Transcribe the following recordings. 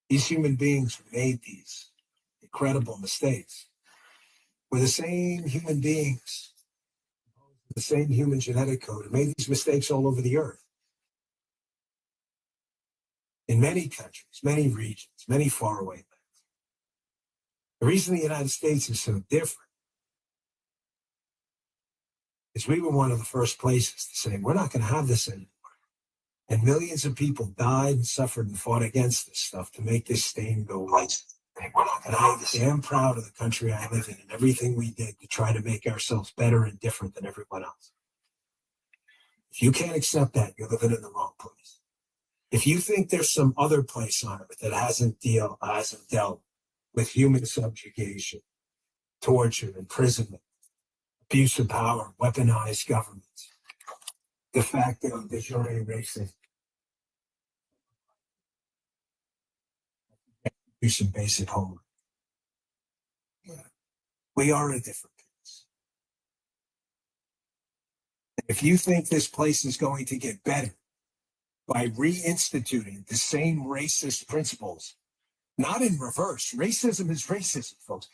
These human beings who made these incredible mistakes were the same human beings, the same human genetic code who made these mistakes all over the earth. In many countries, many regions, many faraway lands. The reason the United States is so different is we were one of the first places to say, we're not going to have this anymore. And millions of people died and suffered and fought against this stuff to make this stain go away. And I'm damn proud of the country I live in and everything we did to try to make ourselves better and different than everyone else. If you can't accept that, you're living in the wrong place. If you think there's some other place on earth that hasn't dealt with human subjugation, torture, imprisonment, abuse of power, weaponized governments, de facto, de jure racism, do some basic homework. We are a different place. If you think this place is going to get better by reinstituting the same racist principles, not in reverse. Racism is racism, folks.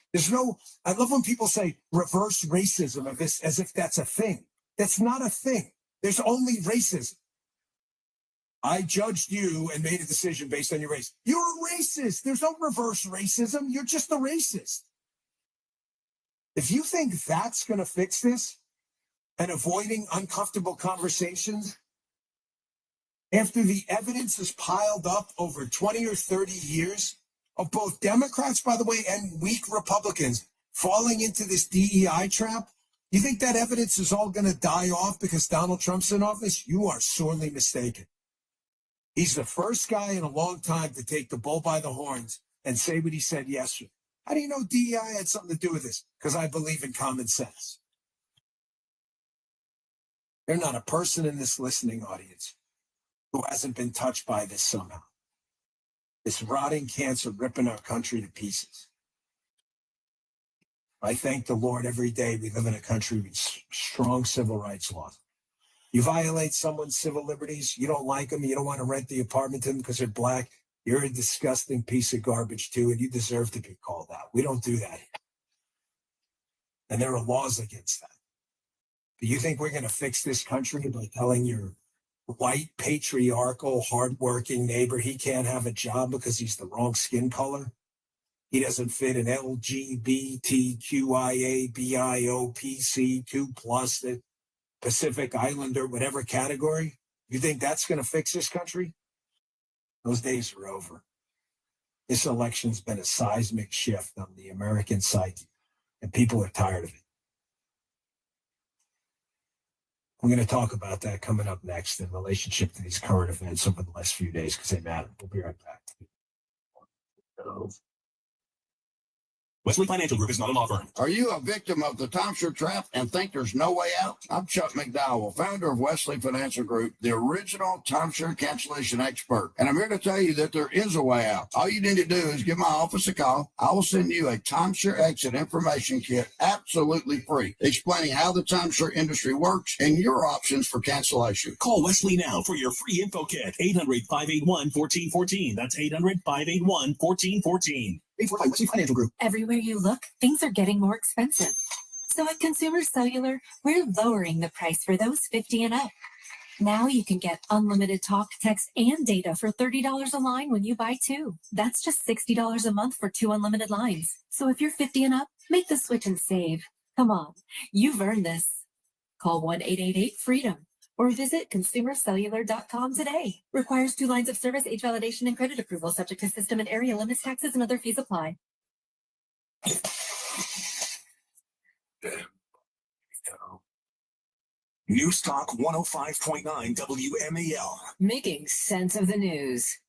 I love when people say reverse racism as if that's a thing. That's not a thing. There's only racism. I judged you and made a decision based on your race. You're a racist. There's no reverse racism. You're just a racist. If you think that's going to fix this and avoiding uncomfortable conversations, after the evidence is piled up over 20 or 30 years of both Democrats, by the way, and weak Republicans falling into this DEI trap, you think that evidence is all going to die off because Donald Trump's in office? You are sorely mistaken. He's the first guy in a long time to take the bull by the horns and say what he said yesterday. How do you know DEI had something to do with this? Because I believe in common sense. There's not a person in this listening audience who hasn't been touched by this somehow. This rotting cancer ripping our country to pieces. I thank the Lord every day we live in a country with strong civil rights laws. You violate someone's civil liberties, you don't like them, you don't want to rent the apartment to them because they're black, you're a disgusting piece of garbage too, and you deserve to be called out. We don't do that here. And there are laws against that. Do you think we're going to fix this country by telling your white, patriarchal, hardworking neighbor he can't have a job because he's the wrong skin color? He doesn't fit an LGBTQIA, BIOPC, 2+, the Pacific Islander, whatever category? You think that's going to fix this country? Those days are over. This election's been a seismic shift on the American psyche, and people are tired of it. We're going to talk about that coming up next in relationship to these current events over the last few days because they matter. We'll be right back. Wesley Financial Group is not a law firm. Are you a victim of the timeshare trap and think there's no way out? I'm Chuck McDowell, founder of Wesley Financial Group, the original timeshare cancellation expert. And I'm here to tell you that there is a way out. All you need to do is give my office a call. I will send you a timeshare exit information kit absolutely free, explaining how the timeshare industry works and your options for cancellation. Call Wesley now for your free info kit. 800-581-1414. That's 800-581-1414. 845 Wesley Financial Group. Everywhere you look, things are getting more expensive. So at Consumer Cellular, we're lowering the price for those 50 and up. Now you can get unlimited talk, text, and data for $30 a line when you buy two. That's just $60 a month for 2 unlimited lines. So if you're 50 and up, make the switch and save. Come on, you've earned this. Call 1-888-FREEDOM or visit consumercellular.com today. Requires 2 lines of service, age validation, and credit approval, subject to system and area limits, taxes, and other fees apply. News Talk 105.9 WMAL. Making sense of the news.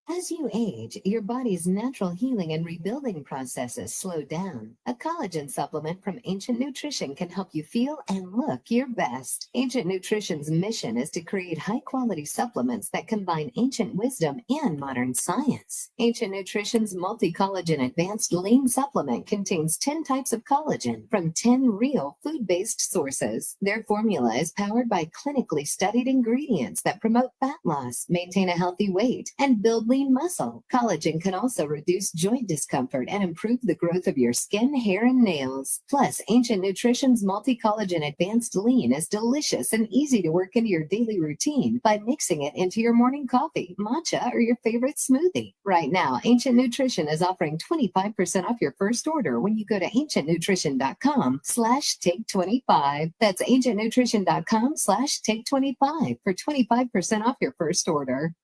As you age, your body's natural healing and rebuilding processes slow down. A collagen supplement from Ancient Nutrition can help you feel and look your best. Ancient Nutrition's mission is to create high-quality supplements that combine ancient wisdom and modern science. Ancient Nutrition's multi-collagen advanced lean supplement contains 10 types of collagen from 10 real food-based sources. Their formula is powered by clinically studied ingredients that promote fat loss, maintain a healthy weight, and build lean muscle. Collagen can also reduce joint discomfort and improve the growth of your skin, hair, and nails. Plus, Ancient Nutrition's multi-collagen advanced lean is delicious and easy to work into your daily routine by mixing it into your morning coffee, matcha, or your favorite smoothie. Right now, Ancient Nutrition is offering 25% off your first order when you go to ancientnutrition.com/take25. That's ancientnutrition.com/take25 for 25% off your first order.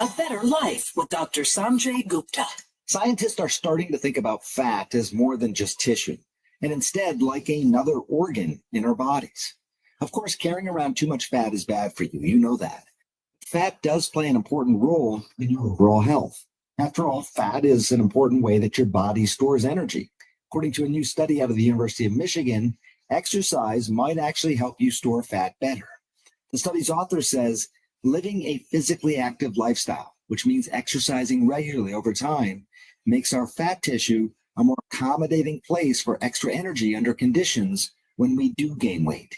A Better Life with Dr. Sanjay Gupta. Scientists are starting to think about fat as more than just tissue, and instead like another organ in our bodies. Of course, carrying around too much fat is bad for you. You know that. Fat does play an important role in your overall health. After all, fat is an important way that your body stores energy. According to a new study out of the University of Michigan, exercise might actually help you store fat better. The study's author says, living a physically active lifestyle, which means exercising regularly over time, makes our fat tissue a more accommodating place for extra energy under conditions when we do gain weight.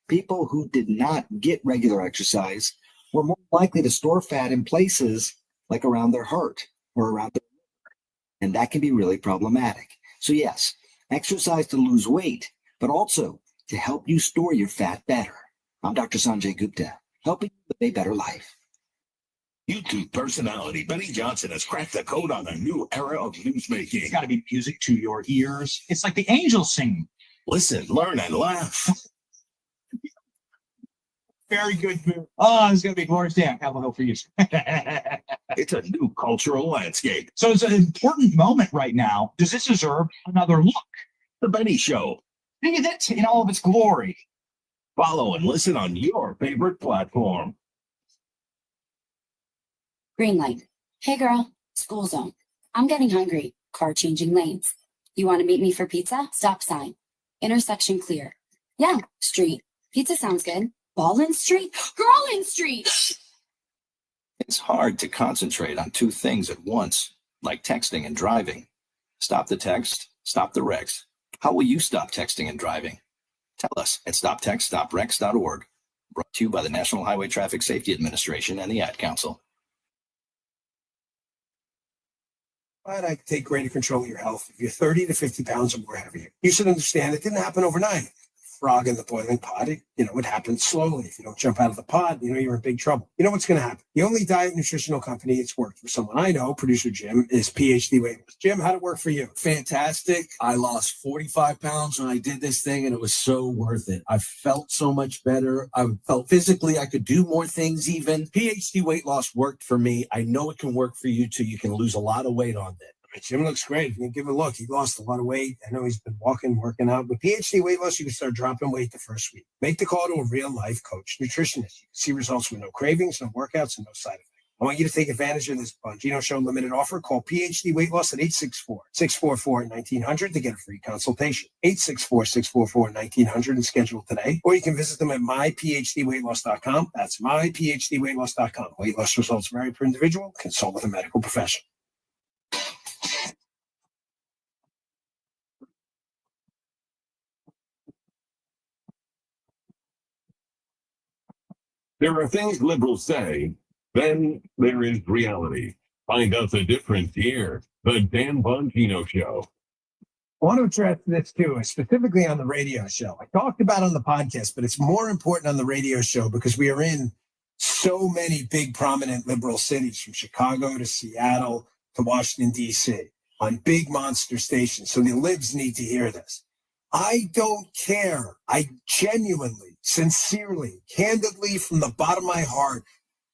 People who did not get regular exercise were more likely to store fat in places like around their heart or around their liver, and that can be really problematic. So yes, exercise to lose weight, but also to help you store your fat better. I'm Dr. Sanjay Gupta, helping you live a better life. YouTube personality Benny Johnson has cracked the code on a new era of newsmaking. It's got to be music to your ears. It's like the angels sing. Listen, learn, and laugh. Very good. Oh, it's going to be glorious day. I have a hope for you. It's a new cultural landscape. So it's an important moment right now. Does this deserve another look? The Benny Show. Look at it in all of its glory. Follow and listen on your favorite platform. Green light. Hey girl, school zone. I'm getting hungry. Car changing lanes. You want to meet me for pizza? Stop sign. Intersection clear. Yeah, street. Pizza sounds good. Ballin Street? Girlin Street! It's hard to concentrate on two things at once, like texting and driving. Stop the text, stop the wrecks. How will you stop texting and driving? Tell us at stoptextstoprex.org. Brought to you by the National Highway Traffic Safety Administration and the Ad Council. But I take greater control of your health if you're 30 to 50 pounds or more heavier. You should understand it didn't happen overnight. Frog in the boiling pot, it happens slowly. If you don't jump out of the pot, you're in big trouble. You know what's going to happen? The only diet nutritional company it's worked for someone I know, producer Jim, is PhD Weight Loss. Jim, how'd it work for you? Fantastic. I lost 45 pounds when I did this thing, and it was so worth it. I felt so much better. I felt physically I could do more things even. PhD Weight Loss worked for me. I know it can work for you too. You can lose a lot of weight on it. Jim looks great. You can give it a look. He lost a lot of weight. I know he's been working out. With PhD Weight Loss, you can start dropping weight the first week. Make the call to a real-life coach, nutritionist. You can see results with no cravings, no workouts, and no side effects. I want you to take advantage of this Bongino Show limited offer. Call PhD Weight Loss at 864-644-1900 to get a free consultation. 864-644-1900 and schedule today. Or you can visit them at myphdweightloss.com. That's myphdweightloss.com. Weight loss results vary per individual. Consult with a medical professional. There are things liberals say, then there is reality. Find out the difference here. The Dan Bongino Show. I want to address this too, specifically on the radio show. I talked about it on the podcast, but it's more important on the radio show because we are in so many big, prominent liberal cities, from Chicago to Seattle to Washington, D.C., on big monster stations. So the libs need to hear this. I don't care. I genuinely, sincerely, candidly, from the bottom of my heart,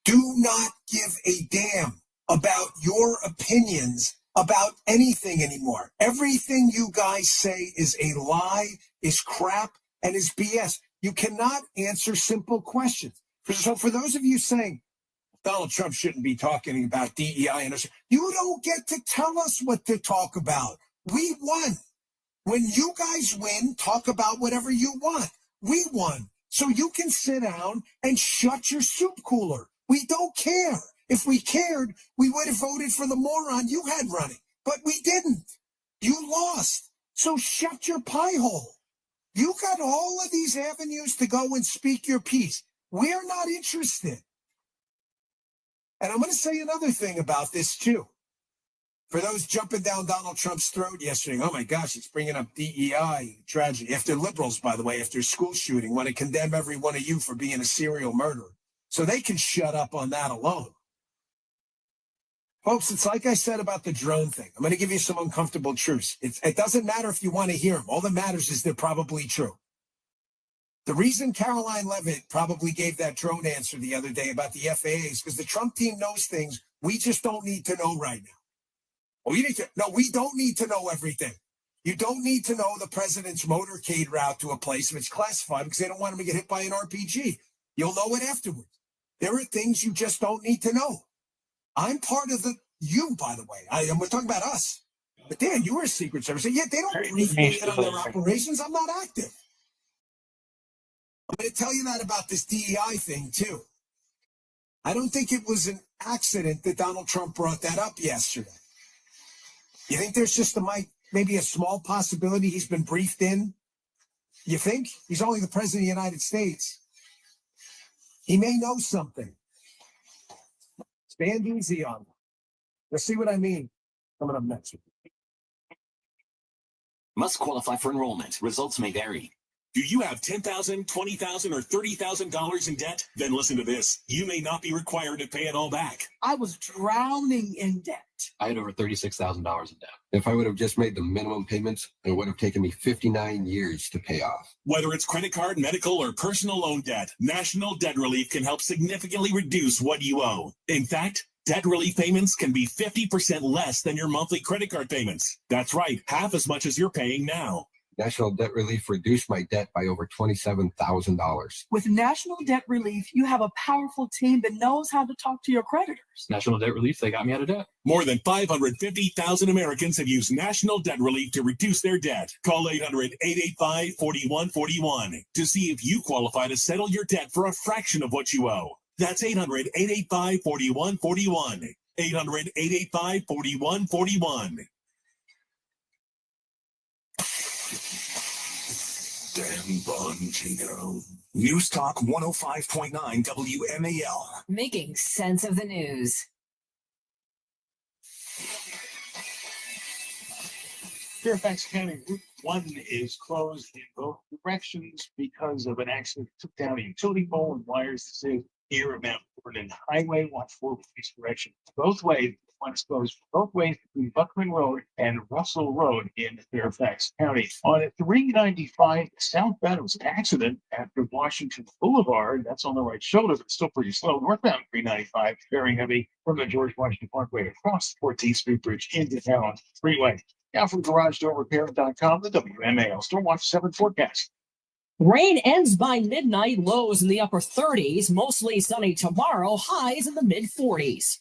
do not give a damn about your opinions about anything anymore. Everything you guys say is a lie, is crap, and is BS. You cannot answer simple questions. So for those of you saying, Donald Trump shouldn't be talking about DEI. And you don't get to tell us what to talk about. We won. When you guys win, talk about whatever you want. We won. So you can sit down and shut your soup cooler. We don't care. If we cared, we would have voted for the moron you had running. But we didn't. You lost. So shut your pie hole. You got all of these avenues to go and speak your piece. We're not interested. And I'm going to say another thing about this, too. For those jumping down Donald Trump's throat yesterday, oh my gosh, it's bringing up DEI tragedy. After liberals, by the way, after school shooting, want to condemn every one of you for being a serial murderer. So they can shut up on that alone. Folks, it's like I said about the drone thing. I'm going to give you some uncomfortable truths. It doesn't matter if you want to hear them. All that matters is they're probably true. The reason Caroline Leavitt probably gave that drone answer the other day about the FAA is because the Trump team knows things we just don't need to know right now. Oh, we don't need to know everything. You don't need to know the president's motorcade route to a place if it's classified because they don't want him to get hit by an RPG. You'll know it afterwards. There are things you just don't need to know. I'm part of you, by the way. We're talking about us. But Dan, you were a Secret Service. Yeah, they don't brief me on their operations. I'm not active. I'm going to tell you that about this DEI thing, too. I don't think it was an accident that Donald Trump brought that up yesterday. You think there's just maybe a small possibility he's been briefed in? You think? He's only the president of the United States. He may know something. Stand easy on him. You'll see what I mean coming up next. Must qualify for enrollment. Results may vary. Do you have $10,000, $20,000, or $30,000 in debt? Then listen to this. You may not be required to pay it all back. I was drowning in debt. I had over $36,000 in debt. If I would have just made the minimum payments, it would have taken me 59 years to pay off. Whether it's credit card, medical, or personal loan debt, National Debt Relief can help significantly reduce what you owe. In fact, debt relief payments can be 50% less than your monthly credit card payments. That's right, half as much as you're paying now. National Debt Relief reduced my debt by over $27,000. With National Debt Relief, you have a powerful team that knows how to talk to your creditors. National Debt Relief, they got me out of debt. More than 550,000 Americans have used National Debt Relief to reduce their debt. Call 800-885-4141 to see if you qualify to settle your debt for a fraction of what you owe. That's 800-885-4141. 800-885-4141. Dan Bongino. News Talk 105.9 WMAL. Making sense of the news. Fairfax County Route 1 is closed in both directions because of an accident that took down a utility pole and wires. This is near Mount Vernon Highway. Watch for police direction both ways. One's closed both ways between Buckman Road and Russell Road in Fairfax County. On 395 southbound, it was an accident after Washington Boulevard. That's on the right shoulder, but still pretty slow. Northbound 395, very heavy from the George Washington Parkway across the 14th Street Bridge into town freeway. Now from GarageDoorRepair.com, the WMAL Storm Watch 7 forecast. Rain ends by midnight, lows in the upper 30s, mostly sunny tomorrow, highs in the mid 40s.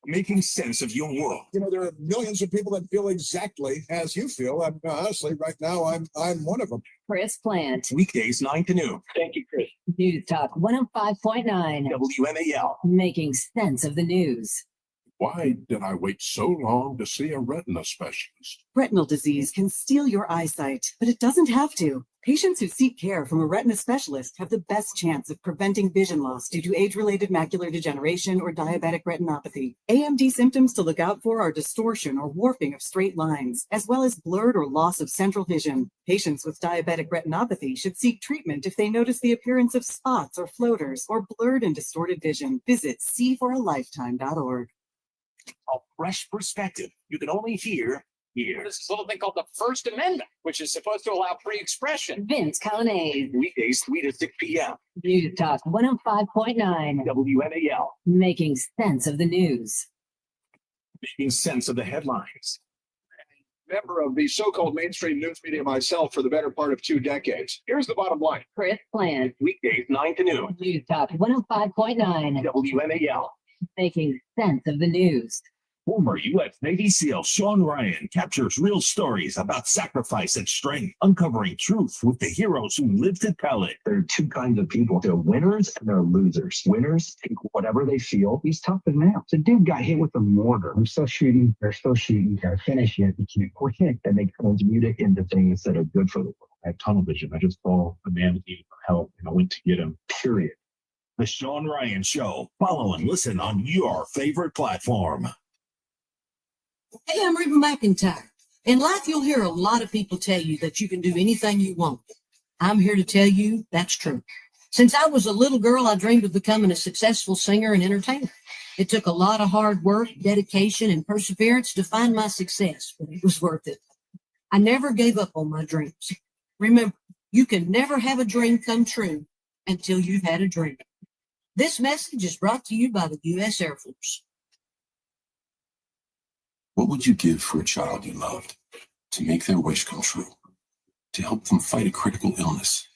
Making sense of your world. You know, there are millions of people that feel exactly as you feel. Honestly, right now, I'm one of them. Chris Plant. Weekdays 9 to noon. Thank you, Chris. News Talk 105.9. WMAL. Making sense of the news. Why did I wait so long to see a retina specialist? Retinal disease can steal your eyesight, but it doesn't have to. Patients who seek care from a retina specialist have the best chance of preventing vision loss due to age-related macular degeneration or diabetic retinopathy. AMD symptoms to look out for are distortion or warping of straight lines, as well as blurred or loss of central vision. Patients with diabetic retinopathy should seek treatment if they notice the appearance of spots or floaters or blurred and distorted vision. Visit seeforalifetime.org. A fresh perspective you can only hear here. There's this little thing called the First Amendment, which is supposed to allow free expression. Vince Colonnade. Weekdays 3 to 6 p.m. News Talk 105.9. WMAL. Making sense of the news. Making sense of the headlines. Member of the so-called mainstream news media myself for the better part of 2 decades. Here's the bottom line. Chris Plan. Weekdays 9 to noon. News Talk 105.9. WMAL. Making sense of the news. Former U.S. Navy SEAL Sean Ryan captures real stories about sacrifice and strength, uncovering truth with the heroes who lived to tell it. There are two kinds of people. There are winners and there are losers. Winners take whatever they feel. He's tough as nails. The dude got hit with a mortar. They're still shooting. Gotta finish it. You can't quit. And they transmute it into things that are good for the world. I have tunnel vision. I just saw a man needing help and I went to get him, period. The Sean Ryan Show. Follow and listen on your favorite platform. Hey, I'm Reba McIntyre. In life, you'll hear a lot of people tell you that you can do anything you want. I'm here to tell you that's true. Since I was a little girl, I dreamed of becoming a successful singer and entertainer. It took a lot of hard work, dedication, and perseverance to find my success, but it was worth it. I never gave up on my dreams. Remember, you can never have a dream come true until you've had a dream. This message is brought to you by the U.S. Air Force. What would you give for a child you loved to make their wish come true, to help them fight a critical illness?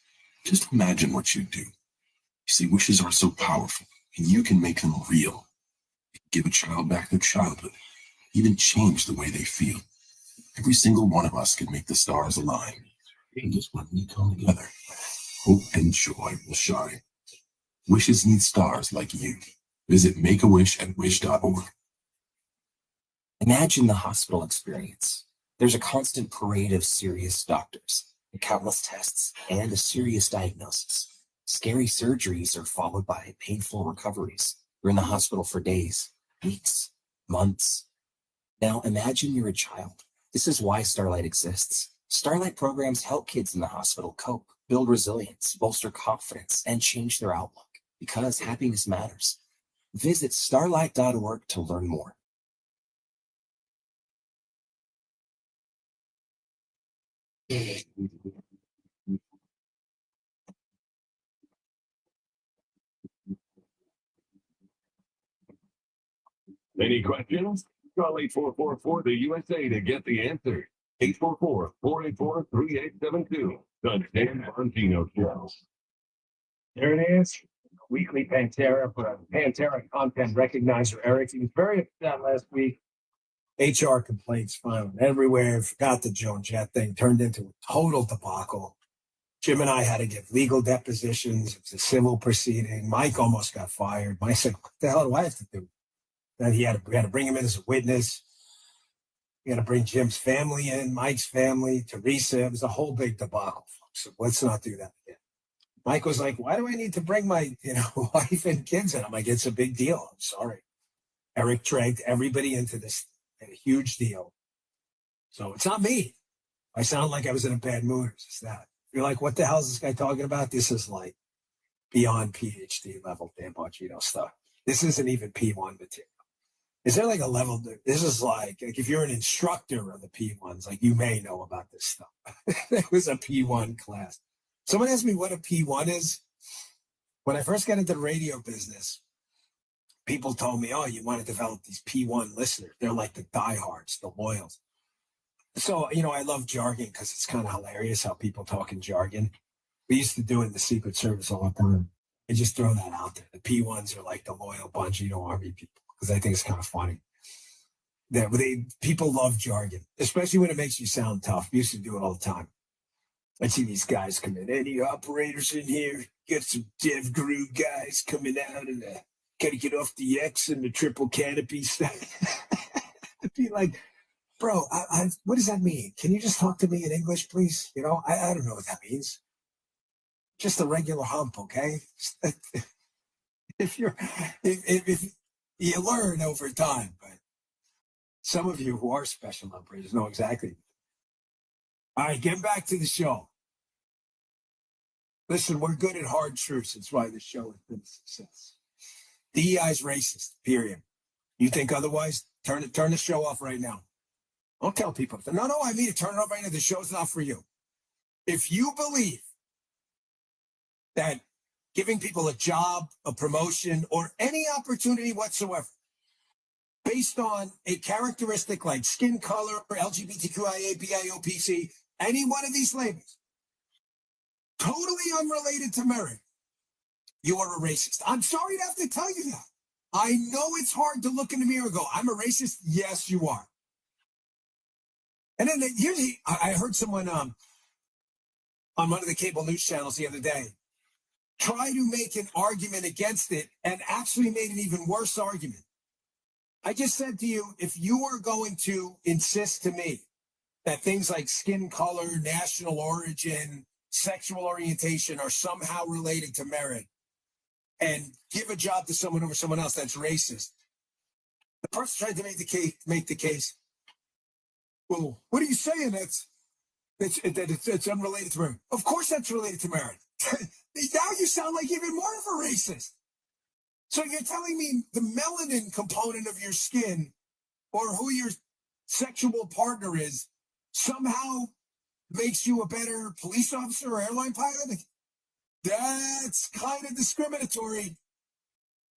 Just imagine what you'd do. You see, wishes are so powerful, and you can make them real. You can give a child back their childhood, even change the way they feel. Every single one of us can make the stars align. And just when we come together, hope and joy will shine. Wishes need stars like you. Visit Make-A-Wish at wish.org. Imagine the hospital experience. There's a constant parade of serious doctors, countless tests, and a serious diagnosis. Scary surgeries are followed by painful recoveries. You're in the hospital for days, weeks, months. Now imagine you're a child. This is why Starlight exists. Starlight programs help kids in the hospital cope, build resilience, bolster confidence, and change their outlook, because happiness matters. Visit starlight.org to learn more. Any questions? Call 8444 the USA to get the answer. 844-484-3872. The Dan Bongino Show. There it is. Weekly Pantera, Pantera content recognizer. Eric, he was very upset last week. HR complaints filed everywhere. Forgot the Joan Jett thing. Turned into a total debacle. Jim and I had to give legal depositions. It was a civil proceeding. Mike almost got fired. Mike said, what the hell do I have to do? Then we had to bring him in as a witness. We had to bring Jim's family in, Mike's family, Teresa. It was a whole big debacle, folks. So let's not do that again. Mike was like, why do I need to bring my wife and kids in? I'm like, it's a big deal. I'm sorry. Eric dragged everybody into this a huge deal. So it's not me. I sound like I was in a bad mood. It's just that. You're like, what the hell is this guy talking about? This is like beyond PhD level Dan Bongino stuff. This isn't even P1 material. Is there like a level? This is like if you're an instructor of the P1s, like you may know about this stuff. It was a P1 class. Someone asked me what a P1 is. When I first got into the radio business, people told me, oh, you want to develop these P1 listeners. They're like the diehards, the loyals. So, I love jargon because it's kind of hilarious how people talk in jargon. We used to do it in the Secret Service all the time. I just throw that out there. The P1s are like the loyal Bongino Army people because I think it's kind of funny. People love jargon, especially when it makes you sound tough. We used to do it all the time. I'd see these guys come in. Any operators in here? Get some dev guru guys coming out and gotta get off the X and the triple canopy stuff. I'd be like, bro, what does that mean? Can you just talk to me in English, please? I don't know what that means. Just a regular hump, okay? If you learn over time, but some of you who are special operators know exactly. All right, get back to the show. Listen, we're good at hard truths. That's why the show has been a success. DEI is racist, period. You think otherwise? Turn the show off right now. Don't tell people. No, I mean to turn it off right now. The show's not for you. If you believe that giving people a job, a promotion, or any opportunity whatsoever based on a characteristic like skin color, LGBTQIA, BIOPC, any one of these labels, totally unrelated to merit, you are a racist. I'm sorry to have to tell you that. I know it's hard to look in the mirror and go, I'm a racist. Yes, you are. And then I heard someone on one of the cable news channels the other day try to make an argument against it and actually made an even worse argument. I just said to you, if you are going to insist to me that things like skin color, national origin, sexual orientation are somehow related to merit and give a job to someone over someone else, that's racist. The person tried to make the case. Well, what are you saying? It's unrelated to merit. Of course that's related to merit. Now you sound like even more of a racist. So you're telling me the melanin component of your skin or who your sexual partner is somehow makes you a better police officer or airline pilot? That's kind of discriminatory.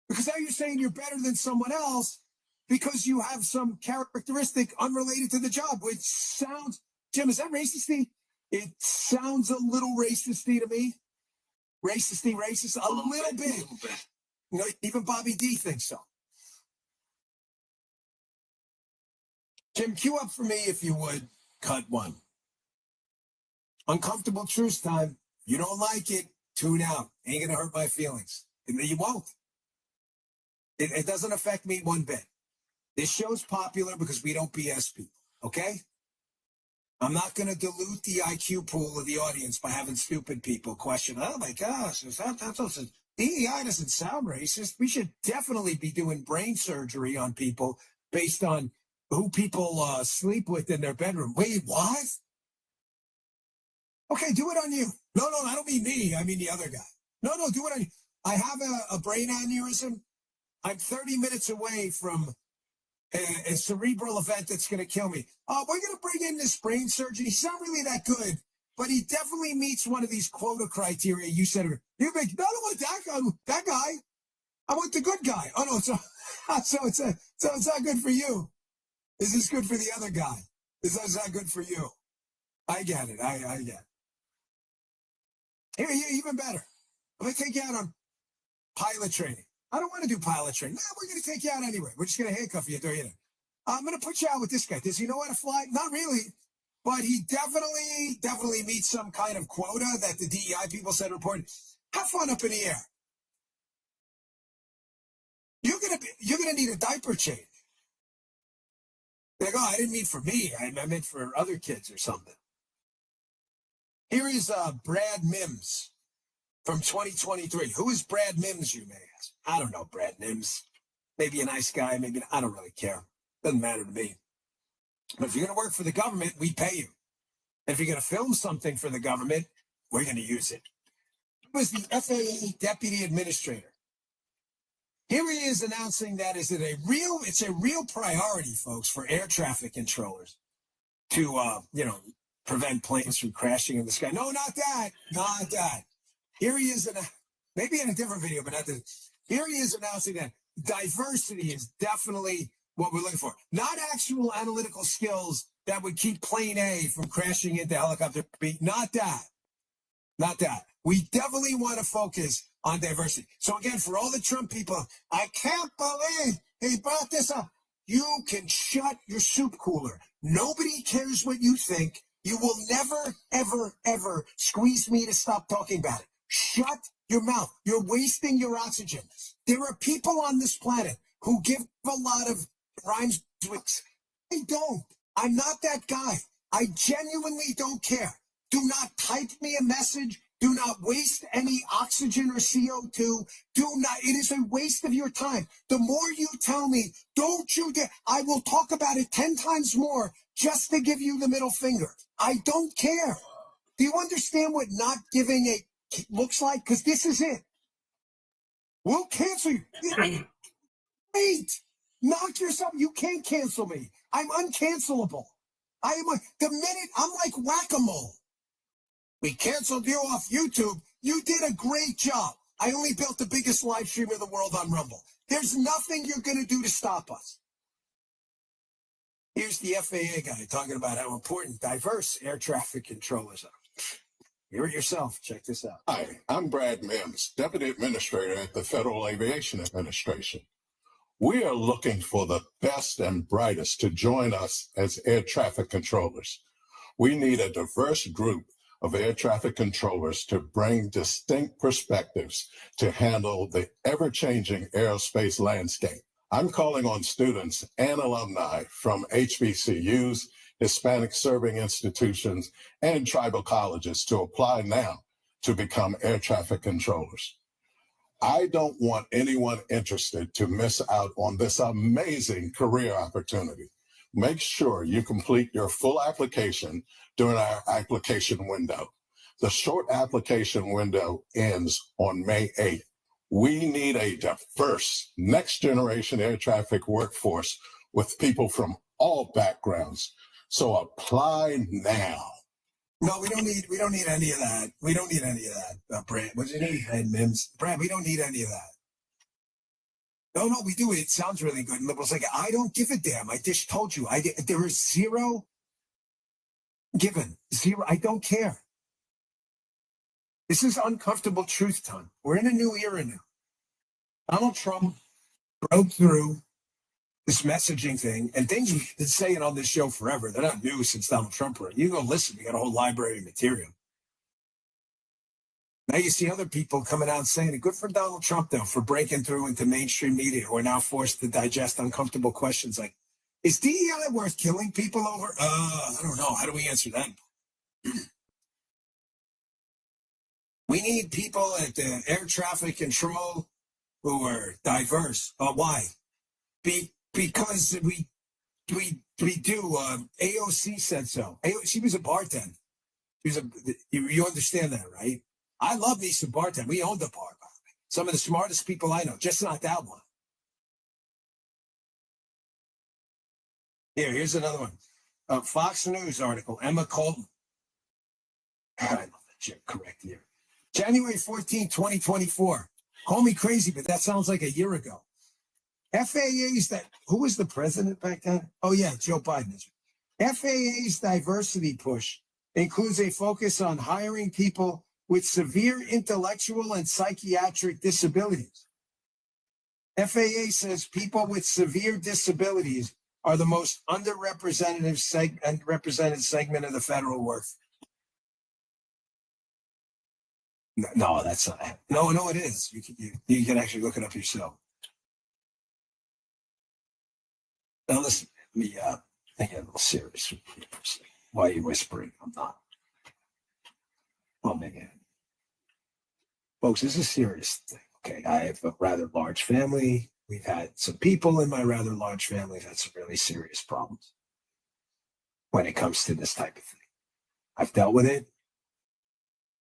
Because now you're saying you're better than someone else because you have some characteristic unrelated to the job, which sounds, Jim, is that racisty? It sounds a little racisty to me. Racist, a little bit. You know, even Bobby D thinks so. Jim, cue up for me if you would. Cut 1. Uncomfortable truth time. You don't like it, tune out. Ain't gonna hurt my feelings. You won't. It doesn't affect me one bit. This show's popular because we don't BS people, okay? I'm not going to dilute the IQ pool of the audience by having stupid people question, oh my gosh, DEI doesn't sound racist. We should definitely be doing brain surgery on people based on who people sleep with in their bedroom. Wait, what? Okay, do it on you. No, I don't mean me. I mean the other guy. No, do it on you. I have a brain aneurysm. I'm 30 minutes away from a cerebral event that's going to kill me. We're going to bring in this brain surgeon. He's not really that good, but he definitely meets one of these quota criteria. You said, no, I don't want that guy. I want the good guy. Oh, no, so it's not good for you. Is this good for the other guy? Is that not good for you? I get it. I get it. Here, even better. I'm going to take you out on pilot training. I don't want to do pilot training. No, we're going to take you out anyway. We're just going to handcuff you. I'm going to put you out with this guy. Does he know how to fly? Not really. But he definitely meets some kind of quota that the DEI people said reported. Have fun up in the air. You're gonna need a diaper change. They're like, I didn't mean for me. I meant for other kids or something. Here is Brad Mims from 2023. Who is Brad Mims, you may ask? I don't know Brad Mims. Maybe a nice guy, maybe I don't really care. Doesn't matter to me. But if you're going to work for the government, we pay you. And if you're going to film something for the government, we're going to use it. He was the FAA deputy administrator. Here he is announcing that it's a real priority, folks, for air traffic controllers to, prevent planes from crashing in the sky. No, not that. Here he is, maybe in a different video, but not this. Here he is announcing that diversity is definitely what we're looking for. Not actual analytical skills that would keep plane A from crashing into helicopter B. Not that. We definitely want to focus on diversity. So again, for all the Trump people, I can't believe he brought this up. You can shut your soup cooler. Nobody cares what you think. You will never, ever, ever squeeze me to stop talking about it. Shut your mouth. You're wasting your oxygen. There are people on this planet who give a lot of rhymes to it. I don't. I'm not that guy. I genuinely don't care. Do not type me a message. Do not waste any oxygen or CO2. Do not. It is a waste of your time. The more you tell me, don't you dare, I will talk about it 10 times more just to give you the middle finger. I don't care. Do you understand what not giving a looks like? Because this is it. We'll cancel you. Wait. Knock yourself. You can't cancel me. I'm uncancelable. I'm like whack-a-mole. We canceled you off YouTube. You did a great job. I only built the biggest live stream in the world on Rumble. There's nothing you're going to do to stop us. Here's the FAA guy talking about how important diverse air traffic controllers are. Hear it yourself. Check this out. Hi, I'm Brad Mims, Deputy Administrator at the Federal Aviation Administration. We are looking for the best and brightest to join us as air traffic controllers. We need a diverse group of air traffic controllers to bring distinct perspectives to handle the ever-changing aerospace landscape. I'm calling on students and alumni from HBCUs, Hispanic serving institutions, and tribal colleges to apply now to become air traffic controllers. I don't want anyone interested to miss out on this amazing career opportunity. Make sure you complete your full application during our application window. The short application window ends on May 8th. We need a diverse next generation air traffic workforce with people from all backgrounds. So apply now. No, we don't need any of that. We don't need any of that, Brad. What did you need, Brad Mims? Brad, we don't need any of that. No, we do. It sounds really good. And liberals like, I don't give a damn. I just told you. There is zero given. Zero. I don't care. This is uncomfortable truth time. We're in a new era now. Donald Trump broke through this messaging thing, and things we've been saying on this show forever. They're not new since Donald Trump. You go listen. We got a whole library of material. Now you see other people coming out saying it. Good for Donald Trump, though, for breaking through into mainstream media who are now forced to digest uncomfortable questions like, is DEI worth killing people over? I don't know. How do we answer that? We need people at the air traffic control who are diverse. Why? Because we do. AOC said so. She was a bartender. You understand that, right? I love me some bartender. We owned a bar. Some of the smartest people I know, just not that one. Here's another one. Fox News article. Emma Colton. I love that correct year. January 14, 2024. Call me crazy, but that sounds like a year ago. FAA's who was the president back then? Oh, yeah, Joe Biden. FAA's diversity push includes a focus on hiring people with severe intellectual and psychiatric disabilities. FAA says people with severe disabilities are the most underrepresented segment of the federal workforce. No, that's not. No, it is. You can actually look it up yourself. Now listen, let me get a little serious. Why are you whispering? I'm not. I'll make it. Folks, this is a serious thing. Okay, I have a rather large family. We've had some people in my rather large family have had some really serious problems when it comes to this type of thing. I've dealt with it.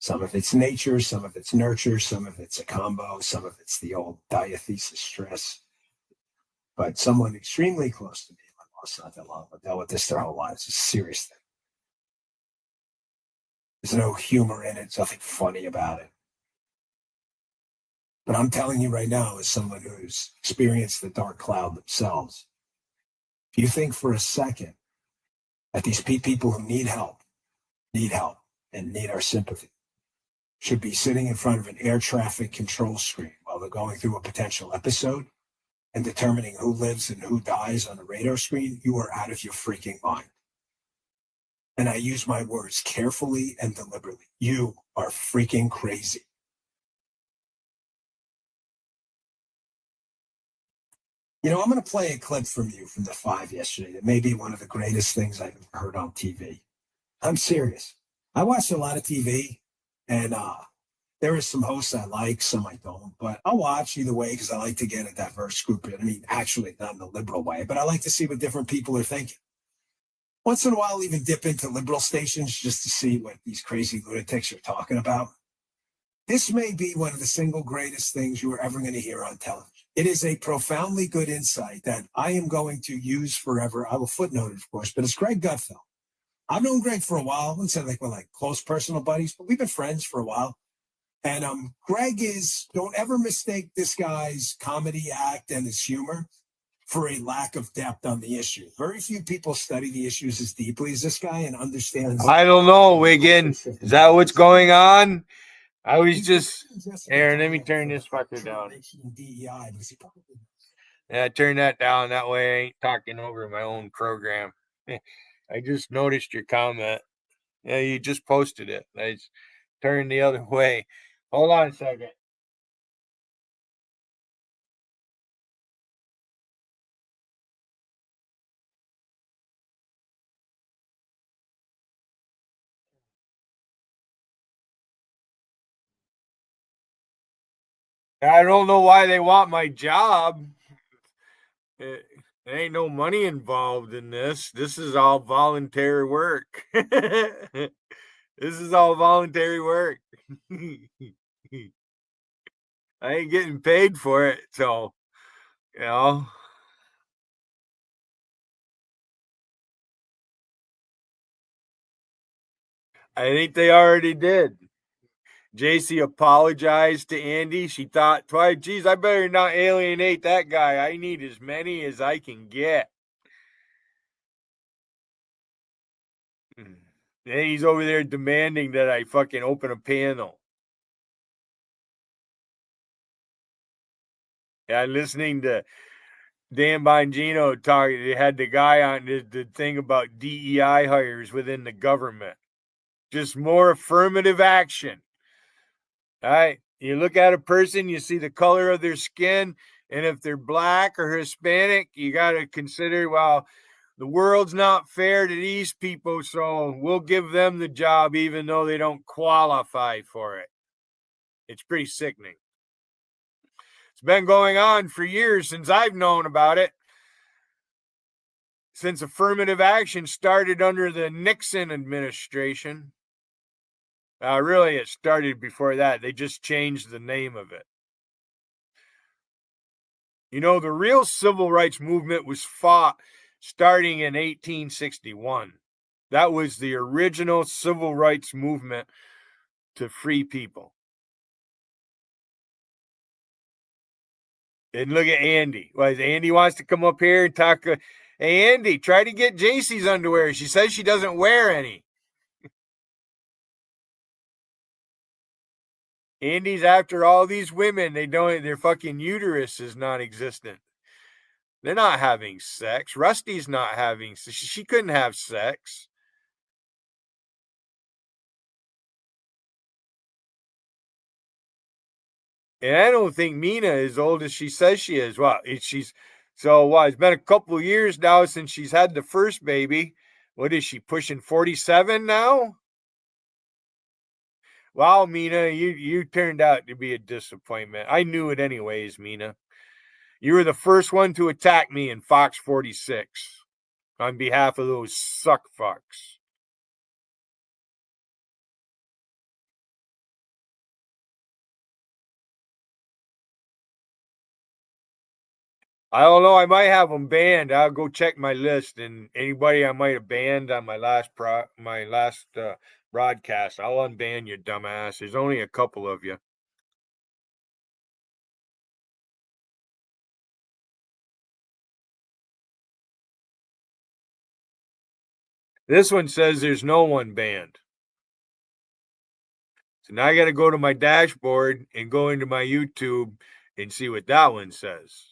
Some of it's nature, some of it's nurture, some of it's a combo, some of it's the old diathesis stress. But someone extremely close to me, my boss, not that long, but dealt with this their whole lives. It's a serious thing. There's no humor in it. There's nothing funny about it. But I'm telling you right now, as someone who's experienced the dark cloud themselves, if you think for a second that these people who need help, and need our sympathy, should be sitting in front of an air traffic control screen while they're going through a potential episode and determining who lives and who dies on a radar screen, you are out of your freaking mind. And I use my words carefully and deliberately. You are freaking crazy. I'm going to play a clip from you from the 5 yesterday that may be one of the greatest things I've ever heard on TV. I'm serious. I watch a lot of TV, and there are some hosts I like, some I don't, but I'll watch either way because I like to get a diverse group. I mean, actually, not in a liberal way, but I like to see what different people are thinking. Once in a while, I'll even dip into liberal stations just to see what these crazy lunatics are talking about. This may be one of the single greatest things you are ever going to hear on television. It is a profoundly good insight that I am going to use forever. I will footnote it, of course, but it's Greg Gutfeld. I've known Greg for a while. I wouldn't say we're like close personal buddies, but we've been friends for a while. And Greg don't ever mistake this guy's comedy act and his humor for a lack of depth on the issue. Very few people study the issues as deeply as this guy and understands. I don't know, Wiggin. Is that what's going on? I was just Aaron, let me turn this fucker down. Yeah, turn that down. That way I ain't talking over my own program. I just noticed your comment. Yeah, you just posted it. I just turned the other way. Hold on a second. I don't know why they want my job. There ain't no money involved in this. This is all voluntary work. This is all voluntary work. I ain't getting paid for it, so you know. I think they already did. JC apologized to Andy. She thought, "Why, geez, I better not alienate that guy. I need as many as I can get." And he's over there demanding that I fucking open a panel. Yeah, listening to Dan Bongino talk. They had the guy on the thing about DEI hires within the government. Just more affirmative action. All right. You look at a person, you see the color of their skin, and if they're black or Hispanic, you got to consider, well, the world's not fair to these people, so we'll give them the job even though they don't qualify for it. It's pretty sickening. It's been going on for years since I've known about it. Since affirmative action started under the Nixon administration. Really, it started before that. They just changed the name of it. You know, the real civil rights movement was fought starting in 1861. That was the original civil rights movement to free people. And look at Andy. Well, Andy wants to come up here and talk. Hey, Andy, try to get JC's underwear. She says she doesn't wear any. Andy's after all these women. Their fucking uterus is non-existent. They're not having sex. Rusty's not having sex. She couldn't have sex. And I don't think Mina is old as she says she is. Well, it's been a couple of years now since she's had the first baby. What is she, pushing 47 now? Wow, Mina, you turned out to be a disappointment. I knew it anyways, Mina. You were the first one to attack me in Fox 46 on behalf of those suck fucks. I don't know. I might have them banned. I'll go check my list, and anybody I might have banned on my last broadcast, I'll unban you, dumbass. There's only a couple of you. This one says there's no one banned. So now I got to go to my dashboard and go into my YouTube and see what that one says.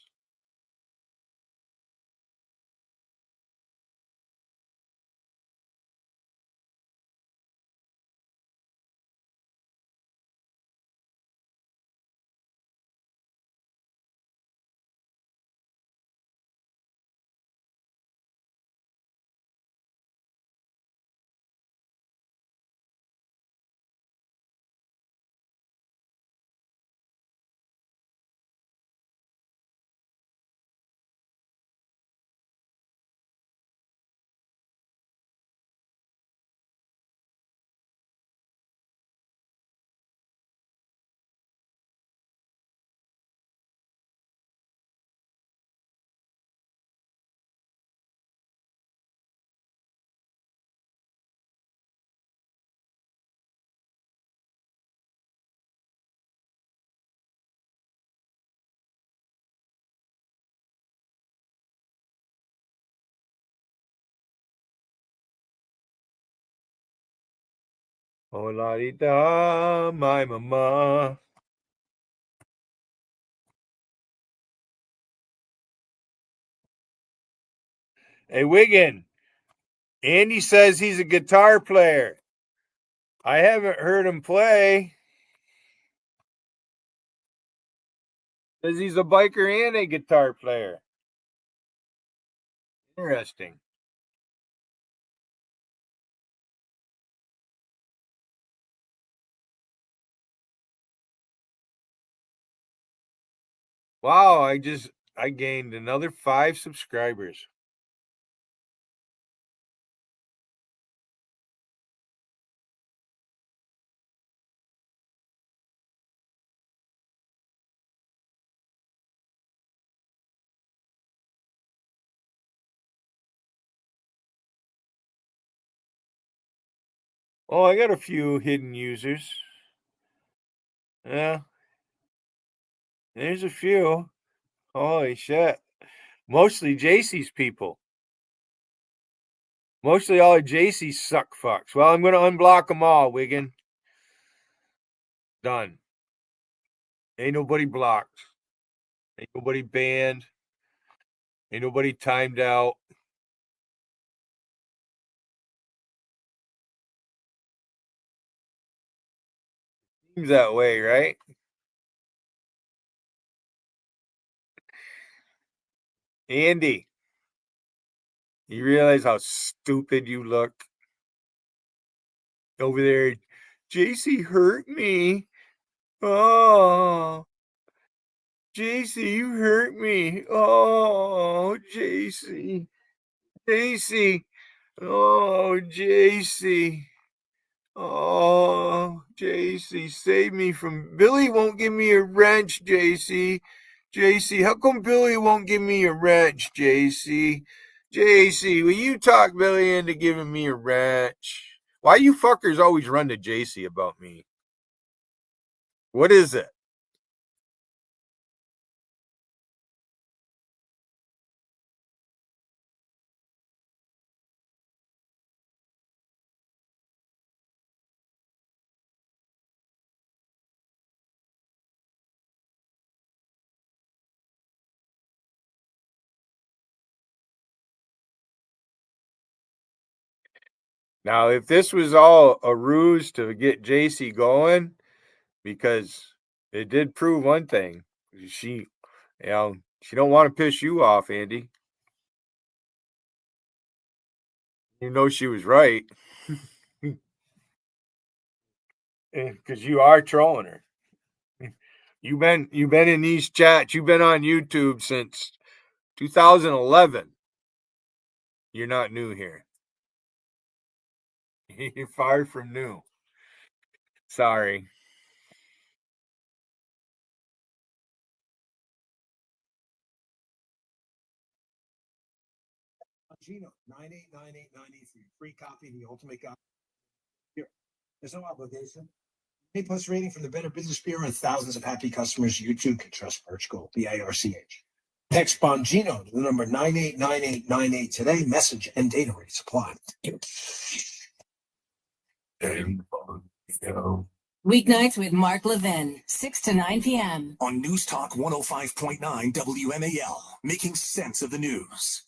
Hola, Rita, my mama. Hey, Wiggin. Andy says he's a guitar player. I haven't heard him play. Says he's a biker and a guitar player. Interesting. Wow, I gained another 5 subscribers. Oh, I got a few hidden users. Yeah. There's a few. Holy shit. Mostly JC's people. Mostly all of JC's suck fucks. Well, I'm going to unblock them all, Wiggin. Done. Ain't nobody blocked. Ain't nobody banned. Ain't nobody timed out. Seems that way, right? Andy, you realize how stupid you look over there? JC hurt me. Oh, JC, you hurt me. Oh, JC. JC. Oh, JC. Oh, JC, save me from Billy won't give me a wrench, JC. JC, how come Billy won't give me a wrench, JC? JC, will you talk Billy into giving me a wrench? Why you fuckers always run to JC about me? What is it? Now, if this was all a ruse to get JC going, because it did prove one thing, she don't want to piss you off, Andy. You know she was right. Because you are trolling her. You've been in these chats. You've been on YouTube since 2011. You're not new here. You're far from new. Sorry. Gino, 989893. Free copy of the ultimate guide. Here. There's no obligation. A plus rating from the Better Business Bureau and thousands of happy customers. You too can trust Birch Gold, BIRCH. Text Bongino to the number 989898 today. Message and data rates apply. Weeknights with Mark Levin, 6 to 9 p.m. On News Talk 105.9 WMAL, making sense of the news.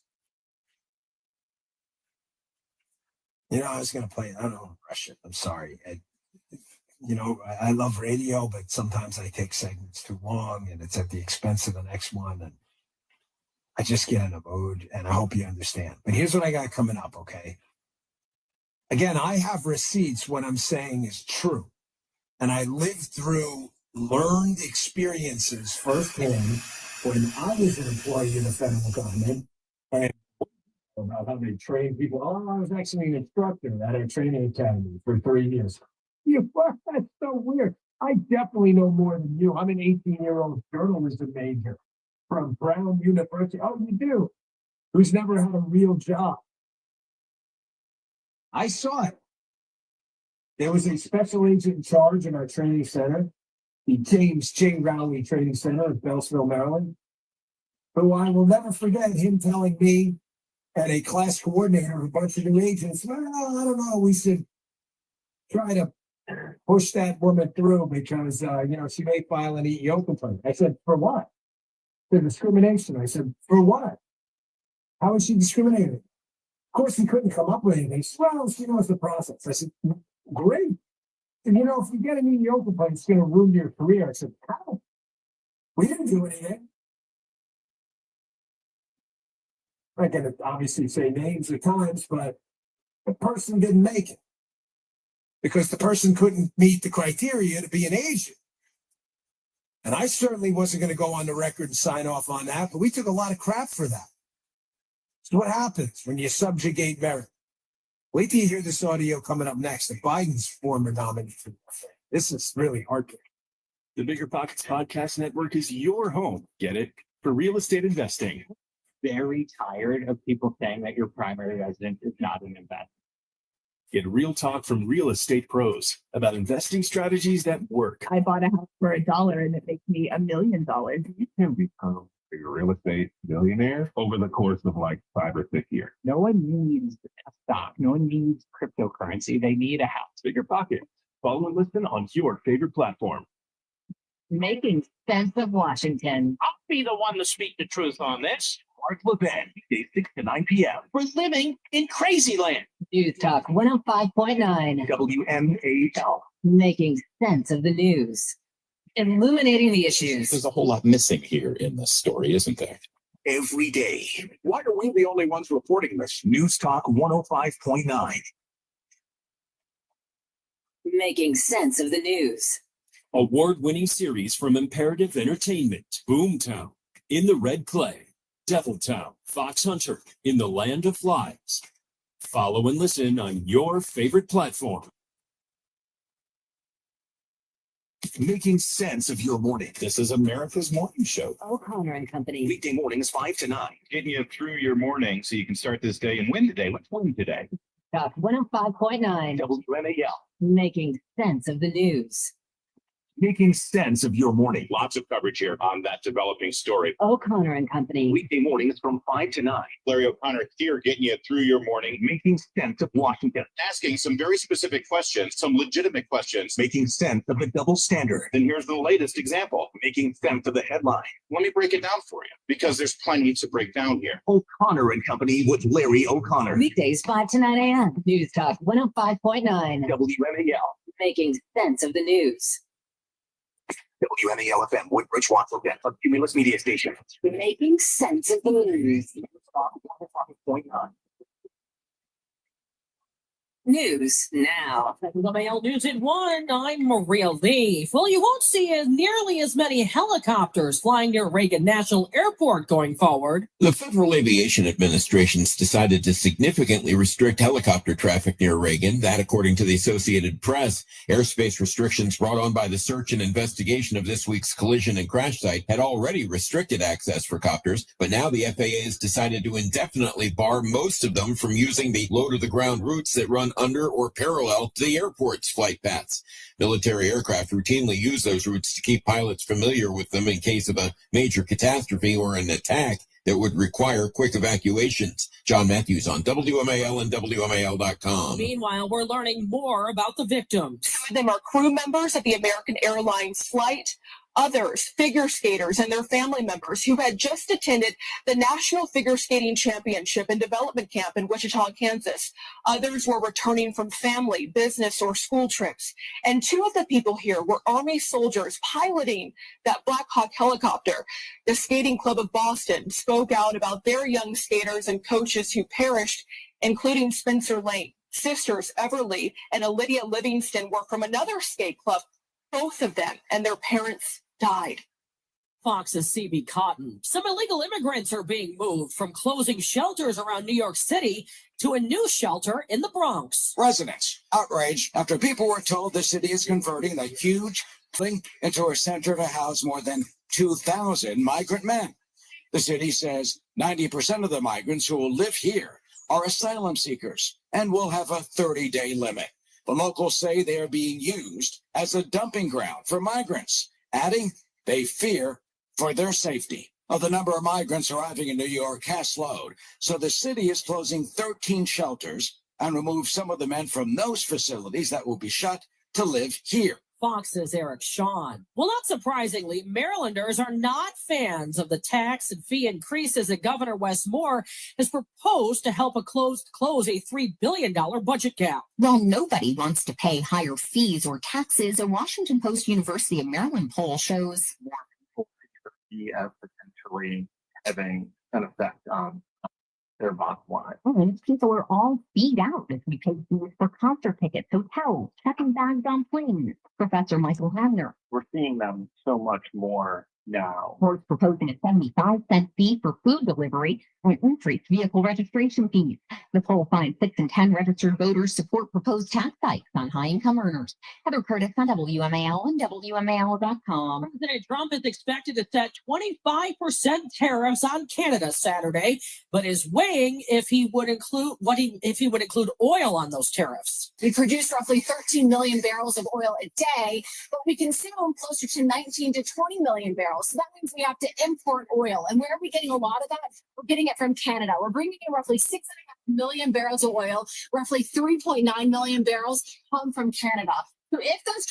You know, I was going to play, I don't know, Russian. I'm sorry. I love radio, but sometimes I take segments too long and it's at the expense of the next one. And I just get in a mood and I hope you understand. But here's what I got coming up, okay? Again, I have receipts. What I'm saying is true. And I lived through learned experiences firsthand when I was an employee in the federal government. And about how they train people. Oh, I was actually an instructor at a training academy for 3 years. That's so weird. I definitely know more than you. I'm an 18-year-old journalism major from Brown University. Oh, you do? Who's never had a real job. I saw it. There was a special agent in charge in our training center, the James J. Rowley Training Center in Beltsville, Maryland, who I will never forget him telling me and a class coordinator of a bunch of new agents, well, I don't know, we should try to push that woman through because, she may file an EEO complaint. I said, for what? For discrimination. I said, for what? How is she discriminated? Of course, he couldn't come up with anything. He said, well, she knows the process. I said, great. And if you get an EEO complaint, it's going to ruin your career. I said, how? We didn't do anything. I'm not going to obviously say names or times, but the person didn't make it because the person couldn't meet the criteria to be an agent. And I certainly wasn't going to go on the record and sign off on that, but we took a lot of crap for that. So what happens when you subjugate merit? Wait till you hear this audio coming up next. Biden's former nominee for this is really hard. The Bigger Pockets Podcast Network is your home, get it, for real estate investing. Very tired of people saying that your primary residence is not an investment. Get real talk from real estate pros about investing strategies that work. I bought a house for $1 and it makes me $1 million. You can become a real estate millionaire over the course of like 5 or 6 years. No one needs a stock. No one needs cryptocurrency. They need a house. Bigger Pockets. Follow and listen on your favorite platform. Making sense of Washington. I'll be the one to speak the truth on this. Mark Levin, weekdays 6 to 9 p.m. We're living in crazy land. News Talk 105.9. WMAL. Making sense of the news. Illuminating the issues. There's a whole lot missing here in this story, isn't there? Every day. Why are we the only ones reporting this? News Talk 105.9. Making sense of the news. Award-winning series from Imperative Entertainment. Boomtown, In the Red Clay, Deviltown, Fox Hunter, In the Land of Flies. Follow and listen on your favorite platform. Making sense of your morning. This is America's Morning Show. O'Connor and Company. Weekday mornings 5 to 9. Getting you through your morning so you can start this day and win today. Let's win today. Talk 105.9. WMAL. Making sense of the news. Making sense of your morning. Lots of coverage here on that developing story. O'Connor and Company. Weekday mornings from 5 to 9. Larry O'Connor here getting you through your morning. Making sense of Washington. Asking some very specific questions, some legitimate questions. Making sense of the double standard. And here's the latest example. Making sense of the headline. Let me break it down for you because there's plenty to break down here. O'Connor and Company with Larry O'Connor. Weekdays 5 to 9 a.m. News Talk 105.9. WMAL. Making sense of the news. WMAL FM, Woodbridge, Washington, a Cumulus Media Station. Making sense of the news. News now. WMAL News at 1. I'm Maria Leaf. Well, you won't see nearly as many helicopters flying near Reagan National Airport going forward. The Federal Aviation Administration's decided to significantly restrict helicopter traffic near Reagan. That, according to the Associated Press, airspace restrictions brought on by the search and investigation of this week's collision and crash site had already restricted access for copters, but now the FAA has decided to indefinitely bar most of them from using the low-to-the-ground routes that run under or parallel to the airport's flight paths. Military aircraft routinely use those routes to keep pilots familiar with them in case of a major catastrophe or an attack that would require quick evacuations. John Matthews on WMAL and WMAL.com. Meanwhile, we're learning more about the victims. Some of them are crew members of the American Airlines flight. Others, figure skaters and their family members who had just attended the National Figure Skating Championship and Development Camp in Wichita, Kansas. Others were returning from family, business, or school trips. And two of the people here were Army soldiers piloting that Black Hawk helicopter. The Skating Club of Boston spoke out about their young skaters and coaches who perished, including Spencer Lane. Sisters Everly and Lydia Livingston were from another skate club. Both of them and their parents died. Fox's CB Cotton. Some illegal immigrants are being moved from closing shelters around New York City to a new shelter in the Bronx. Residents outraged after people were told the city is converting the huge thing into a center to house more than 2,000 migrant men. The city says 90% of the migrants who will live here are asylum seekers and will have a 30-day limit. The locals say they are being used as a dumping ground for migrants, adding they fear for their safety. The number of migrants arriving in New York has slowed, so the city is closing 13 shelters and removed some of the men from those facilities that will be shut to live here. Fox's Eric Shawn. Well, not surprisingly, Marylanders are not fans of the tax and fee increases that Governor Wes Moore has proposed to help close a $3 billion budget gap. While nobody wants to pay higher fees or taxes, a Washington Post University of Maryland poll shows more people see as potentially having an effect on their bottom line. And people are all beat out as we pay fees for concert tickets, hotels, checking bags on planes. Professor Michael Hamner. We're seeing them so much more now. Moore's proposing a 75-cent fee for food delivery and increased vehicle registration fees. The poll finds 6 in 10 registered voters support proposed tax hikes on high-income earners. Heather Curtis on WMAL and WMAL.com. President Trump is expected to set 25% tariffs on Canada Saturday, but is weighing if he would include oil on those tariffs. We produce roughly 13 million barrels of oil a day, but we consume closer to 19 to 20 million barrels. So that means we have to import oil. And where are we getting a lot of that? We're getting it from Canada. We're bringing in roughly 6.5 million barrels of oil. Roughly 3.9 million barrels come from Canada. So if those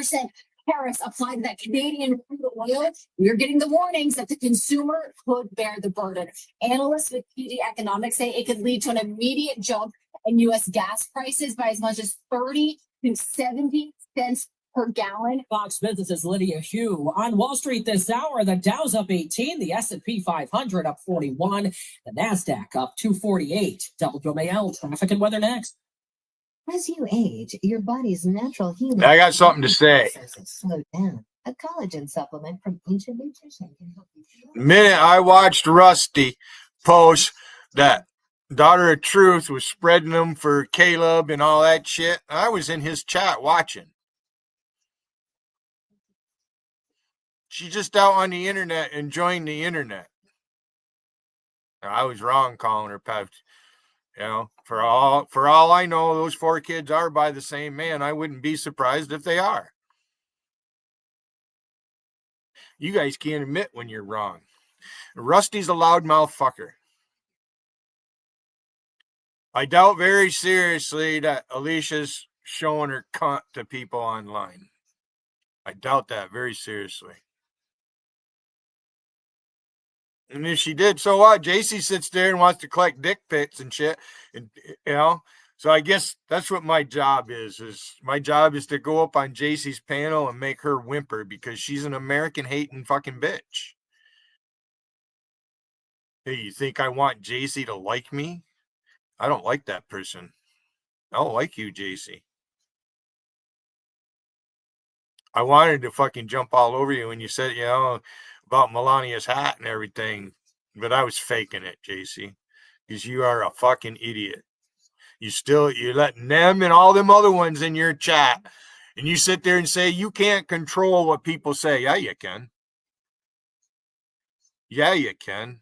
25% tariffs apply to that Canadian crude oil, we're getting the warnings that the consumer could bear the burden. Analysts with PD Economics say it could lead to an immediate jump in U.S. gas prices by as much as 30 to 70 cents per gallon. Fox Business's Lydia Hugh. On Wall Street this hour, the Dow's up 18, the S&P 500 up 41, the NASDAQ up 248. WMAL traffic and weather next. As you age, your body's natural healing. I got something to say. Slow down. A collagen supplement from Ancient Nutrition can help you. The minute I watched Rusty post that Daughter of Truth was spreading them for Caleb and all that shit, I was in his chat watching. She's just out on the internet enjoying the internet. I was wrong calling her Pev. You know, for all I know, those 4 kids are by the same man. I wouldn't be surprised if they are. You guys can't admit when you're wrong. Rusty's a loudmouth fucker. I doubt very seriously that Alicia's showing her cunt to people online. I doubt that very seriously. And if she did, so what? JC sits there and wants to collect dick pics and shit. And, you know, so I guess that's what my job is my job is to go up on JC's panel and make her whimper because she's an American hating fucking bitch. Hey, you think I want JC to like me? I don't like that person. I don't like you, JC. I wanted to fucking jump all over you when you said, you know, about Melania's hat and everything, but I was faking it, JC, because you are a fucking idiot. You're letting them and all them other ones in your chat, and you sit there and say you can't control what people say. Yeah, you can. Yeah, you can.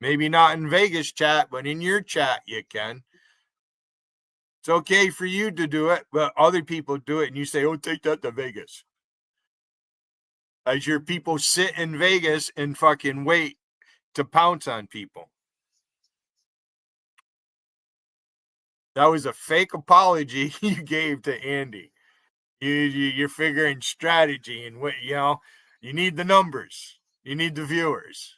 Maybe not in Vegas chat, but in your chat, you can. It's okay for you to do it, but other people do it, and you say, oh, take that to Vegas. As your people sit in Vegas and fucking wait to pounce on people. That was a fake apology you gave to Andy. You're figuring strategy and what, you know, you need the numbers. You need the viewers.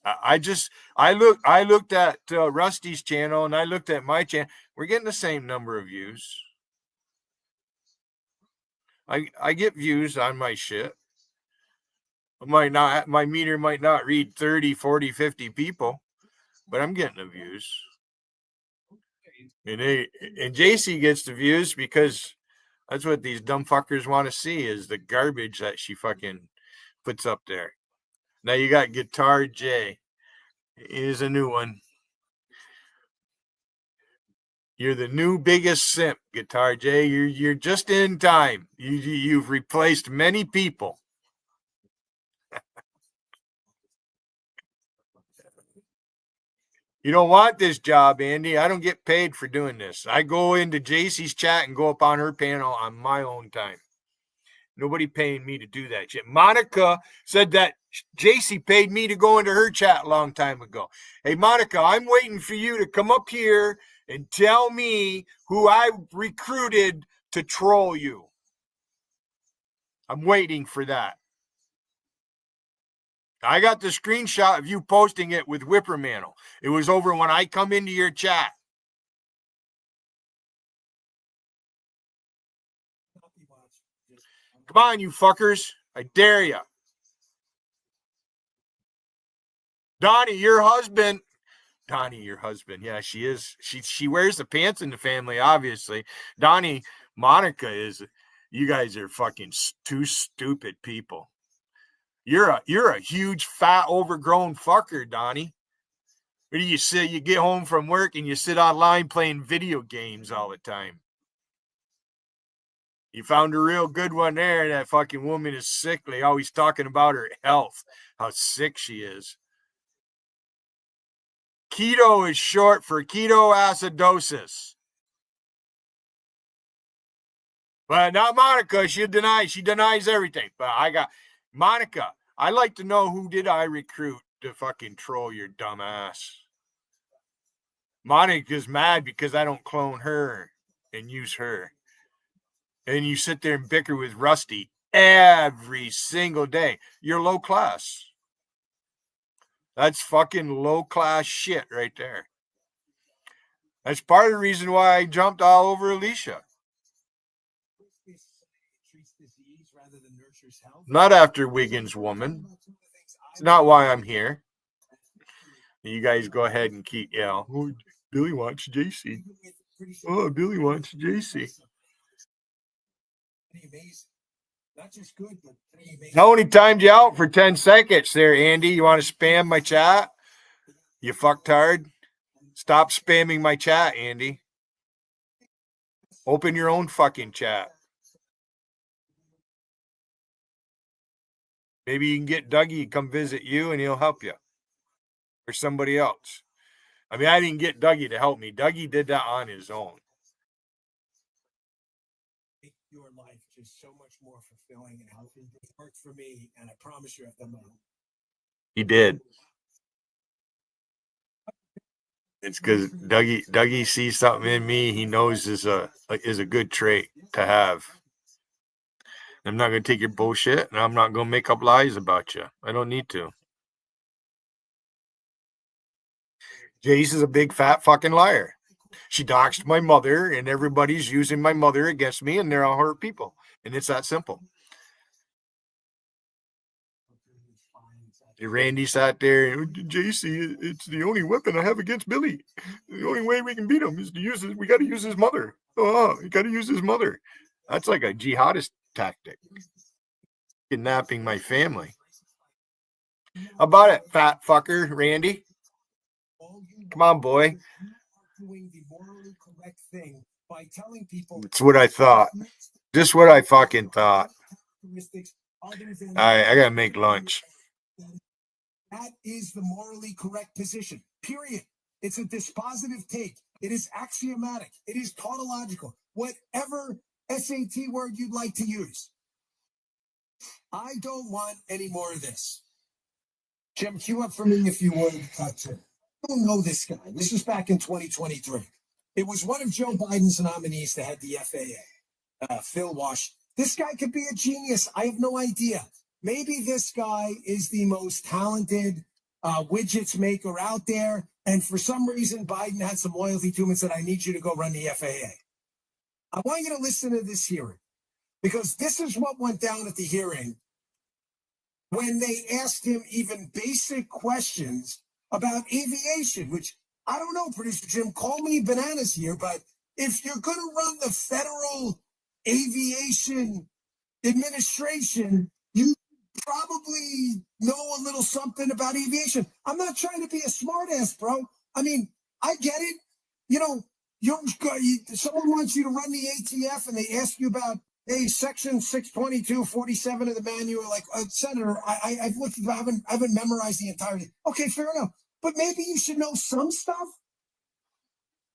I looked at Rusty's channel and I looked at my channel. We're getting the same number of views. I get views on my shit. My meter might not read 30, 40, 50 people, but I'm getting the views. And JC gets the views because that's what these dumb fuckers want to see is the garbage that she fucking puts up there. Now you got Guitar J. Here's a new one. You're the new biggest simp, Guitar J. You're just in time. You've replaced many people. You don't want this job, Andy. I don't get paid for doing this. I go into JC's chat and go up on her panel on my own time. Nobody paying me to do that shit. Monica said that JC paid me to go into her chat a long time ago. Hey, Monica, I'm waiting for you to come up here and tell me who I recruited to troll you. I'm waiting for that. I got the screenshot of you posting it with Whippermantle. It was over when I come into your chat. Come on, you fuckers. I dare you. Donnie, your husband. Donnie, your husband. Yeah, she is. She wears the pants in the family, obviously. Donnie, Monica is. You guys are fucking two stupid people. You're a huge, fat, overgrown fucker, Donnie. What do you say? You get home from work and you sit online playing video games all the time. You found a real good one there. That fucking woman is sickly. Always talking about her health, how sick she is. Keto is short for ketoacidosis. But not Monica. She denies everything. But I got Monica. I'd like to know who did I recruit to fucking troll your dumb ass. Monica's mad because I don't clone her and use her. And you sit there and bicker with Rusty every single day. You're low class. That's fucking low class shit right there. That's part of the reason why I jumped all over Alicia. Not after Wiggins woman. It's not why I'm here. You guys go ahead and keep, oh, Billy wants JC. Oh, Billy wants JC. How many timed you out for 10 seconds there, Andy? You want to spam my chat? You fucktard. Stop spamming my chat, Andy. Open your own fucking chat. Maybe you can get Dougie to come visit you and he'll help you. Or somebody else. I mean, I didn't get Dougie to help me. Dougie did that on his own. Your life just so much more fulfilling and healthy. It worked for me, and I promise you I've done that. He did. It's because Dougie sees something in me he knows is a good trait to have. I'm not going to take your bullshit, and I'm not going to make up lies about you. I don't need to. Jace is a big, fat fucking liar. She doxed my mother, and everybody's using my mother against me, and they're all her people. And it's that simple. Randy sat there, JC, it's the only weapon I have against Billy. The only way we can beat him is to use his, we got to use his mother. Oh, we got to use his mother. That's like a jihadist tactic. Kidnapping my family. How about it, fat fucker, Randy? Come on, boy. It's what I thought. Just what I fucking thought. I gotta make lunch. That is the morally correct position. Period. It's a dispositive take. It is axiomatic. It is tautological. Whatever SAT word you'd like to use. I don't want any more of this. Jim, cue up for me if you would. I don't know this guy. This was back in 2023. It was one of Joe Biden's nominees to head the FAA, Phil Wash. This guy could be a genius. I have no idea. Maybe this guy is the most talented widgets maker out there. And for some reason, Biden had some loyalty to him and said, I need you to go run the FAA. I want you to listen to this hearing, because this is what went down at the hearing when they asked him even basic questions about aviation, which I don't know, producer Jim, call me bananas here, but if you're going to run the Federal Aviation Administration, you probably know a little something about aviation. I'm not trying to be a smartass, bro. I mean, I get it. You know, someone wants you to run the ATF and they ask you about, hey, section 622, 47 of the manual, like, Senator, I've looked, I haven't memorized the entirety. Okay, fair enough. But maybe you should know some stuff.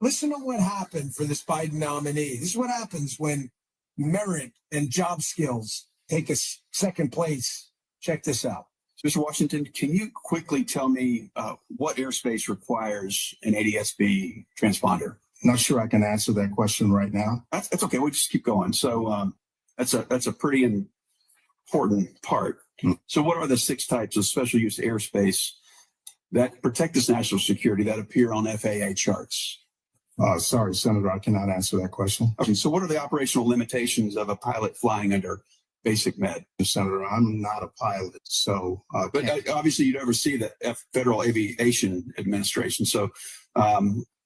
Listen to what happened for this Biden nominee. This is what happens when merit and job skills take a second place. Check this out. Mr. Washington, can you quickly tell me what airspace requires an ADS-B transponder? Not sure I can answer that question right now. That's okay. We'll just keep going. So that's a pretty important part. So what are the 6 types of special use airspace that protect this national security that appear on FAA charts? Sorry, Senator, I cannot answer that question. Okay, so what are the operational limitations of a pilot flying under basic med? Senator, I'm not a pilot, so. But obviously you'd oversee the Federal Aviation Administration. So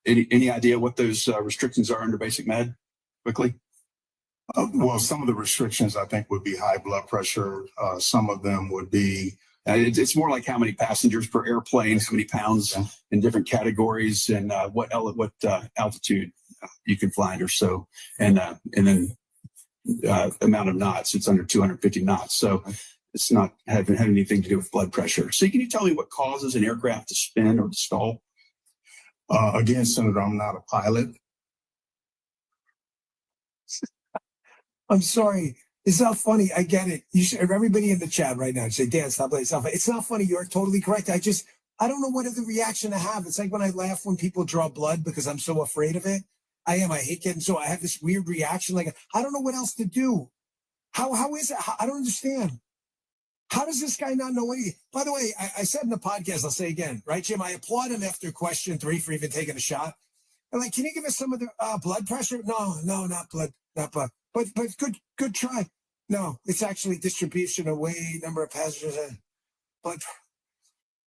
any idea what those restrictions are under basic med, quickly? Well, some of the restrictions I think would be high blood pressure. Some of them would be. It's more like how many passengers per airplane, how many pounds in different categories, and what altitude you can fly under. So, and then amount of knots. It's under 250 knots. So it's not having anything to do with blood pressure. So can you tell me what causes an aircraft to spin or to stall? Again, Senator, I'm not a pilot. I'm sorry. It's not funny. I get it. You should, everybody in the chat right now say, Dan, stop playing stuff. It's not funny. You're totally correct. I don't know what other reaction to have. It's like when I laugh when people draw blood because I'm so afraid of it. I hate getting, so I have this weird reaction. Like, I don't know what else to do. How is it? I don't understand. How does this guy not know anything? By the way, I said in the podcast, I'll say again, right, Jim? I applaud him after question 3 for even taking a shot. I'm like, can you give us some of the blood pressure? No, not blood. But good try. No, it's actually distribution of weight, number of passengers. But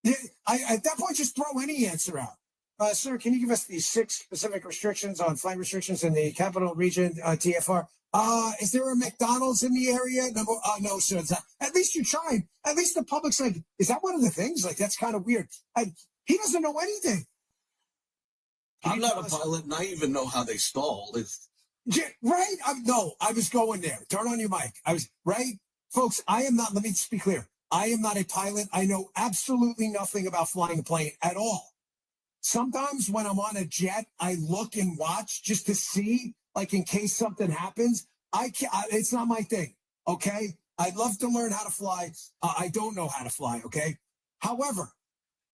at that point, just throw any answer out. Sir, can you give us the 6 specific restrictions on flight restrictions in the capital region, TFR? Is there a McDonald's in the area? No, sir. It's not. At least you tried. At least the public's like, is that one of the things? Like, that's kind of weird. He doesn't know anything. I'm not a pilot, and I even know how they stall. Right? I was going there. Turn on your mic. I was right. Folks, I am not, let me just be clear. I am not a pilot. I know absolutely nothing about flying a plane at all. Sometimes when I'm on a jet, I look and watch just to see, like in case something happens. It's not my thing. Okay. I'd love to learn how to fly. I don't know how to fly. Okay. However,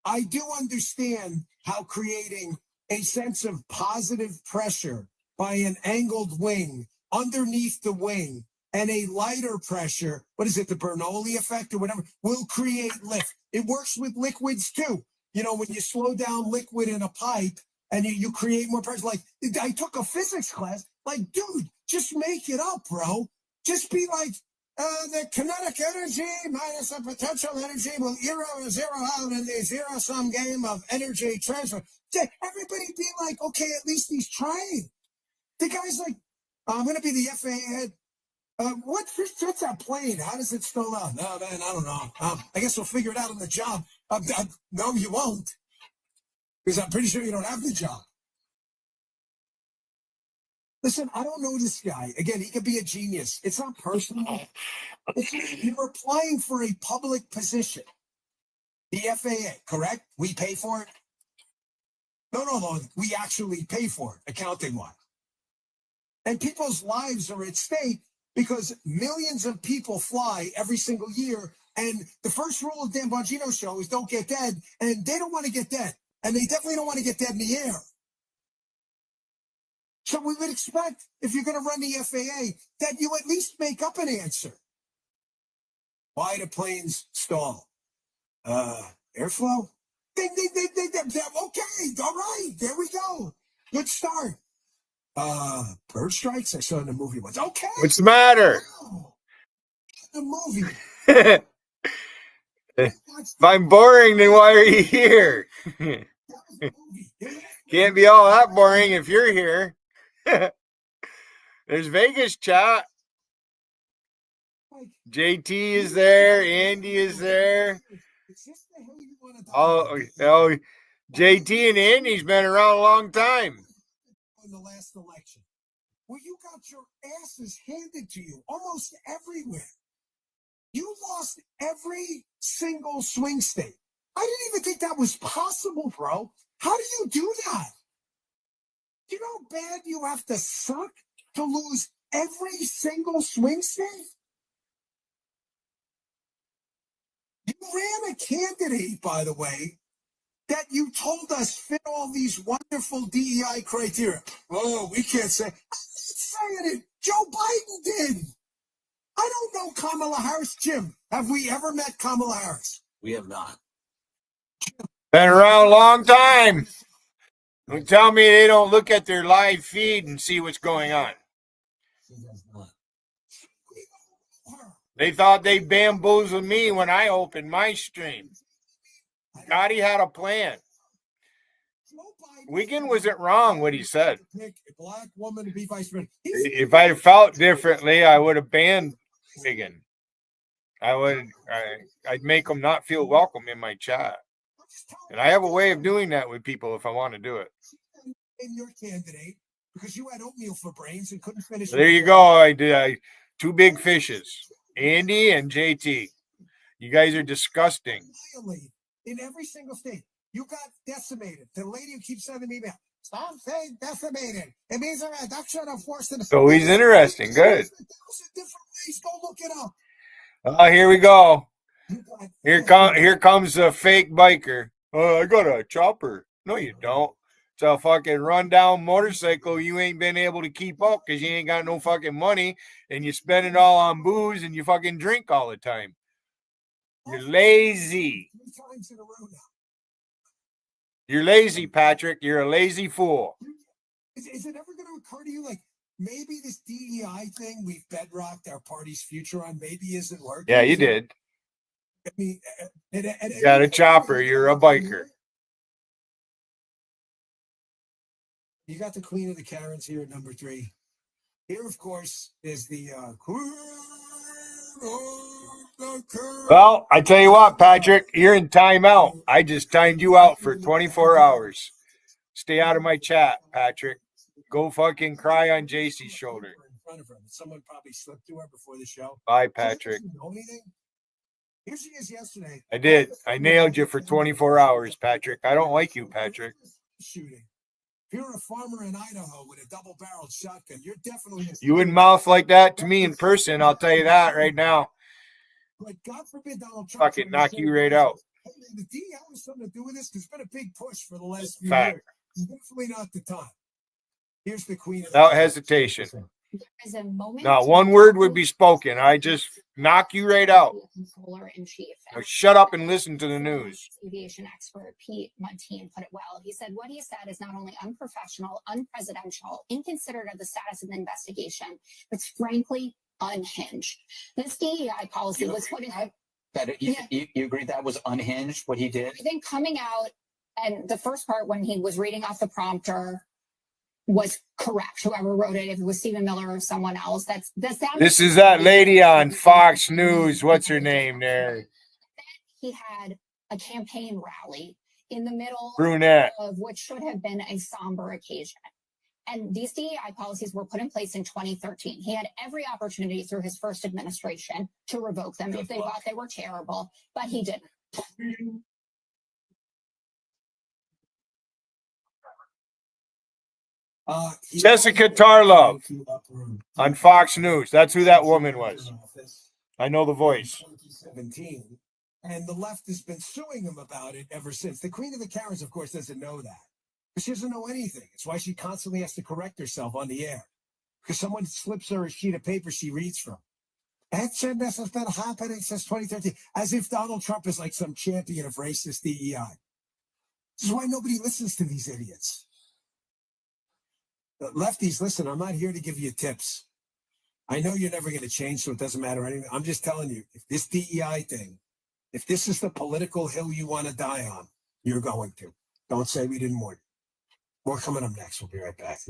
I do understand how creating a sense of positive pressure by an angled wing underneath the wing and a lighter pressure, what is it, the Bernoulli effect or whatever, will create lift. It works with liquids too. You know, when you slow down liquid in a pipe and you create more pressure. Like, I took a physics class. Like, dude, just make it up, bro. Just be like, the kinetic energy minus the potential energy will zero out in the zero-sum game of energy transfer. Everybody be like, okay, at least he's trying. The guy's like, I'm going to be the FAA head. What's that plane? How does it stall out? No, man, I don't know. I guess we'll figure it out on the job. No, you won't. Because I'm pretty sure you don't have the job. Listen, I don't know this guy. Again, he could be a genius. It's not personal. It's just, you're applying for a public position. The FAA, correct? We pay for it? No. We actually pay for it, accounting-wise. And people's lives are at stake because millions of people fly every single year. And the first rule of Dan Bongino's show is don't get dead. And they don't want to get dead. And they definitely don't want to get dead in the air. So we would expect, if you're going to run the FAA, that you at least make up an answer. Why do planes stall? Airflow? Ding, ding, ding, ding, ding. Okay, all right, there we go. Good start. Bird strikes? I saw in the movie once. Okay. What's the matter? The movie. If I'm boring, then why are you here? Can't be all that boring if you're here. There's Vegas chat. JT is there. Andy is there. Oh, JT and Andy's been around a long time. In the last election, where you got your asses handed to you almost everywhere. You lost every single swing state. I didn't even think that was possible, bro. How do you do that? Do you know how bad you have to suck to lose every single swing state? You ran a candidate, by the way, that you told us fit all these wonderful DEI criteria. Oh, we can't say. I'm not saying it. Joe Biden did. I don't know Kamala Harris. Jim, have we ever met Kamala Harris? We have not. Been around a long time. Don't tell me they don't look at their live feed and see what's going on. They thought they bamboozled me when I opened my stream. Gotti had a plan. Wiggin wasn't wrong what he said. Pick a black woman to be vice president. If I felt differently, I would have banned Wiggin. I'd make them not feel welcome in my chat. And I have a way of doing that with people if I want to do it. In your candidate, because you had oatmeal for brains and couldn't finish. There you go. I did two big fishes, Andy and JT. You guys are disgusting. In every single state, you got decimated. The lady who keeps sending me email, stop saying decimated. It means a reduction of force. So he's interesting. Good. Different ways. Go look it up. Here we go. Here comes a fake biker. I got a chopper. No, you don't. It's a fucking rundown motorcycle you ain't been able to keep up because you ain't got no fucking money and you spend it all on booze and you fucking drink all the time. You're lazy. 3 times in a row now. You're lazy, Patrick. You're a lazy fool. Is it ever going to occur to you, like, maybe this DEI thing we've bedrocked our party's future on maybe isn't working? Yeah, you did. I mean, You got a chopper. You're a biker. You got the Queen of the Karens here at number 3. Here, of course, is the Queen of the Karens. Well, I tell you what, Patrick, you're in timeout. I just timed you out for 24 hours. Stay out of my chat, Patrick. Go fucking cry on JC's shoulder. In front of her. Someone probably slipped to her before the show. Bye, Patrick. Know anything? Here she is yesterday. I did. I nailed you for 24 hours, Patrick. I don't like you, Patrick. Shooting. If you're a farmer in Idaho with a double-barreled shotgun, you're definitely. You wouldn't mouth like that to me in person. I'll tell you that right now. But God forbid Donald Trump. Fucking knock you right out. The DEI has something to do with this. There's been a big push for the last few Fact. years. Definitely not the time. Here's the Queen. Without hesitation. As a moment. Not one word would be spoken. I just knock you right out. Controller in chief. Now shut up and listen to the news. Aviation expert Pete Montine put it well. He said what he said is not only unprofessional, unpresidential, inconsiderate of the status of the investigation, but frankly unhinged. This DEI policy was put in. You agree that was unhinged what he did? I think coming out and the first part when he was reading off the prompter was correct. Whoever wrote it, if it was Stephen Miller or someone else, This is that lady on Fox News. What's her name there? He had a campaign rally in the middle Brunette. of what should have been a somber occasion. And these DEI policies were put in place in 2013. He had every opportunity through his first administration to revoke them if they thought they were terrible, but he didn't. Jessica Tarlov on Fox News. That's who that woman was. I know the voice. 2017, and the left has been suing him about it ever since. The Queen of the Karens, of course, doesn't know that. But she doesn't know anything. It's why she constantly has to correct herself on the air. Because someone slips her a sheet of paper she reads from. This has been happening since 2013. As if Donald Trump is like some champion of racist DEI. This is why nobody listens to these idiots. Lefties, listen, I'm not here to give you tips. I know you're never going to change, so it doesn't matter anyway. I'm just telling you, if this DEI thing, if this is the political hill you want to die on, you're going to. Don't say we didn't warn you. More coming up next. We'll be right back.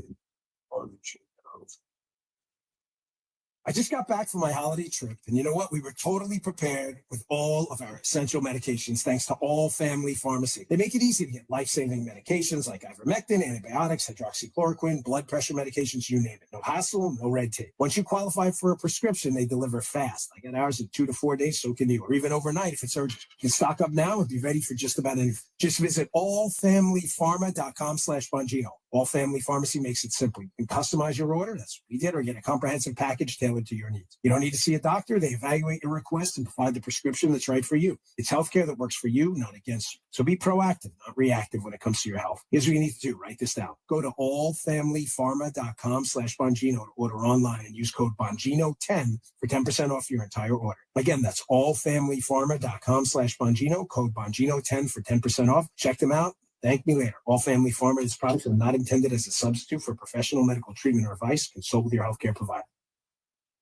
I just got back from my holiday trip, and you know what? We were totally prepared with all of our essential medications, thanks to All Family Pharmacy. They make it easy to get life-saving medications like ivermectin, antibiotics, hydroxychloroquine, blood pressure medications, you name it. No hassle, no red tape. Once you qualify for a prescription, they deliver fast. I get ours in 2 to 4 days, so can you, or even overnight if it's urgent. You can stock up now and be ready for just about anything. Just visit allfamilypharma.com/Bongino. All Family Pharmacy makes it simple. You can customize your order. That's what we did, or get a comprehensive package tailored to your needs. You don't need to see a doctor. They evaluate your request and provide the prescription that's right for you. It's healthcare that works for you, not against you. So be proactive, not reactive when it comes to your health. Here's what you need to do. Write this down. Go to allfamilypharma.com/Bongino to order online and use code Bongino10 for 10% off your entire order. Again, that's allfamilypharma.com/Bongino, code Bongino10 for 10% off. Check them out. Thank me later. All Family Pharma is products are not intended as a substitute for professional medical treatment or advice. Consult with your healthcare provider.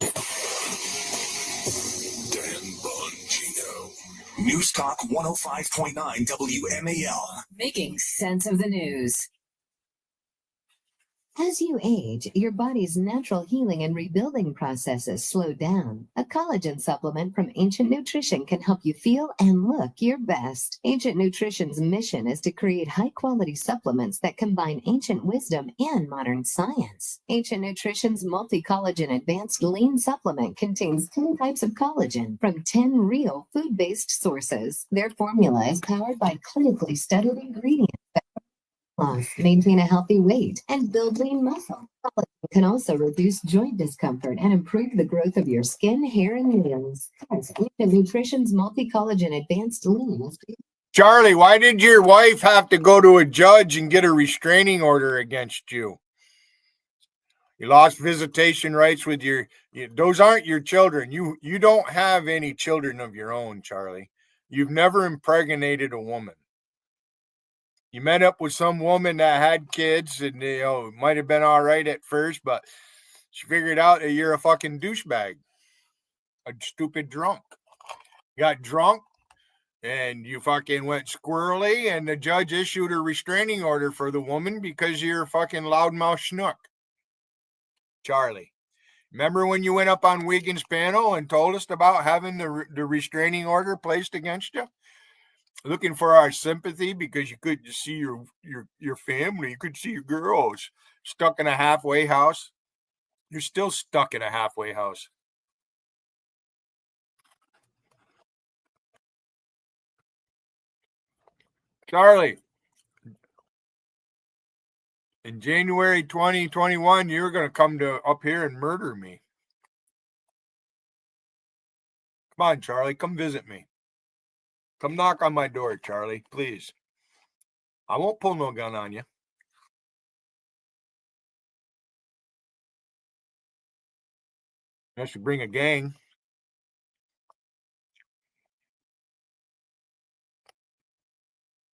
Dan Bongino. News Talk 105.9 WMAL. Making sense of the news. As you age, your body's natural healing and rebuilding processes slow down. A collagen supplement from Ancient Nutrition can help you feel and look your best. Ancient Nutrition's mission is to create high-quality supplements that combine ancient wisdom and modern science. Ancient Nutrition's multi-collagen advanced lean supplement contains 10 types of collagen from 10 real food-based sources. Their formula is powered by clinically studied ingredients that maintain a healthy weight, and build lean muscle. Collagen can also reduce joint discomfort and improve the growth of your skin, hair, and nails. Ancient Nutrition's multi-collagen advanced lean. Charlie, why did your wife have to go to a judge and get a restraining order against you? You lost visitation rights with those aren't your children. You don't have any children of your own, Charlie. You've never impregnated a woman. You met up with some woman that had kids, and it might have been all right at first, but she figured out that you're a fucking douchebag, a stupid drunk. You got drunk, and you fucking went squirrely, and the judge issued a restraining order for the woman because you're a fucking loudmouth schnook. Charlie, remember when you went up on Wiegand's panel and told us about having the restraining order placed against you? Looking for our sympathy because you couldn't see your family. You could see your girls stuck in a halfway house. You're still stuck in a halfway house. Charlie, in January 2021, you're going to come up here and murder me. Come on, Charlie, come visit me. Come knock on my door, Charlie, please. I won't pull no gun on you. Unless you bring a gang.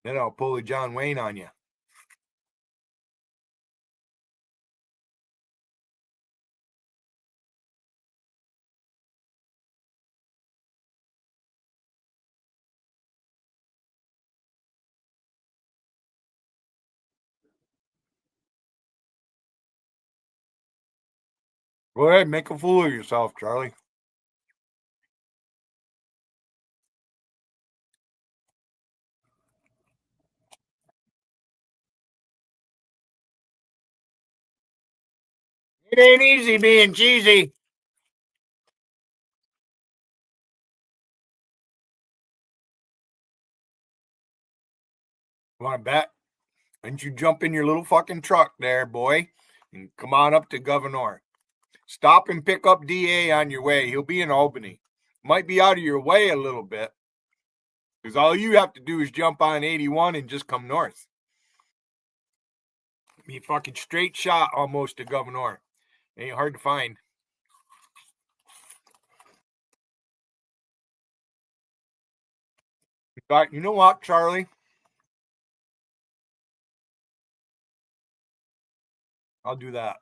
Then I'll pull a John Wayne on you. Go ahead, make a fool of yourself, Charlie. It ain't easy being cheesy. Want to bet? Why don't you jump in your little fucking truck there, boy, and come on up to Governor. Stop and pick up DA on your way. He'll be in Albany. Might be out of your way a little bit, because all you have to do is jump on 81 and just come north. Be a fucking straight shot almost to Governor. Ain't hard to find. In fact, you know what, Charlie? I'll do that.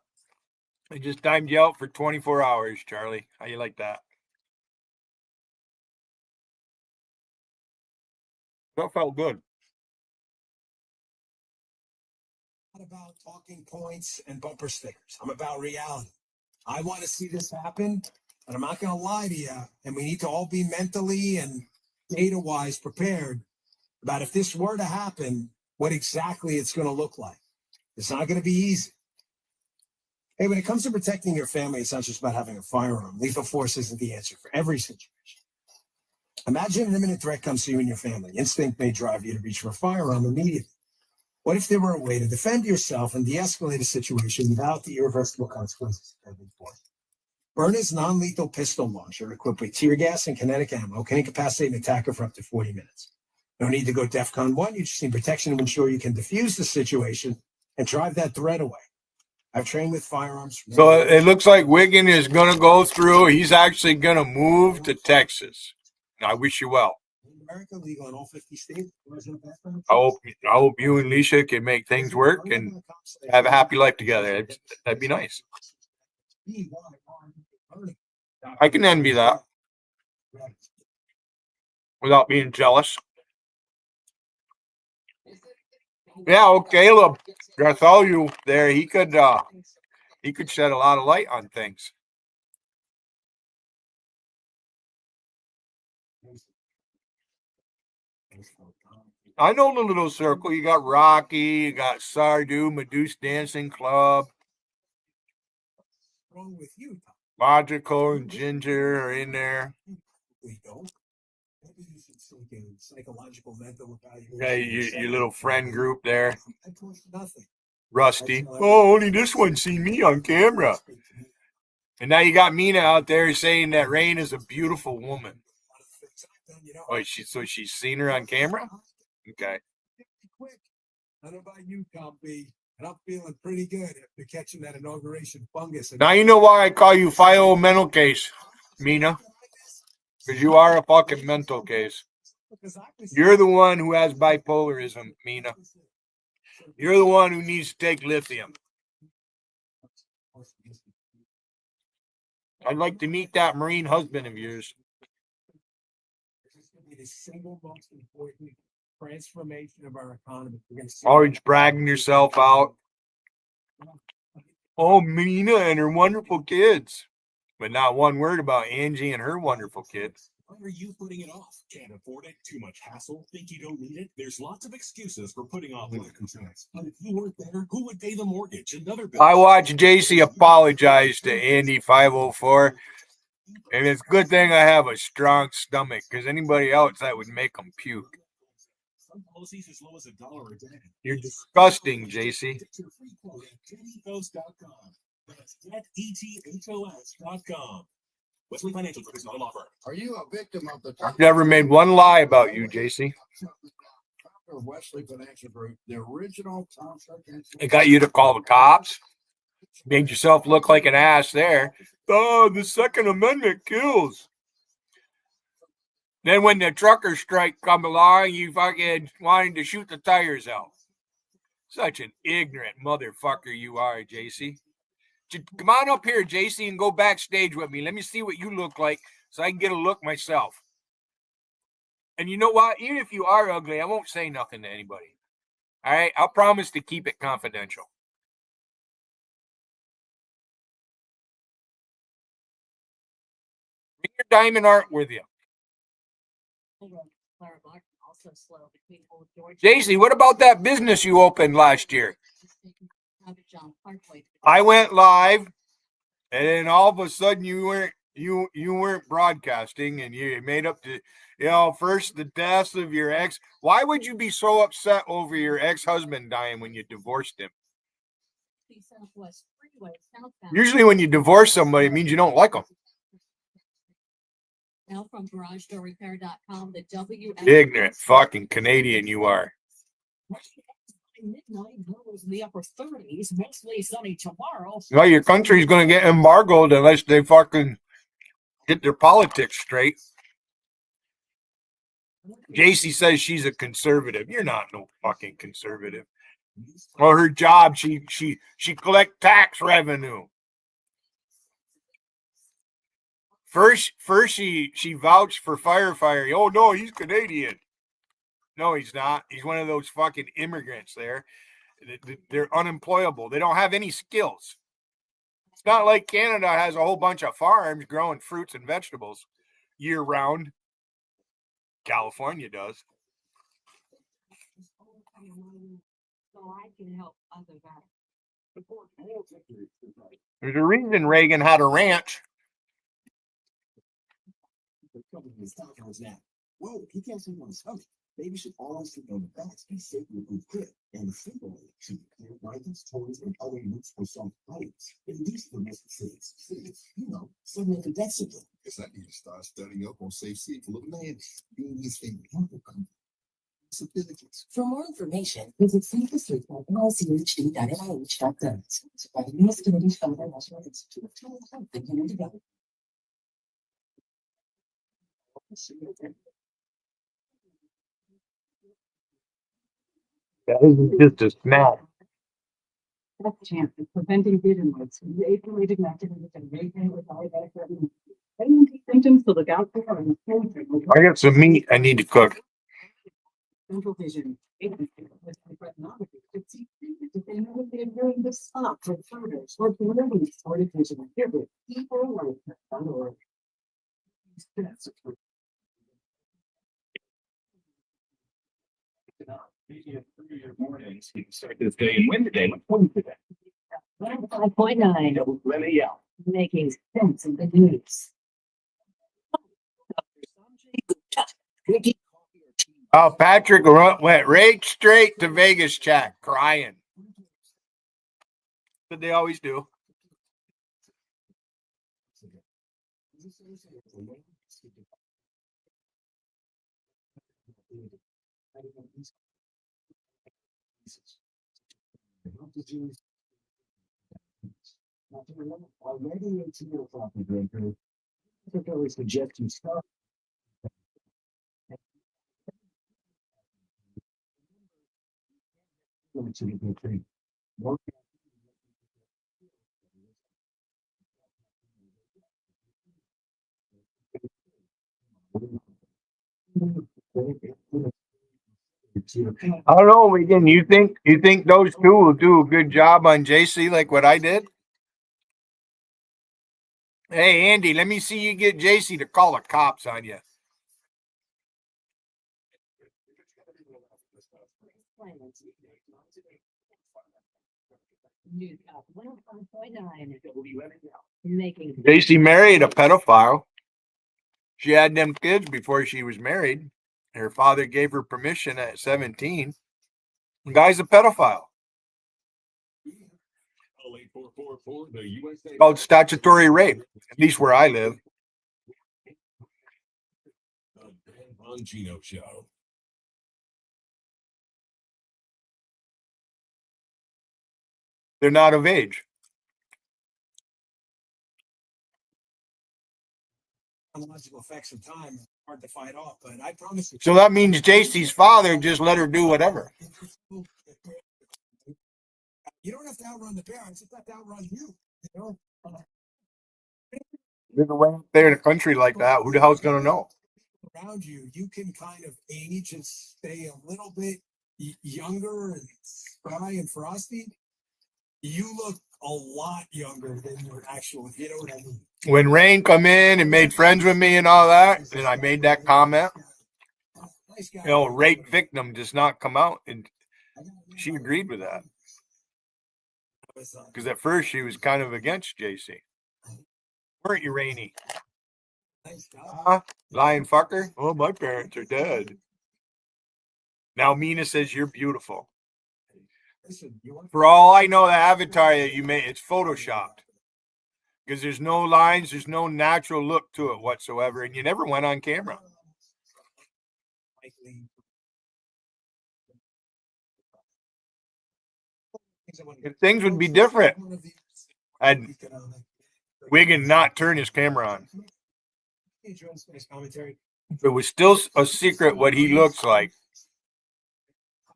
I just timed you out for 24 hours, Charlie. How you like that? That felt good. Not about talking points and bumper stickers. I'm about reality. I want to see this happen, but I'm not going to lie to you. And we need to all be mentally and data-wise prepared about if this were to happen, what exactly it's going to look like. It's not going to be easy. Hey, when it comes to protecting your family, it's not just about having a firearm. Lethal force isn't the answer for every situation. Imagine an imminent threat comes to you and your family. Instinct may drive you to reach for a firearm immediately. What if there were a way to defend yourself and de-escalate a situation without the irreversible consequences of deadly force? Byrna's non-lethal pistol launcher, equipped with tear gas and kinetic ammo, can incapacitate an attacker for up to 40 minutes. No need to go DEFCON 1. You just need protection to ensure you can defuse the situation and drive that threat away. I've trained with firearms. So it looks like Wiggin is going to go through. He's actually going to move to Texas. I wish you well. America legal in all 50 states. I hope you and Leisha can make things work and have a happy life together. That'd be nice. I can envy that without being jealous. Yeah, well, Caleb Bartholomew there, he could shed a lot of light on things. I know the little circle. You got Rocky, you got Sardu, Medusa Dancing Club. What's wrong with you, Tom? Logical and Ginger are in there. We don't. Maybe you should seek a psychological mental evaluation. Yeah, your little friend group there. I told you nothing. Rusty. Oh, only this one seen me on camera. And now you got Mina out there saying that Rain is a beautiful woman. Oh, she's seen her on camera? Okay. I don't know about you, Tom B, and I'm feeling pretty good after catching that inauguration fungus. Now you know why I call you Philo mental case, Mina. Because you are a fucking mental case. You're the one who has bipolarism, Mina. You're the one who needs to take lithium. I'd like to meet that Marine husband of yours. The single most important transformation of our economy. Always bragging yourself out. Oh, Mina and her wonderful kids. But not one word about Angie and her wonderful kids. Why are you putting it off? Can't afford it? Too much hassle? Think you don't need it? There's lots of excuses for putting off life insurance. But if you weren't there, who would pay the mortgage and other bills? I watched JC apologize to Andy 504. And it's a good thing I have a strong stomach, because anybody else, that would make them puke. Some policies as low as $1 a day. You're disgusting, JC. Get your free quote at getethos.com. That's getethos.com. Wesley Financial Group is not a law firm. Are you a victim of the I've never made one lie about you, JC. Wesley Financial Group, the original Tom It got you to call the cops. Made yourself look like an ass there. Oh, the Second Amendment kills. Then when the trucker strike come along, you fucking wanted to shoot the tires out. Such an ignorant motherfucker you are, JC. Come on up here, JC, and go backstage with me. Let me see what you look like so I can get a look myself. And you know what? Even if you are ugly, I won't say nothing to anybody. All right? I'll promise to keep it confidential. Bring your diamond art with you. JC, what about that business you opened last year? I went live, and then all of a sudden you weren't broadcasting, and you made up to, first the death of your ex. Why would you be so upset over your ex-husband dying when you divorced him? Usually when you divorce somebody, it means you don't like them. Now from GarageDoorRepair.com, the Ignorant fucking Canadian you are. Midnight lows in the upper 30s, mostly sunny tomorrow. Well, your country's going to get embargoed unless they fucking get their politics straight. JC says she's a conservative. You're not no fucking conservative. Well, her job, she collect tax revenue. First she vouched for firefighter. Oh no, he's Canadian. No, he's not. He's one of those fucking immigrants there. They're unemployable. They don't have any skills. It's not like Canada has a whole bunch of farms growing fruits and vegetables year round. California does. So I can help others out. There's a reason Reagan had a ranch. Whoa, he can't sleep on his stomach. Baby should always sleep on the back. Be safe with good. and similarly to rifles, toys, and other useful soft items. And these are the necessities. Suddenly the death syndrome. Guess I need to start studying up on safe seat for little man. Doing these things. For more information, visit safeasleep.nicd.nih.gov. Sponsored by the U.S. Committee for the National Institute of Child Health and Human Development. That isn't just a snack. Death chance of preventing vision loss from the age-related activities and raising with diabetic retinopathy. Anyone see symptoms to look out for and I got some meat I need to cook. central vision. Retinopathy could see treatment if they know that they're doing the spot for photos or promoting distorted vision. Here with people.org. Mornings, you can start this day and win today. What's one today? 5.9. Let me yell. Making sense of the news. Oh, Patrick went right straight to Vegas chat crying. But they always do. I don't know, Megan. You think those two will do a good job on JC like what I did? Hey, Andy, let me see you get JC to call the cops on you. JC married a pedophile. She had them kids before she was married. Her father gave her permission at 17. The guy's a pedophile. Called statutory rape, at least where I live. The Dan Bongino Show. They're not of age. Biological effects of time are hard to fight off, but I promise you. So that means JC's father just let her do whatever. You don't have to outrun the bear. I just have to outrun you. You know? Live away up there in a country like that. Who the hell's gonna know? Around you, you can kind of age and stay a little bit younger and spry and frosty. You look a lot younger than your actual. You know what I mean? When Rain come in and made friends with me and all that, and I made that comment, you know, rape victim does not come out, and she agreed with that. Because at first she was kind of against JC. Weren't you, Rainy? Lying fucker? Oh, my parents are dead. Now Mina says you're beautiful. For all I know, the avatar that you made, it's photoshopped. Because there's no lines, there's no natural look to it whatsoever, and you never went on camera. If things would be different, had Wiggin not turn his camera on. If it was still a secret what he looks like,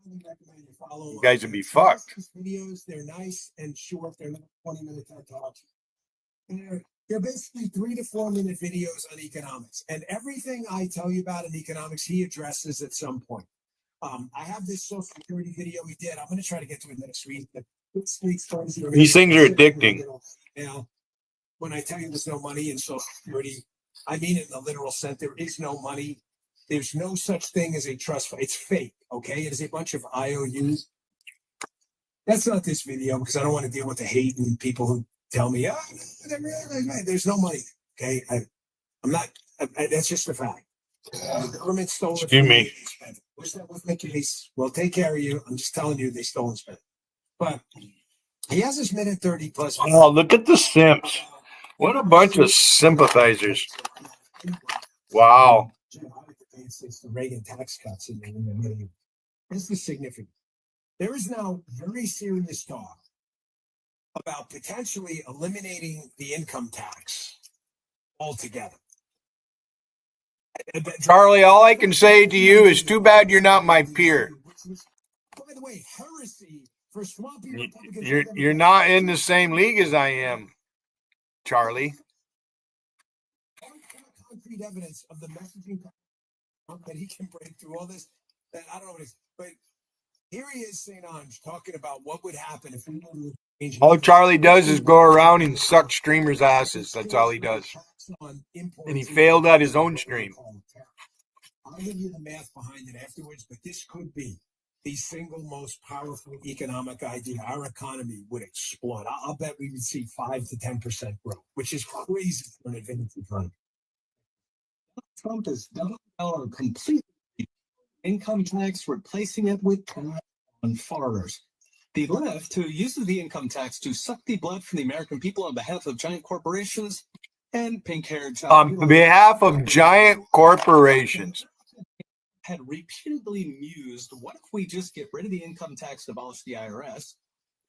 you guys would be fucked. Videos, they're nice and short. They're not 20-minute TED Talks. They're basically 3 to 4 minute videos on economics. And everything I tell you about in economics, he addresses at some point. I have this Social Security video we did. I'm going to try to get to it next week. These things are addicting. Now, when I tell you there's no money in Social Security, I mean it in the literal sense. There is no money. There's no such thing as a trust fund. It's fake, okay? It is a bunch of IOUs. That's not this video because I don't want to deal with the hate and people who tell me, there's no money, okay? I'm not. That's just a fact. The government stole it. Excuse me. Wish that was the case. We'll take care of you. I'm just telling you, they stole his minute. But he has his minute 30 plus. Oh, look at the simps. What a bunch of sympathizers. Wow. Since the Reagan tax cuts in the middle. This is significant. There is now very serious talk about potentially eliminating the income tax altogether. Charlie, all I can say to you is too bad you're not my peer. By the way, heresy for swampy Republicans. You're not in the same league as I am, Charlie. Concrete evidence of the messaging that he can break through all this. That I don't know what it is, but here he is, St. Ange, talking about what would happen if we were. All Charlie does is go around and suck streamers' asses. That's all he does. And he failed at his own stream. I'll give you the math behind it afterwards, but this could be the single most powerful economic idea. Our economy would explode. I'll bet we would see 5 to 10% growth, which is crazy for an advanced economy. Trump is doubling down on complete income tax, replacing it with tax on foreigners. The left, who uses the income tax to suck the blood from the American people on behalf of giant corporations and pink-haired On behalf of giant corporations. had repeatedly mused, what if we just get rid of the income tax and abolish the IRS?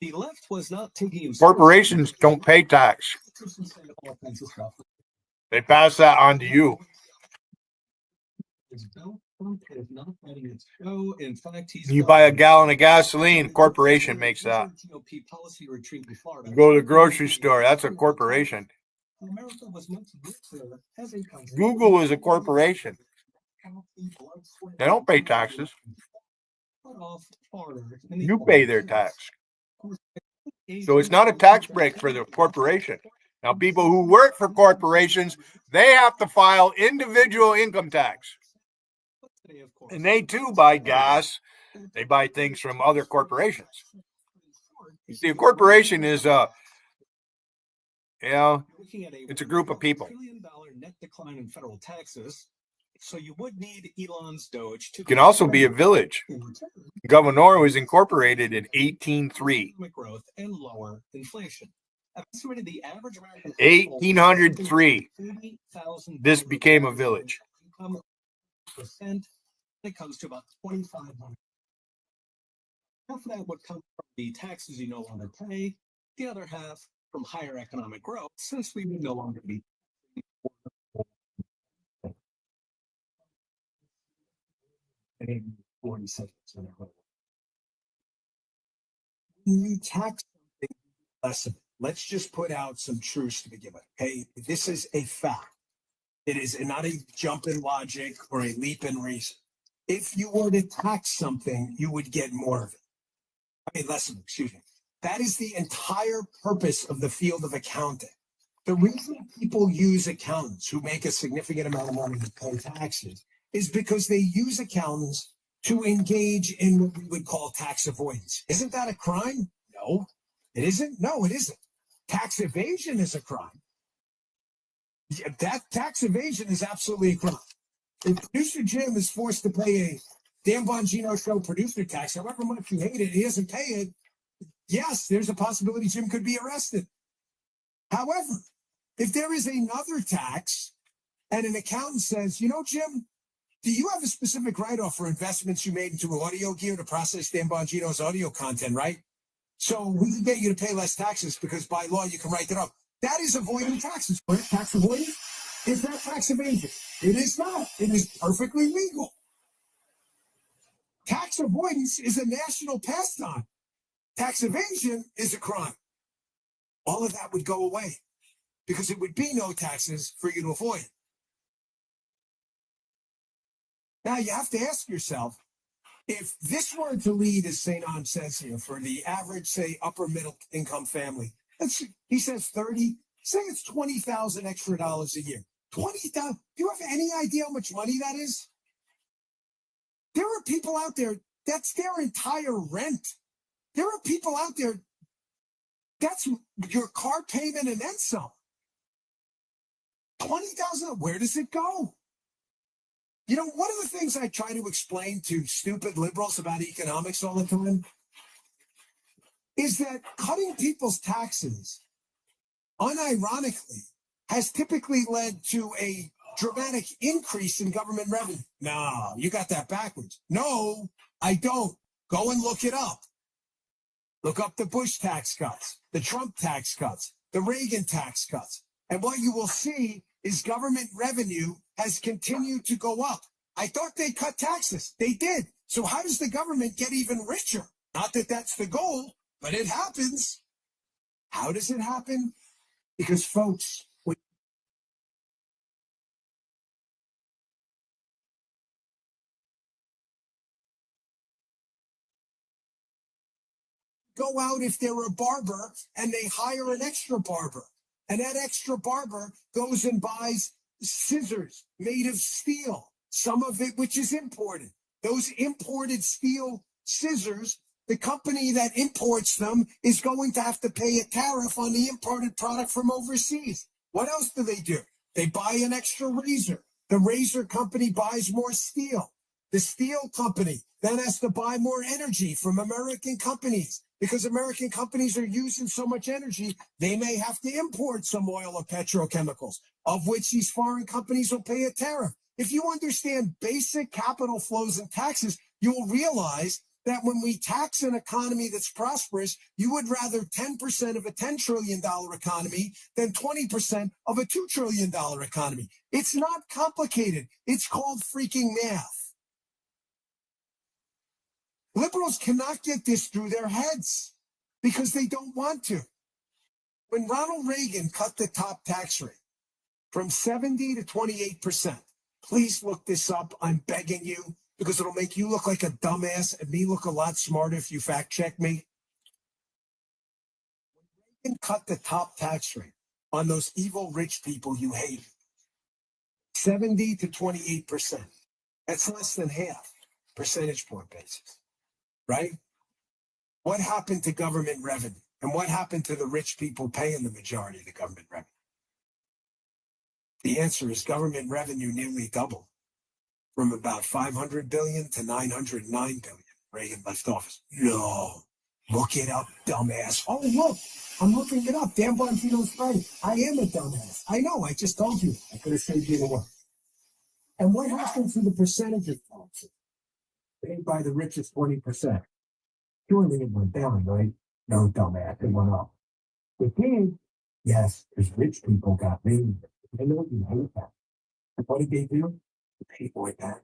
The left was not taking him Corporations don't pay tax. They pass that on to you. Trump is not letting it show. In fact, You buy a gallon of gasoline, corporation makes that. GOP policy retreat in Florida. You go to the grocery store, that's a corporation. America was once nuclear as a country. Google is a corporation. They don't pay taxes. You pay their tax. So it's not a tax break for the corporation. Now, people who work for corporations, they have to file individual income tax. And they too buy gas. They buy things from other corporations. You see, a corporation is it's a group of people. $1 trillion net decline in federal taxes. So you would need Elon's Doge to. It can also be a village. Governor was incorporated in 1803. Growth and lower inflation. Estimated the average American 1803. This became a village. Percent. It comes to about 2,500. Half of that would come from the taxes you no longer pay. The other half from higher economic growth, since we would no longer be. Paying 40 cents an hour. You tax something less of it. Let's just put out some truths to begin with. Okay, this is a fact. It is not a jump in logic or a leap in reason. If you were to tax something, you would get more of it. I mean, less of it, excuse me. That is the entire purpose of the field of accounting. The reason people use accountants who make a significant amount of money to pay taxes is because they use accountants to engage in what we would call tax avoidance. Isn't that a crime? No, it isn't. No, it isn't. Tax evasion is a crime. Yeah, that tax evasion is absolutely a crime. If producer Jim is forced to pay a Dan Bongino show producer tax, however much you hate it, he doesn't pay it. Yes, there's a possibility Jim could be arrested. However, if there is another tax and an accountant says, you know, Jim, do you have a specific write-off for investments you made into audio gear to process Dan Bongino's audio content, right? So we can get you to pay less taxes because by law you can write that off. That is avoiding taxes. Tax avoidance is that tax evasion. It is not. It is perfectly legal. Tax avoidance is a national pastime. Tax evasion is a crime. All of that would go away because it would be no taxes for you to avoid. Now you have to ask yourself, if this were to lead, as St. Ange says here, for the average, say, upper middle income family, he says 30, say it's $20,000 extra dollars a year. 20,000. Do you have any idea how much money that is? There are people out there, that's their entire rent. There are people out there, that's your car payment and then some. $20,000, where does it go? You know, one of the things I try to explain to stupid liberals about economics all the time is that cutting people's taxes, unironically, has typically led to a dramatic increase in government revenue. No, you got that backwards. No, I don't. Go and look it up. Look up the Bush tax cuts, the Trump tax cuts, the Reagan tax cuts. And what you will see is government revenue has continued to go up. I thought they cut taxes. They did. So how does the government get even richer? Not that that's the goal, but it happens. How does it happen? Because, folks, when go out, if they're a barber, and they hire an extra barber, and that extra barber goes and buys scissors made of steel, some of it which is imported. Those imported steel scissors, the company that imports them is going to have to pay a tariff on the imported product from overseas. What else do? They buy an extra razor. The razor company buys more steel. The steel company then has to buy more energy from American companies. Because American companies are using so much energy, they may have to import some oil or petrochemicals, of which these foreign companies will pay a tariff. If you understand basic capital flows and taxes, you will realize that when we tax an economy that's prosperous, you would rather 10% of a $10 trillion economy than 20% of a $2 trillion economy. It's not complicated. It's called freaking math. Liberals cannot get this through their heads because they don't want to. When Ronald Reagan cut the top tax rate from 70 to 28%, please look this up. I'm begging you, because it'll make you look like a dumbass and me look a lot smarter if you fact check me. When Reagan cut the top tax rate on those evil rich people you hate, 70 to 28%. That's less than half percentage point basis. Right? What happened to government revenue? And what happened to the rich people paying the majority of the government revenue? The answer is government revenue nearly doubled from about 500 billion to 909 billion. Reagan left office. No, look it up, dumbass. Oh, look, I'm looking it up. Dan Bongino's right. I am a dumbass. I know, I just told you. I could have saved you the work. And what happened to the percentage of taxes paid by the richest 20%? Surely it went down, right? No, dumbass, it went up. It did, yes, because rich people got made. I know you hate that. And what did they do? They paid more back.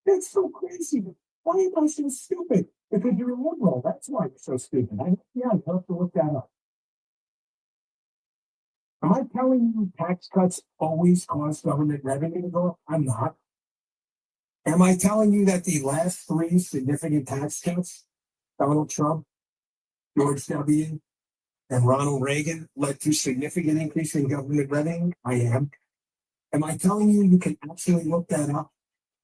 That's so crazy. Why am I so stupid? Because you're a liberal. That's why you're so stupid. I have to look that up. Am I telling you tax cuts always cause government revenue to go up? I'm not. Am I telling you that the last three significant tax cuts, Donald Trump, George W., and Ronald Reagan, led to significant increase in government revenue? I am. Am I telling you you can actually look that up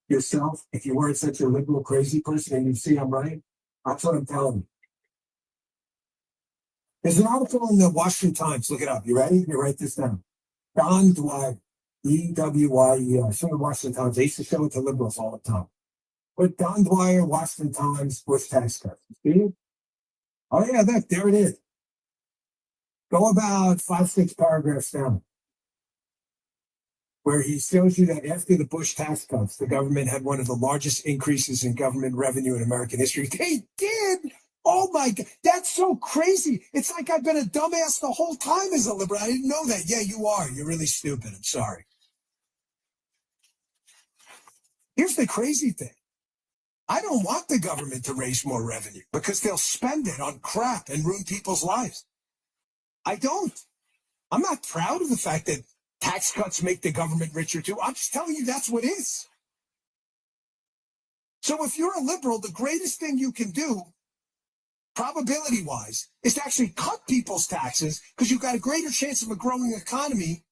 yourself if you weren't such a liberal crazy person and you see I'm right? That's what I'm telling you. There's an article in the Washington Times. Look it up. You ready? You write this down. Don Dwyer. E-W-Y-E-R. From the Washington Times. They used to show it to liberals all the time. But Don Dwyer, Washington Times, Bush tax cuts. You see it? Oh, yeah, there it is. Go about 5-6 paragraphs down, where he shows you that after the Bush tax cuts, the government had one of the largest increases in government revenue in American history. They did! Oh my God, that's so crazy. It's like I've been a dumbass the whole time as a liberal. I didn't know that. Yeah, you are. You're really stupid. I'm sorry. Here's the crazy thing. I don't want the government to raise more revenue because they'll spend it on crap and ruin people's lives. I don't. I'm not proud of the fact that tax cuts make the government richer too. I'm just telling you that's what is. So if you're a liberal, the greatest thing you can do, probability-wise, is to actually cut people's taxes because you've got a greater chance of a growing economy.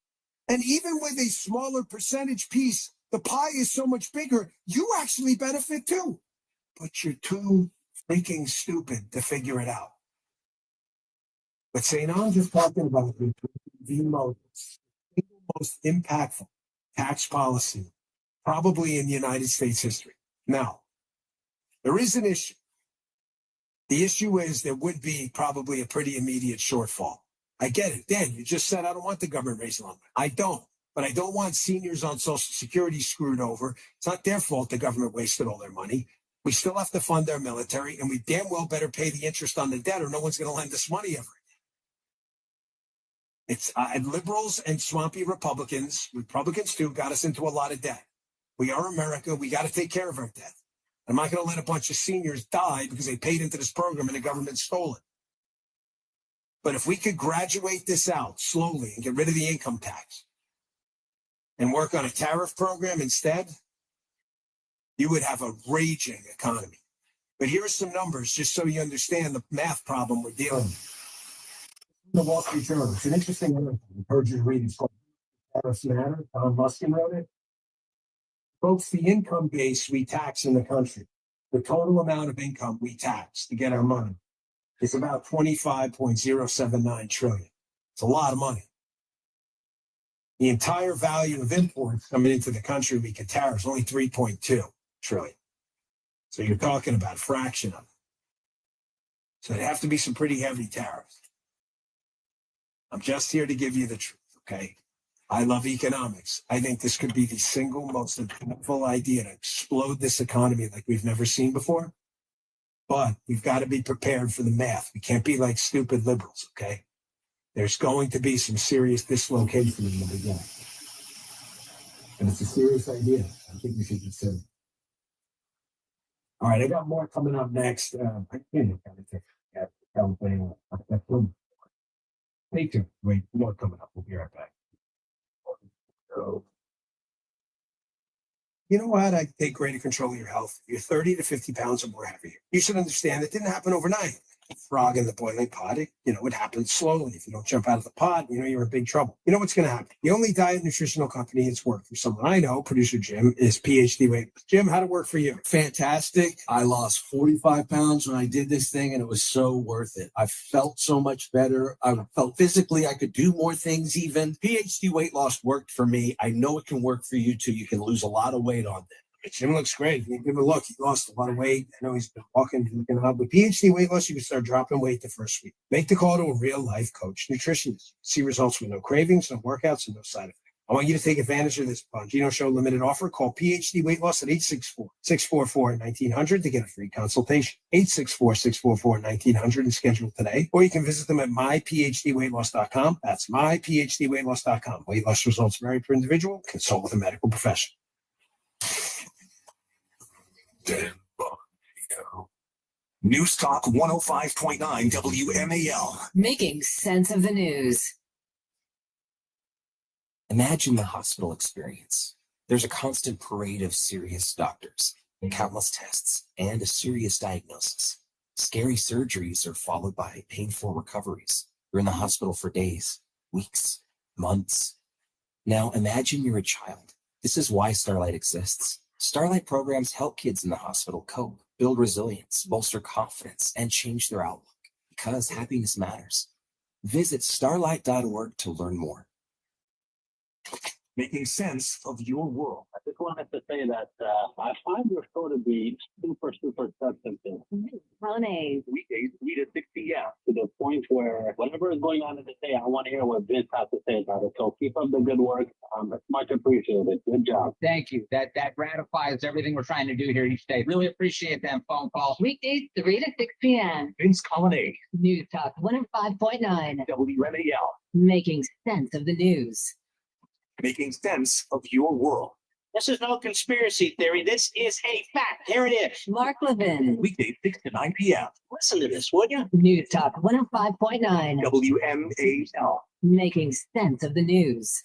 And even with a smaller percentage piece, the pie is so much bigger, you actually benefit too. But you're too freaking stupid to figure it out. But saying, I'm just talking about the most impactful tax policy, probably in United States history. Now, there is an issue. The issue is there would be probably a pretty immediate shortfall. I get it. Dan, you just said I don't want the government raising money. I don't. But I don't want seniors on Social Security screwed over. It's not their fault the government wasted all their money. We still have to fund our military, and we damn well better pay the interest on the debt, or no one's going to lend us money ever again. It's liberals and swampy Republicans too, got us into a lot of debt. We are America. We got to take care of our debt. I'm not going to let a bunch of seniors die because they paid into this program and the government stole it. But if we could graduate this out slowly and get rid of the income tax and work on a tariff program instead, you would have a raging economy. But here are some numbers just so you understand the math problem we're dealing with. The Wall Street Journal. It's an interesting article. I encourage you to read it. It's called Tariffs Matter. Don Luskin wrote it. Folks, the income base we tax in the country, the total amount of income we tax to get our money, is about 25.079 trillion. It's a lot of money. The entire value of imports coming into the country we could tariff is only 3.2 trillion. So you're talking about a fraction of it. So it'd have to be some pretty heavy tariffs. I'm just here to give you the truth, okay? I love economics. I think this could be the single most impactful idea to explode this economy like we've never seen before. But we've got to be prepared for the math. We can't be like stupid liberals, okay? There's going to be some serious dislocation in the beginning. And it's a serious idea. I think we should consider. All right, I got more coming up next. I can't Stay tuned. Wait, more coming up. We'll be right back. So, you know what? I take greater control of your health. You're 30 to 50 pounds or more heavier. You should understand it didn't happen overnight. Frog in the boiling pot, it happens slowly. If you don't jump out of the pot, you're in big trouble. You know what's going to happen? The only diet nutritional company that's worked for someone I know, producer Jim, is PhD Weight. Jim, how'd it work for you? Fantastic. I lost 45 pounds when I did this thing, and it was so worth it. I felt so much better. I felt physically I could do more things even. PhD Weight Loss worked for me. I know it can work for you too. You can lose a lot of weight on this. Jim looks great. You give him a look. He lost a lot of weight. I know he's been walking, looking up. With PhD Weight Loss, you can start dropping weight the first week. Make the call to a real life coach, nutritionist. See results with no cravings, no workouts, and no side effects. I want you to take advantage of this Bongino Show limited offer. Call PhD Weight Loss at 864-644-1900 to get a free consultation. 864-644-1900 and schedule today. Or you can visit them at myphdweightloss.com. That's myphdweightloss.com. Weight loss results vary per individual. Consult with a medical professional. News Talk 105.9 WMAL. Making sense of the news. Imagine the hospital experience. There's a constant parade of serious doctors, countless tests, and a serious diagnosis. Scary surgeries are followed by painful recoveries. You're in the hospital for days, weeks, months. Now imagine you're a child. This is why Starlight exists. Starlight programs help kids in the hospital cope, build resilience, bolster confidence, and change their outlook, because happiness matters. Visit starlight.org to learn more. Making sense of your world. I just wanted to say that I find your show to be super substantive. Holidays. Weekdays, 3 to 6 p.m. to the point where whatever is going on in the day, I want to hear what Vince has to say about it. So keep up the good work. It's much appreciated. Good job. Thank you. That ratifies everything we're trying to do here each day. Really appreciate that phone call. Weekdays, 3 to 6 p.m. Vince Colonnade. News Talk 105.9. WMAL. Making sense of the news. Making sense of your world. This is no conspiracy theory. This is a fact. Here it is. Mark Levin. Weekdays 6 to 9 p.m. Listen to this, would you? News Talk 105.9. WMAL. Making sense of the news.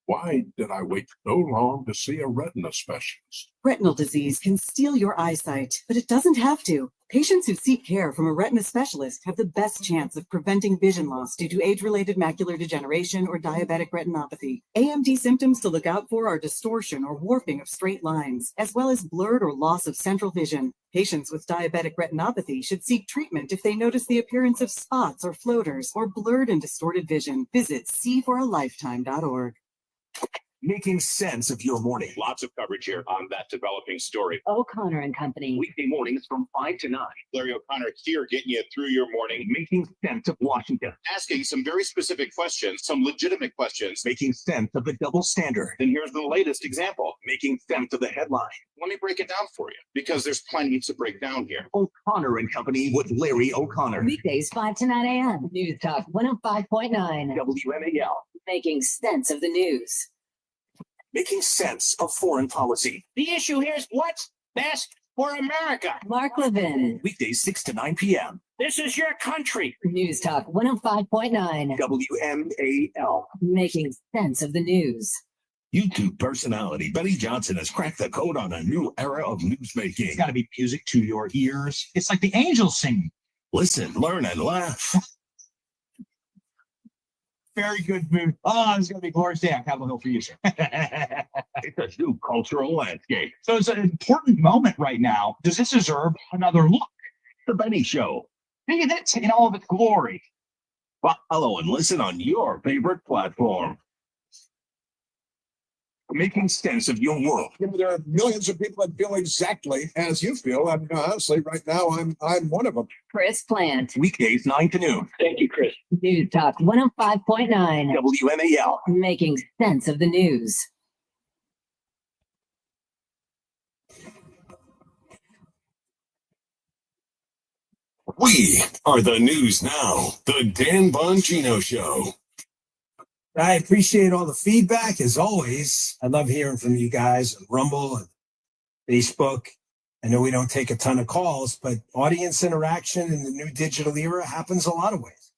Why did I wait so long to see a retina specialist? Retinal disease can steal your eyesight, but it doesn't have to. Patients who seek care from a retina specialist have the best chance of preventing vision loss due to age-related macular degeneration or diabetic retinopathy. AMD symptoms to look out for are distortion or warping of straight lines, as well as blurred or loss of central vision. Patients with diabetic retinopathy should seek treatment if they notice the appearance of spots or floaters or blurred and distorted vision. Visit seeforalifetime.org. making sense of your morning. Lots of coverage here on that developing story. O'Connor and Company. Weekday mornings from 5 to 9. Larry O'Connor here getting you through your morning, Making sense of Washington. asking some very specific questions, some legitimate questions. Making sense of the double standard. And here's the latest example. Making sense of the headline. Let me break it down for you because there's plenty to break down here. O'Connor and Company with Larry O'Connor. Weekdays 5 to 9 a.m. News Talk 105.9. WMAL. Making sense of the news. Making sense of foreign policy. The issue here is what's best for America. Mark Levin. Weekdays 6 to 9 p.m. This is your country. News Talk 105.9. WMAL. Making sense of the news. YouTube personality Betty Johnson has cracked the code on a new era of newsmaking. It's got to be music to your ears. It's like the angels singing. Listen, learn, and laugh. Very good mood. Oh, it's going to be glorious day on Capitol Hill for you, sir. It's a new cultural landscape. So it's an important moment right now. Does this deserve another look? The Benny Show. Maybe that's in all of its glory. Follow and listen on your favorite platform. Making sense of your world. There are millions of people that feel exactly as you feel, and honestly, right now, I'm one of them. Chris Plant. Weekdays 9 to noon. Thank you, Chris. News Talk 105.9. WMAL. Making sense of the news. We are the news now. The Dan Bongino Show. I appreciate all the feedback as always. I love hearing from you guys on Rumble and Facebook. I know we don't take a ton of calls, but audience interaction in the new digital era happens a lot of ways.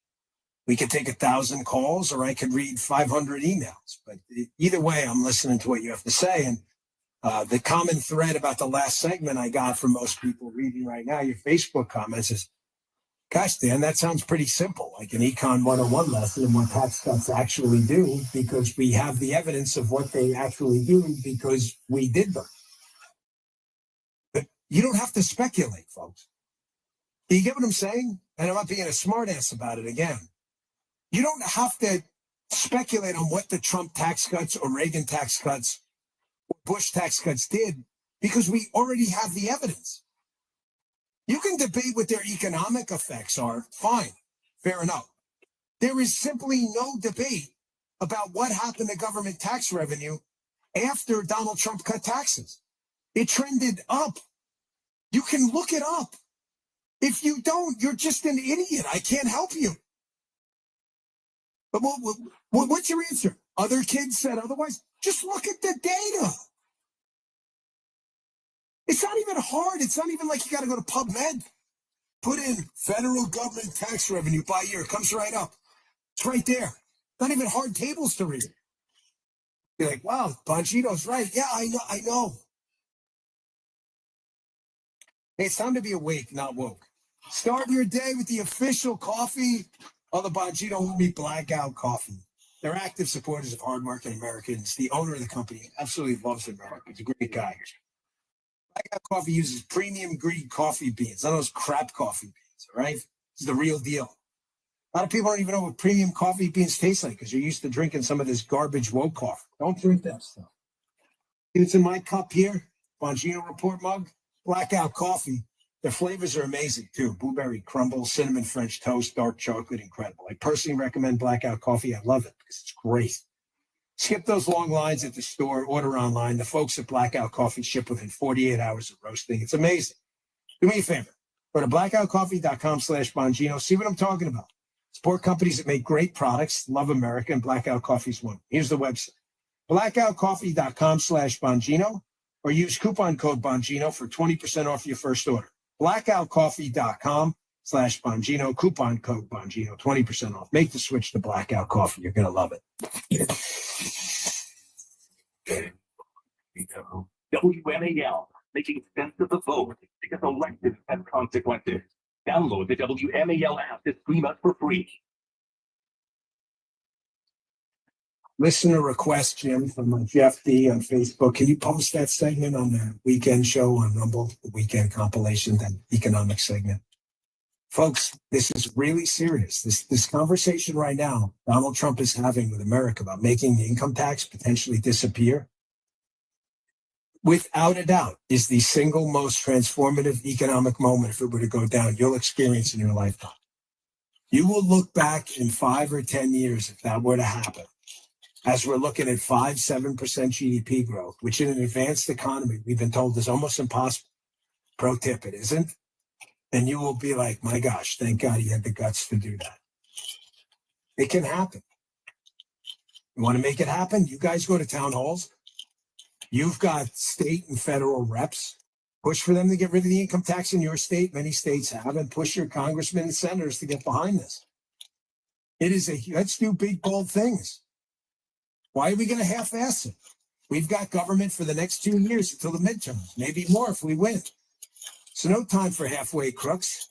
We could take 1,000 calls, or I could read 500 emails. But either way, I'm listening to what you have to say. And the common thread about the last segment I got from most people reading right now, your Facebook comments, is, gosh, Dan, that sounds pretty simple, like an Econ 101 lesson and what tax cuts actually do, because we have the evidence of what they actually do because we did them. But you don't have to speculate, folks. Do you get what I'm saying? And I'm not being a smartass about it again. You don't have to speculate on what the Trump tax cuts or Reagan tax cuts or Bush tax cuts did, because we already have the evidence. You can debate what their economic effects are. Fine. Fair enough. There is simply no debate about what happened to government tax revenue after Donald Trump cut taxes. It trended up. You can look it up. If you don't, you're just an idiot. I can't help you. But what's your answer? Other kids said otherwise? Just look at the data. It's not even hard. It's not even like you got to go to PubMed. Put in federal government tax revenue by year. It comes right up. It's right there. Not even hard tables to read. You're like, wow, Bongino's right. Yeah, I know. Hey, it's time to be awake, not woke. Start your day with the official coffee of the Bongino With Me Blackout Coffee. They're active supporters of hardworking Americans. The owner of the company absolutely loves America. He's a great guy. Blackout Coffee uses premium green coffee beans, not those crap coffee beans, all right? This is the real deal. A lot of people don't even know what premium coffee beans taste like because you're used to drinking some of this garbage woke coffee. Don't drink that stuff. It's in my cup here, Bongino Report mug, Blackout Coffee. Their flavors are amazing, too. Blueberry crumble, cinnamon French toast, dark chocolate, incredible. I personally recommend Blackout Coffee. I love it because it's great. Skip those long lines at the store, order online. The folks at Blackout Coffee ship within 48 hours of roasting. It's amazing. Do me a favor. Go to blackoutcoffee.com/Bongino. See what I'm talking about. Support companies that make great products, love America, and Blackout Coffee's one. Here's the website. blackoutcoffee.com/Bongino, or use coupon code Bongino for 20% off your first order. blackoutcoffee.com/Bongino, coupon code Bongino, 20% off. Make the switch to Blackout Coffee. You're going to love it. WMAL, making sense of the vote because elections have consequences. Download the WMAL app to stream us for free. Listener request, Jim, from Jeff D on Facebook. Can you post that segment on the weekend show on Rumble, the weekend compilation, that economic segment? Folks, this is really serious. This conversation right now, Donald Trump is having with America about making the income tax potentially disappear, without a doubt, is the single most transformative economic moment, if it were to go down, you'll experience in your lifetime. You will look back in 5 or 10 years, if that were to happen, as we're looking at 5-7% GDP growth, which in an advanced economy, we've been told is almost impossible. Pro tip, it isn't. And you will be like, my gosh, thank God he had the guts to do that. It can happen. You want to make it happen? You guys go to town halls. You've got state and federal reps. Push for them to get rid of the income tax in your state. Many states have, and push your congressmen and senators to get behind this. Let's do big, bold things. Why are we going to half-ass it? We've got government for the next 2 years until the midterms, maybe more if we win. So no time for halfway crooks.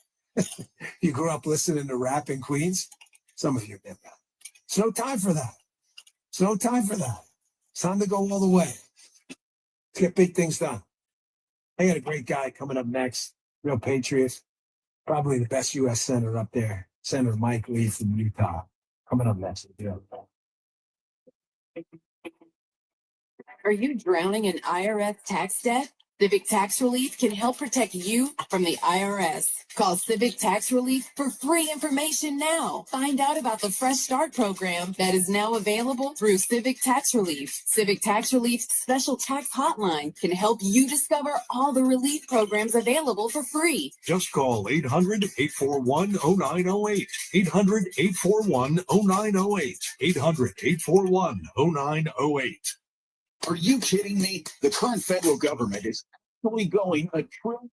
You grew up listening to rap in Queens. Some of you get that. It's no time for that. It's no time for that. It's time to go all the way. Let's get big things done. I got a great guy coming up next, real patriot, probably the best U.S. Senator up there, Senator Mike Lee from Utah, coming up next. Are you drowning in IRS tax debt? Civic Tax Relief can help protect you from the IRS. Call Civic Tax Relief for free information now. Find out about the Fresh Start program that is now available through Civic Tax Relief. Civic Tax Relief's special tax hotline can help you discover all the relief programs available for free. Just call 800-841-0908. 800-841-0908. 800-841-0908. Are you kidding me? The current federal government is actually going $1 trillion.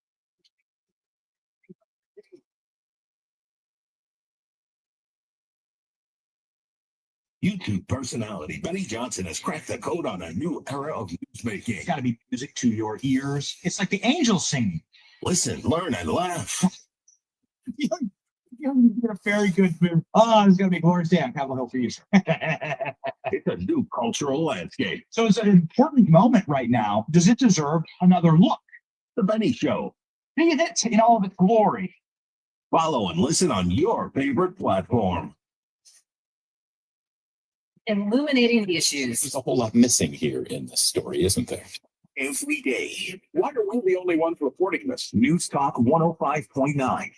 YouTube personality Benny Johnson has cracked the code on a new era of newsmaking. It's got to be music to your ears. It's like the angels singing. Listen, learn, and laugh. You get a very good move. Oh, there's going to be Horace Dam, Capitol Hill for you, sir. It's a new cultural landscape. So it's an important moment right now. Does it deserve another look? The Benny Show. See it in all of its glory. Follow and listen on your favorite platform. Illuminating the issues. There's a whole lot missing here in this story, isn't there? Every day. Why are we the only ones reporting this? News Talk 105.9.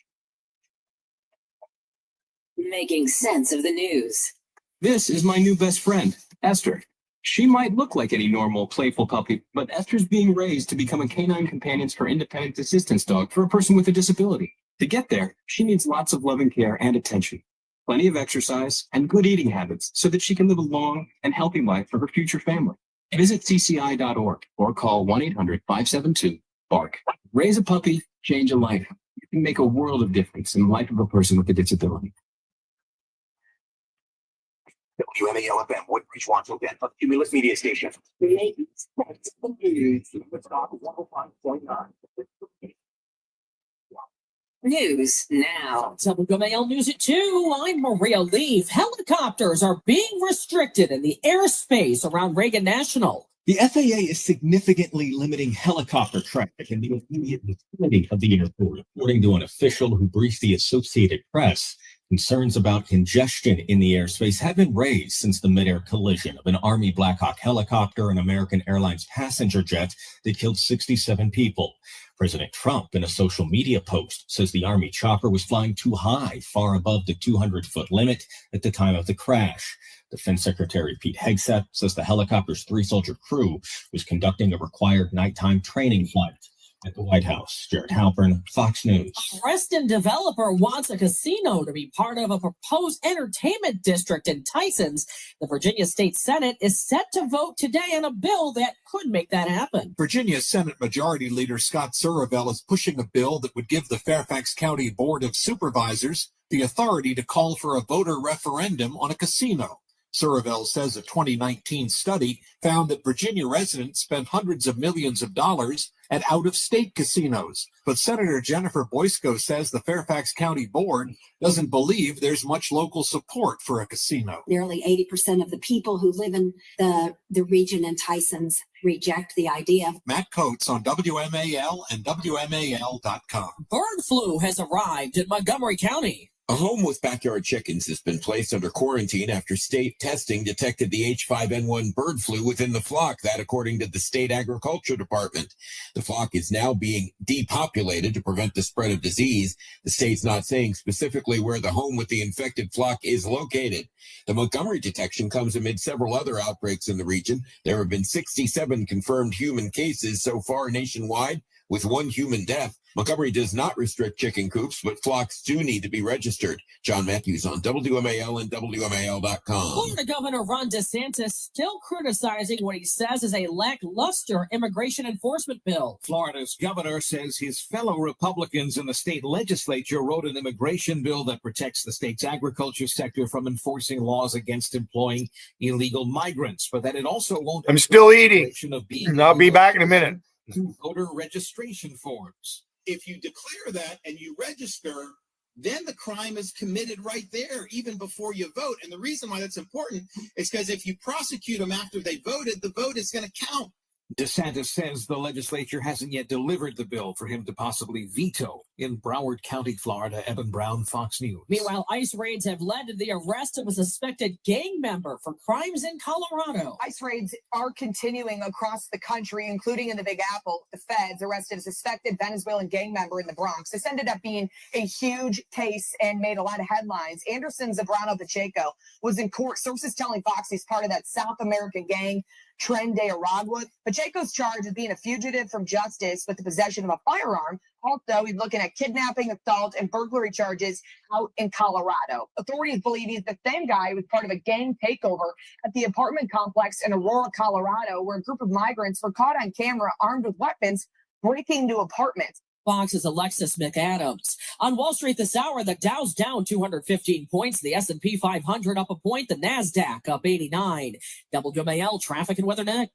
Making sense of the news. This is my new best friend, Esther. She might look like any normal, playful puppy, but Esther's being raised to become a canine companion for independent assistance dog for a person with a disability. To get there, she needs lots of loving care and attention, plenty of exercise, and good eating habits so that she can live a long and healthy life for her future family. Visit cci.org or call 1-800-572-BARK. Raise a puppy, change a life. You can make a world of difference in the life of a person with a disability. WMAL-FM, Woodbridge, Washington, a Cumulus Media Station. Let's talk 105.9. News now. WMAL News at 2. I'm Maria Leaf. Helicopters are being restricted in the airspace around Reagan National. The FAA is significantly limiting helicopter traffic in the immediate vicinity of the airport, according to an official who briefed the Associated Press. Concerns about congestion in the airspace have been raised since the mid-air collision of an Army Black Hawk helicopter and American Airlines passenger jet that killed 67 people. President Trump, in a social media post, says the Army chopper was flying too high, far above the 200-foot limit at the time of the crash. Defense Secretary Pete Hegseth says the helicopter's 3-soldier crew was conducting a required nighttime training flight. At the White House, Jared Halpern, Fox News. A Reston developer wants a casino to be part of a proposed entertainment district in Tysons. The Virginia State Senate is set to vote today on a bill that could make that happen. Virginia Senate Majority Leader Scott Surreville is pushing a bill that would give the Fairfax County Board of Supervisors the authority to call for a voter referendum on a casino. Surreville says a 2019 study found that Virginia residents spend hundreds of millions of dollars at out-of-state casinos. But Senator Jennifer Boysko says the Fairfax County Board doesn't believe there's much local support for a casino. Nearly 80% of the people who live in the region in Tysons reject the idea. Matt Coates on WMAL and WMAL.com. Bird flu has arrived in Montgomery County. A home with backyard chickens has been placed under quarantine after state testing detected the H5N1 bird flu within the flock, that according to the state agriculture department. The flock is now being depopulated to prevent the spread of disease. The state's not saying specifically where the home with the infected flock is located. The Montgomery detection comes amid several other outbreaks in the region. There have been 67 confirmed human cases so far nationwide, with 1 human death. Montgomery does not restrict chicken coops, but flocks do need to be registered. John Matthews on WMAL and WMAL.com. Florida Governor Ron DeSantis still criticizing what he says is a lackluster immigration enforcement bill. Florida's governor says his fellow Republicans in the state legislature wrote an immigration bill that protects the state's agriculture sector from enforcing laws against employing illegal migrants, but that it also won't. I'm still eating. I'll be back in a minute. Voter registration forms. If you declare that and you register, then the crime is committed right there, even before you vote. And the reason why that's important is because if you prosecute them after they voted, the vote is going to count. DeSantis says the legislature hasn't yet delivered the bill for him to possibly veto. In Broward County, Florida, Evan Brown, Fox News. Meanwhile, ICE raids have led to the arrest of a suspected gang member for crimes in Colorado. ICE raids are continuing across the country, including in the Big Apple. The feds arrested a suspected Venezuelan gang member in the Bronx. This ended up being a huge case and made a lot of headlines. Anderson Zambrano Pacheco was in court. Sources telling Fox he's part of that South American gang, Tren de Aragua. Pacheco's charged with being a fugitive from justice with the possession of a firearm. Also, he's looking at kidnapping, assault, and burglary charges out in Colorado. Authorities believe he's the same guy who was part of a gang takeover at the apartment complex in Aurora, Colorado, where a group of migrants were caught on camera armed with weapons breaking into apartments. Fox's Alexis McAdams. On Wall Street this hour, the Dow's down 215 points, the S&P 500 up a point, the NASDAQ up 89. WMAL traffic and weather next.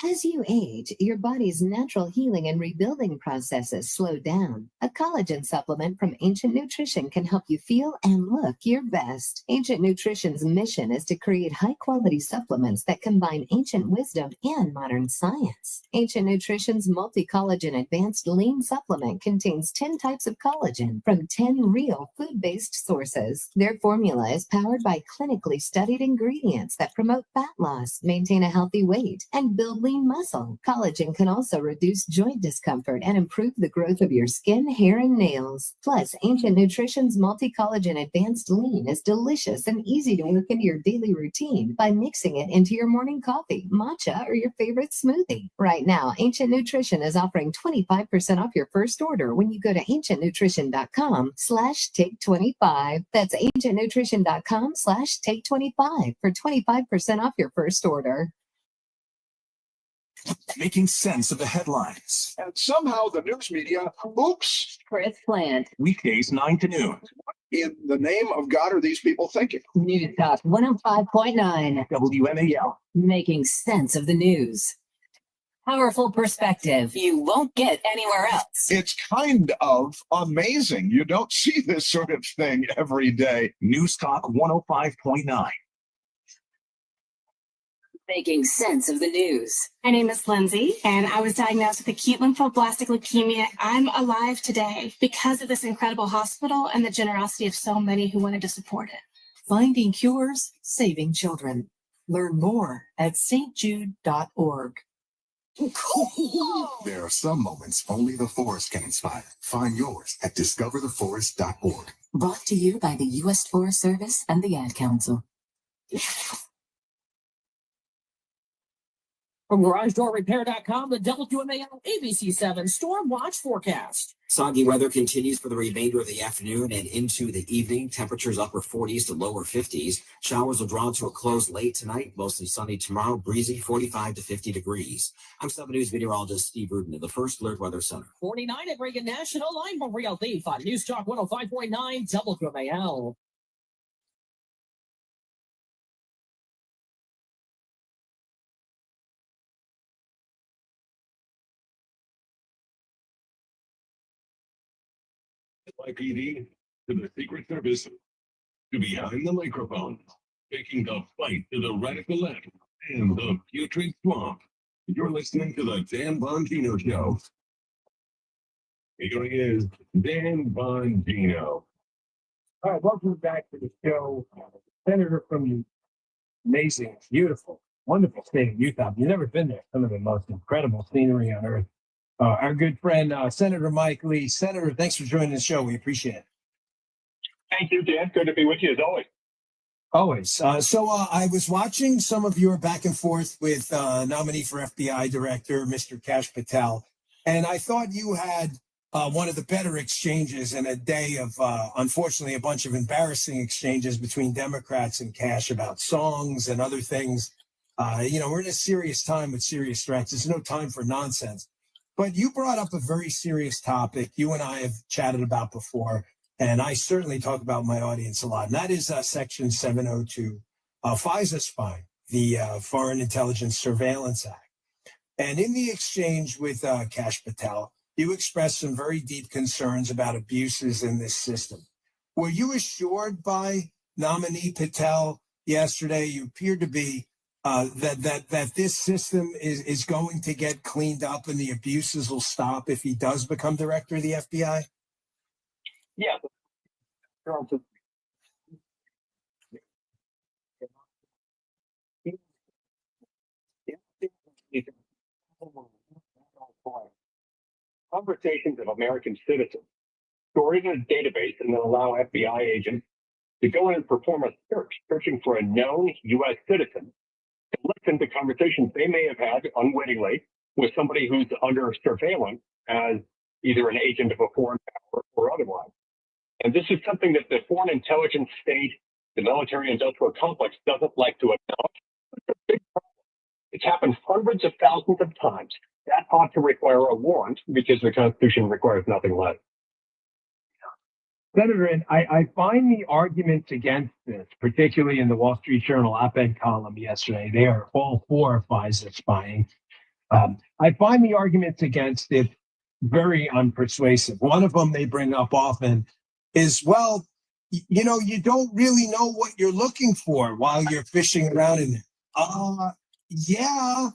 As you age, your body's natural healing and rebuilding processes slow down. A collagen supplement from Ancient Nutrition can help you feel and look your best. Ancient Nutrition's mission is to create high-quality supplements that combine ancient wisdom and modern science. Ancient Nutrition's multi-collagen advanced lean supplement contains 10 types of collagen from 10 real food-based sources. Their formula is powered by clinically studied ingredients that promote fat loss, maintain a healthy weight, and build lean muscle. Collagen can also reduce joint discomfort and improve the growth of your skin, hair, and nails. Plus, Ancient Nutrition's multi-collagen advanced lean is delicious and easy to work into your daily routine by mixing it into your morning coffee, matcha, or your favorite smoothie. Right now, Ancient Nutrition is offering 25% off your first order when you go to ancientnutrition.com/take25. That's ancientnutrition.com/take25 for 25% off your first order. Making sense of the headlines. And somehow the news media, oops. Chris Plant. Weekdays 9 to noon. In the name of God are these people thinking? News Talk 105.9. WMAL. Making sense of the news. Powerful perspective you won't get anywhere else. It's kind of amazing. You don't see this sort of thing every day. News Talk 105.9. Making sense of the news. My name is Lindsay, and I was diagnosed with acute lymphoblastic leukemia. I'm alive today because of this incredible hospital and the generosity of so many who wanted to support it. Finding cures, saving children. Learn more at stjude.org. There are some moments only the forest can inspire. Find yours at discovertheforest.org. Brought to you by the U.S. Forest Service and the Ad Council. From GarageDoorRepair.com, the WMAL ABC7 Storm Watch Forecast. Soggy weather continues for the remainder of the afternoon and into the evening. Temperatures upper 40s to lower 50s. Showers will draw to a close late tonight. Mostly sunny tomorrow. Breezy 45 to 50 degrees. I'm 7 News meteorologist Steve Rudin of the First Alert Weather Center. 49 at Reagan National. I'm Maria Leaf on News Talk 105.9 WMAL. NYPD to the Secret Service to behind the microphone, taking the fight to the radical left and the putrid swamp. You're listening to the Dan Bongino Show. Here he is, Dan Bongino. All right, welcome back to the show. Senator from the amazing, beautiful, wonderful state of Utah. If you've never been there, some of the most incredible scenery on earth. Our good friend, Senator Mike Lee. Senator, thanks for joining the show. We appreciate it. Thank you, Dan. Good to be with you as always. Always. I was watching some of your back and forth with nominee for FBI director, Mr. Kash Patel, and I thought you had one of the better exchanges in a day of, unfortunately, a bunch of embarrassing exchanges between Democrats and Kash about songs and other things. We're in a serious time with serious threats. There's no time for nonsense. But you brought up a very serious topic you and I have chatted about before, and I certainly talk about my audience a lot, and that is Section 702, FISA spying, the Foreign Intelligence Surveillance Act. And in the exchange with Kash Patel, you expressed some very deep concerns about abuses in this system. Were you assured by nominee Patel yesterday? You appeared to be that this system is going to get cleaned up and the abuses will stop if he does become director of the FBI? Yeah. Conversations of American citizens stored in a database and then allow FBI agents to go in and perform a search, searching for a known U.S. citizen, to listen to conversations they may have had unwittingly with somebody who's under surveillance as either an agent of a foreign power or otherwise. And this is something that the foreign intelligence state, the military industrial complex, doesn't like to acknowledge. It's a big problem. It's happened hundreds of thousands of times. That ought to require a warrant because the Constitution requires nothing less. Senator, and I find the arguments against this, particularly in the Wall Street Journal op-ed column yesterday, they are all for FISA spying. I find the arguments against it very unpersuasive. One of them they bring up often is, well, you don't really know what you're looking for while you're fishing around in there. Yeah.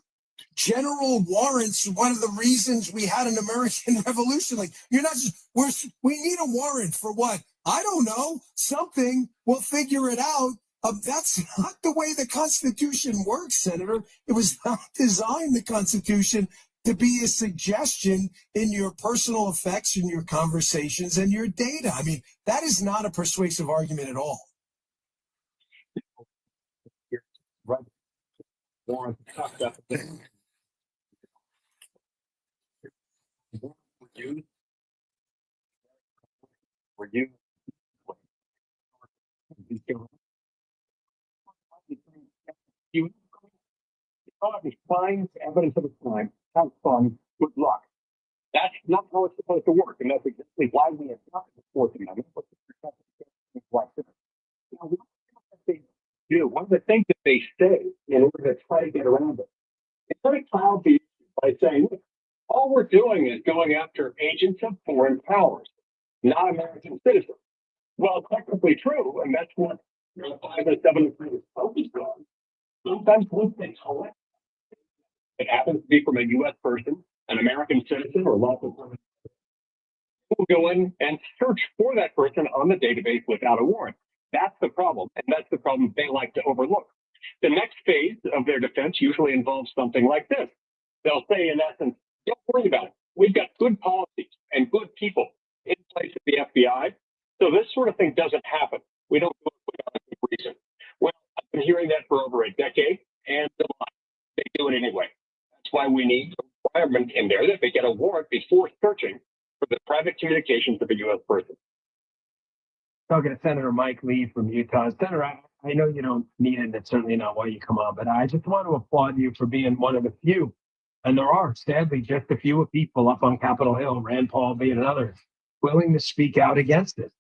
General warrants, one of the reasons we had an American Revolution. Like, you're not just, we need a warrant for what? I don't know. Something. We'll figure it out. That's not the way the Constitution works, Senator. It was not designed, the Constitution, to be a suggestion in your personal effects, in your conversations, and your data. I mean, that is not a persuasive argument at all. Right. Warrant talked up were you finds evidence of a crime, have fun, good luck. That's not how it's supposed to work, and that's exactly why we have not the Fourth Amendment. Now, one of the things that they say in order to try to get around it, it's very cloud the issue by saying, look, all we're doing is going after agents of foreign powers, not American citizens. Well, technically true, and that's what 5 and 7 is focused on. Sometimes once they collect, it happens to be from a U.S. person, an American citizen, or lawful permanent, we'll go in and search for that person on the database without a warrant. That's the problem, and that's the problem they like to overlook. The next phase of their defense usually involves something like this. They'll say, in essence, don't worry about it. We've got good policies and good people in place at the FBI, so this sort of thing doesn't happen. We don't do it without a good reason. Well, I've been hearing that for over a decade, and they do it anyway. That's why we need a requirement in there that they get a warrant before searching for the private communications of a U.S. person. Talking to Senator Mike Lee from Utah. Senator, I know you don't need it. That's certainly not why you come on, but I just want to applaud you for being one of the few, and there are sadly just a few people up on Capitol Hill, Rand Paul being another, willing to speak out against it.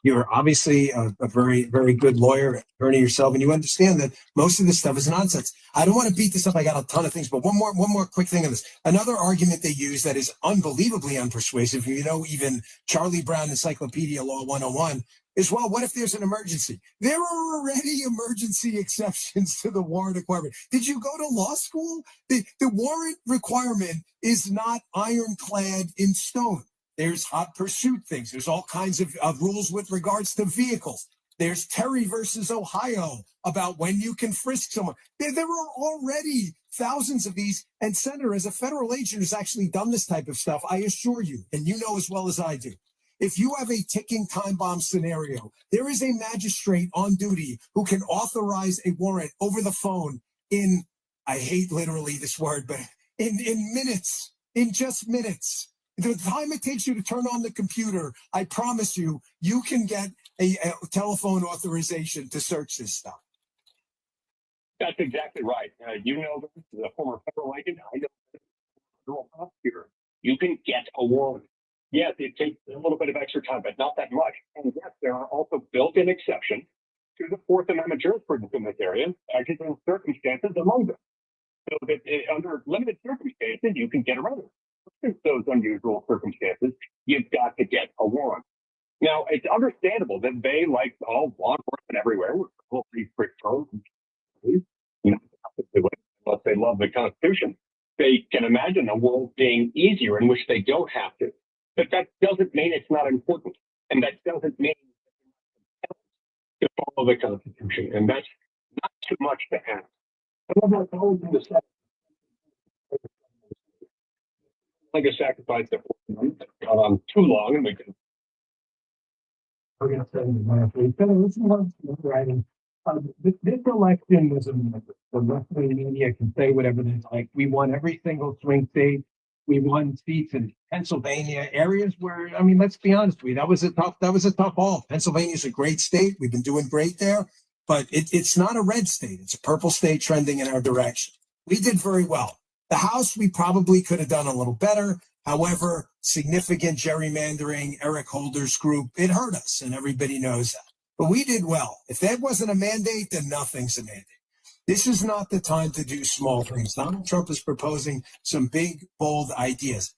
You're obviously a very, very good lawyer, attorney yourself, and you understand that most of this stuff is nonsense. I don't want to beat this up. I got a ton of things, but one more quick thing on this. Another argument they use that is unbelievably unpersuasive, even Charlie Brown Encyclopedia Law 101, is, well, what if there's an emergency? There are already emergency exceptions to the warrant requirement. Did you go to law school? The warrant requirement is not ironclad in stone. There's hot pursuit things. There's all kinds of rules with regards to vehicles. There's Terry versus Ohio about when you can frisk someone. There are already thousands of these. And Senator, as a federal agent who's actually done this type of stuff, I assure you, and you know as well as I do, if you have a ticking time bomb scenario, there is a magistrate on duty who can authorize a warrant over the phone in, I hate literally this word, but in minutes, in just minutes. The time it takes you to turn on the computer, I promise you, you can get a telephone authorization to search this stuff. That's exactly right. You know, the former federal agent, I know the federal prosecutor. You can get a warrant. Yes, it takes a little bit of extra time, but not that much. And yes, there are also built-in exceptions to the Fourth Amendment jurisprudence in this area, actually in circumstances among them. So that under limited circumstances, you can get around it. In those unusual circumstances, you've got to get a warrant. Now, it's understandable that they, like all law enforcement everywhere, will be strict codes. Unless they love the Constitution, they can imagine a world being easier in which they don't have to. But that doesn't mean it's not important, and that doesn't mean to follow the Constitution, and that's not too much to ask. I love that always in the Senate. Like a sacrifice that got on too long, and we can. We're going to send the writing. This election was a mess. The left-wing media can say whatever they like. We won every single swing state. We won seats in Pennsylvania, areas where, I mean, let's be honest with you, that was a tough haul. Pennsylvania's a great state. We've been doing great there, but it's not a red state. It's a purple state trending in our direction. We did very well. The House, we probably could have done a little better. However, significant gerrymandering, Eric Holder's group, it hurt us, and everybody knows that. But we did well. If that wasn't a mandate, then nothing's a mandate. This is not the time to do small things. Donald Trump is proposing some big, bold ideas.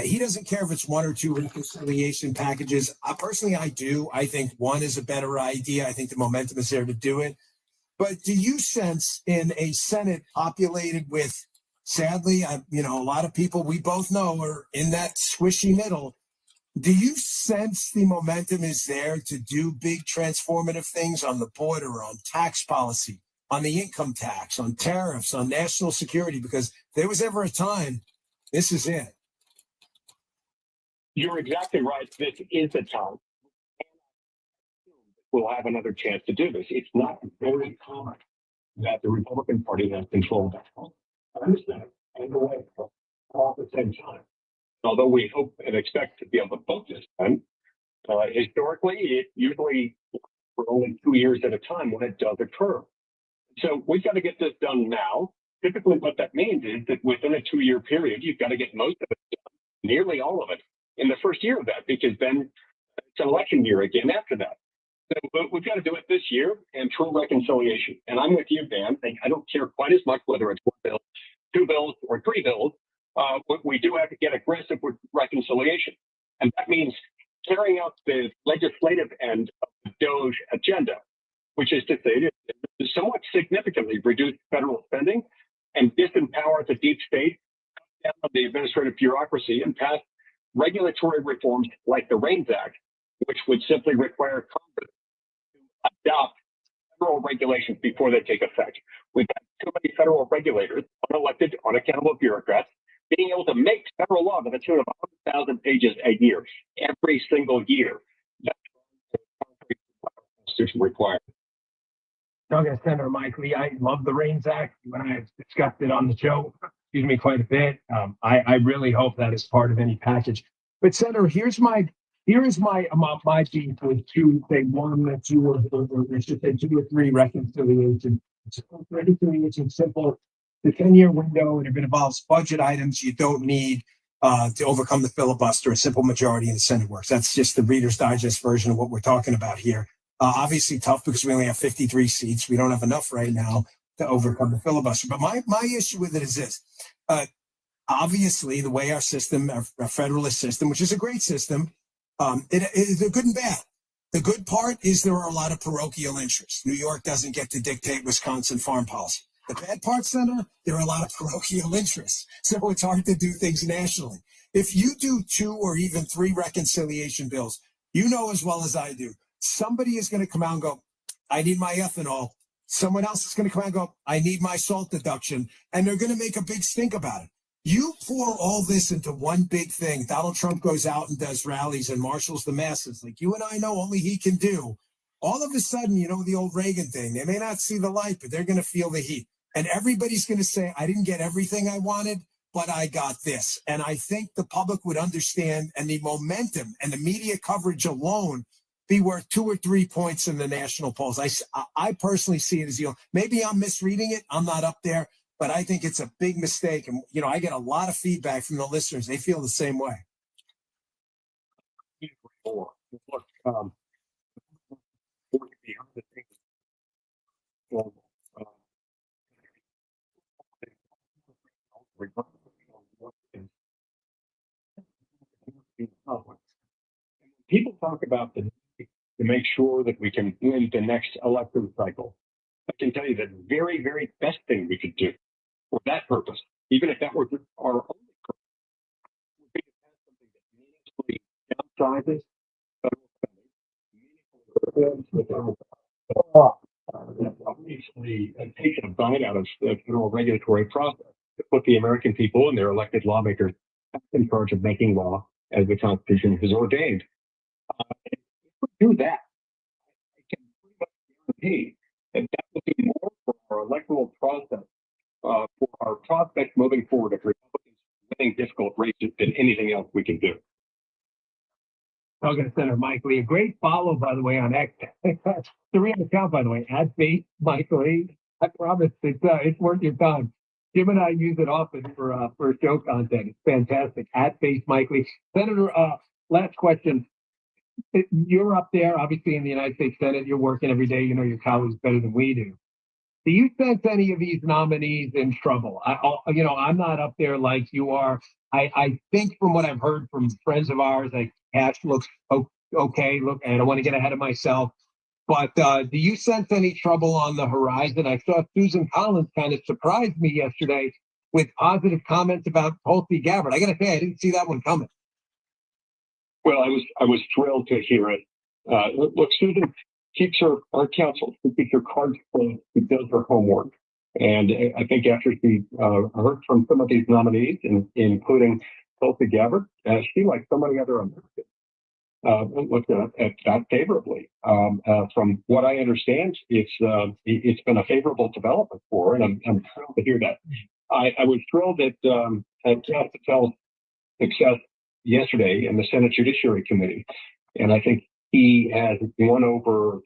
He doesn't care if it's one or two reconciliation packages. Personally, I do. I think one is a better idea. I think the momentum is there to do it. But do you sense in a Senate populated with, sadly, a lot of people we both know are in that squishy middle, do you sense the momentum is there to do big transformative things on the border, on tax policy, on the income tax, on tariffs, on national security? Because if there was ever a time, this is it. You're exactly right. This is the time. We'll have another chance to do this. It's not very common that the Republican Party has control of that. I understand it. And the way, all at the same time. Although we hope and expect to be able to vote this time, historically, it usually for only 2 years at a time when it does occur. So we've got to get this done now. Typically, what that means is that within a 2-year period, you've got to get most of it done, nearly all of it, in the first year of that, because then it's an election year again after that. So but we've got to do it this year and true reconciliation. And I'm with you, Dan. I don't care quite as much whether it's one bill, 2 bills, or 3 bills. We do have to get aggressive with reconciliation. And that means carrying out the legislative end of the DOGE agenda, which is to say to somewhat significantly reduce federal spending and disempower the deep state, cut down the administrative bureaucracy, and pass regulatory reforms like the REINS Act, which would simply require Congress to adopt federal regulations before they take effect. We've got too many federal regulators, unelected, unaccountable bureaucrats, being able to make federal law to the tune of 100,000 pages a year, every single year. That's what the Constitution requires. Doug and Senator Mike Lee, I love the REINS Act. You and I have discussed it on the show, quite a bit. I really hope that is part of any package. But Senator, here's my beef with two, say one or two, or I should say 2 or 3 reconciliation. Reconciliation simple. The 10-year window, and if it involves budget items you don't need, to overcome the filibuster. A simple majority in the Senate works. That's just the Reader's Digest version of what we're talking about here. Obviously tough because we only have 53 seats. We don't have enough right now to overcome the filibuster. But my issue with it is this. Obviously, the way our system, our federalist system, which is a great system, they're good and bad. The good part is there are a lot of parochial interests. New York doesn't get to dictate Wisconsin farm policy. The bad part, Senator, there are a lot of parochial interests. So it's hard to do things nationally. If you do 2 or even 3 reconciliation bills, you know as well as I do, somebody is going to come out and go, I need my ethanol. Someone else is going to come out and go, I need my salt deduction. And they're going to make a big stink about it. You pour all this into one big thing. Donald Trump goes out and does rallies and marshals the masses like you and I know only he can do. All of a sudden, you know, the old Reagan thing, they may not see the light, but they're going to feel the heat. And everybody's going to say, I didn't get everything I wanted, but I got this. And I think the public would understand, and the momentum and the media coverage alone be worth 2 or 3 points in the national polls. I personally see it as, maybe I'm misreading it. I'm not up there. But I think it's a big mistake. And, I get a lot of feedback from the listeners. They feel the same way. People talk about the need to make sure that we can win the next election cycle. I can tell you that the very, very best thing we could do for that purpose, even if that were our only purpose, would be to have something that meaningfully downsizes federal spending, obviously takes a bite out of the federal regulatory process to put the American people and their elected lawmakers in charge of making law as the Constitution has ordained. If we do that, I can pretty much guarantee that will do more for our electoral process, for our prospects moving forward of Republicans winning difficult races than anything else we can do. Okay, Senator Mike Lee, a great follow, by the way, on X. It's the real account, by the way, @Base Mike Lee. I promise it's worth your time. Jim and I use it often for show content. It's fantastic. @Base Mike Lee. Senator, last question. You're up there, obviously, in the United States Senate. You're working every day. You know your colleagues better than we do. Do you sense any of these nominees in trouble? I'm not up there like you are. I think from what I've heard from friends of ours, like Cash looks okay. Look, I don't want to get ahead of myself, but do you sense any trouble on the horizon? I saw Susan Collins kind of surprised me yesterday with positive comments about Tulsi Gabbard. I got to say, I didn't see that one coming. Well, I was thrilled to hear it. Look, Susan keeps our counsel. She keeps her cards close. She does her homework. And I think after she heard from some of these nominees, including Tulsi Gabbard, she, like so many other Americans, looked at that favorably. From what I understand, it's been a favorable development for her, and I'm thrilled to hear that. I was thrilled at Cass Patel's success yesterday in the Senate Judiciary Committee, and I think he has won over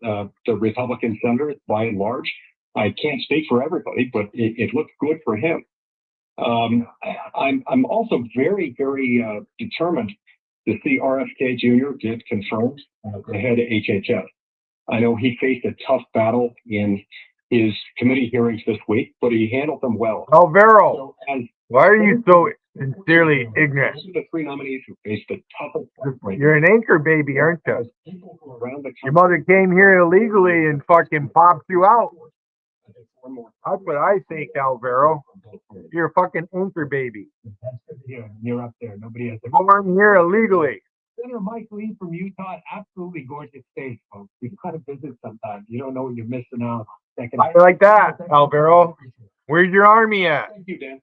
the Republican senators by and large. I can't speak for everybody, but it looks good for him. I'm also very, very determined to see RFK Jr. get confirmed the head of HHS. I know he faced a tough battle in his committee hearings this week, but he handled them well. Alvaro, why are you so sincerely ignorant? Those are the 3 nominees who faced the toughest. You're an anchor baby, aren't you? Your mother came here illegally and fucking popped you out. That's what I think, Alvaro. You're a fucking anchor baby. You're up there. Nobody has. Born here illegally. Senator Mike Lee from Utah, absolutely gorgeous state, folks. You've got to visit sometime. You don't know what you're missing out. I like that, Alvaro. Where's your army at? Thank you, Dan.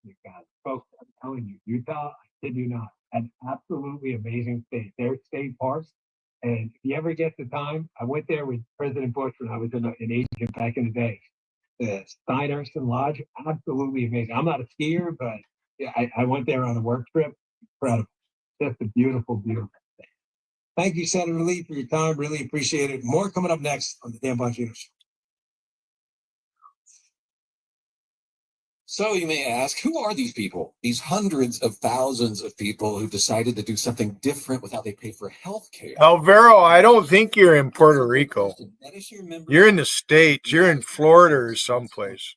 You got it. Folks, I'm telling you, Utah, I kid you not, an absolutely amazing state. Their state parks. And if you ever get the time, I went there with President Bush when I was an agent back in the day. The Stuyvesant Lodge, absolutely amazing. I'm not a skier, but yeah, I went there on a work trip. Incredible. Just a beautiful, beautiful thing. Thank you, Senator Lee, for your time. Really appreciate it. More coming up next on the Dan Bongino Show. So you may ask, who are these people? These hundreds of thousands of people who decided to do something different with how they pay for health care. Alvaro, I don't think you're in Puerto Rico. You're in the States. You're in Florida or someplace.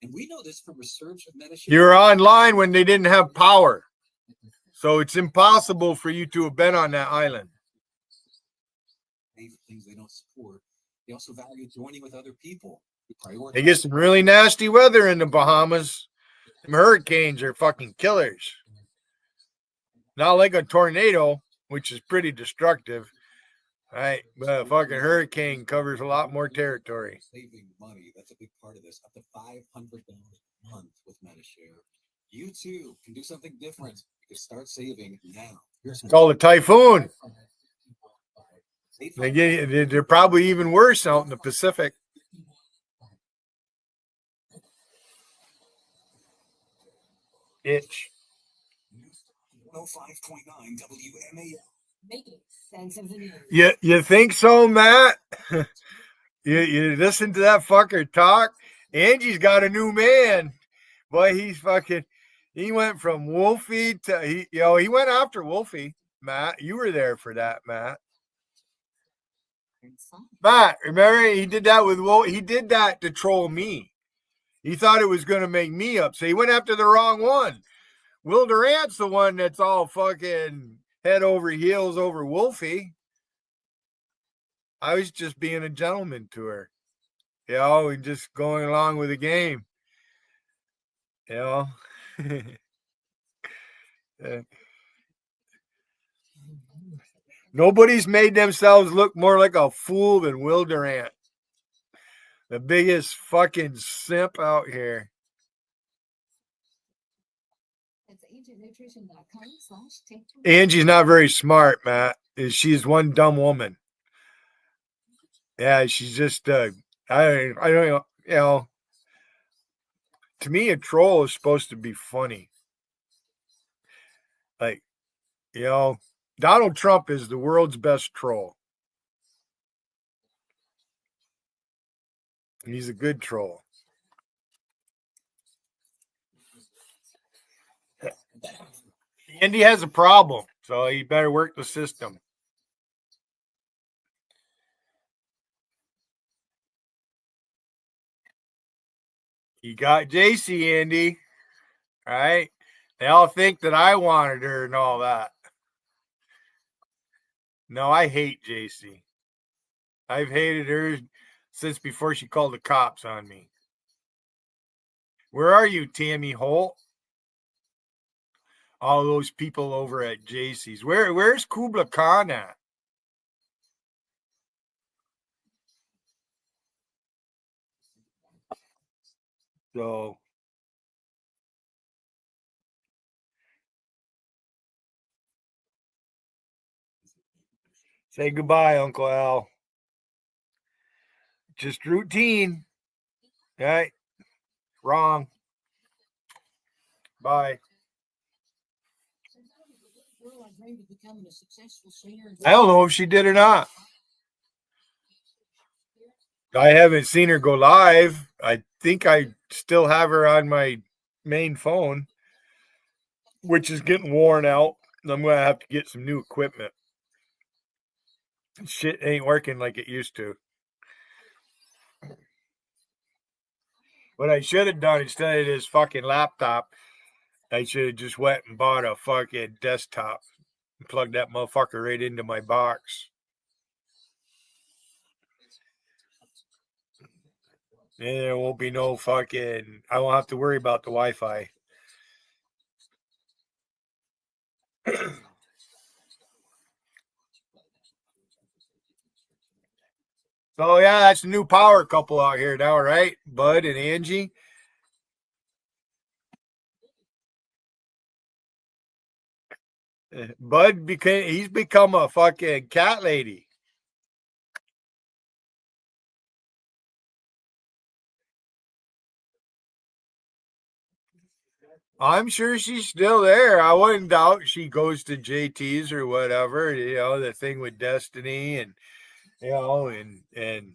And we know this from research of Medicare. You're online when they didn't have power. So it's impossible for you to have been on that island. Things they don't support. They also value joining with other people. They get some really nasty weather in the Bahamas. Them hurricanes are fucking killers. Not like a tornado, which is pretty destructive, right? But a fucking hurricane covers a lot more territory. Saving money, that's a big part of this. Up to $500 a month with Medicare. You too can do something different. You can start saving now. It's called a typhoon. They're probably even worse out in the Pacific. Itch. 105.9 WMAL. Making sense of the news. You think so, Matt? you listen to that fucker talk? Angie's got a new man. Boy, he went from Wolfie to he went after Wolfie. Matt, you were there for that, Matt. Matt, remember he did that with Wolf. He did that to troll me. He thought it was going to make me upset. He went after the wrong one. Will Durant's the one that's all fucking head over heels over Wolfie. I was just being a gentleman to her, and just going along with the game, Nobody's made themselves look more like a fool than Will Durant. The biggest fucking simp out here. Angie's not very smart, Matt. She's one dumb woman. Yeah, she's just I don't know, to me a troll is supposed to be funny. Like, Donald Trump is the world's best troll. He's a good troll. Andy has a problem, so he better work the system. You got JC, Andy. All right? They all think that I wanted her and all that. No, I hate JC. I've hated her since before she called the cops on me. Where are you, Tammy Holt? All those people over at JC's. Where's Kubla Khan at? So say goodbye, Uncle Al. Just routine. Right? Wrong. Bye. I don't know if she did or not. I haven't seen her go live. I think I still have her on my main phone, which is getting worn out. I'm going to have to get some new equipment. Shit ain't working like it used to. What I should have done instead of this fucking laptop, I should have just went and bought a fucking desktop and plugged that motherfucker right into my box. And there won't be no fucking, I won't have to worry about the Wi-Fi. So yeah, that's a new power couple out here now, right? Bud and Angie. Bud he's become a fucking cat lady. I'm sure she's still there. I wouldn't doubt she goes to JT's or whatever, the thing with Destiny and and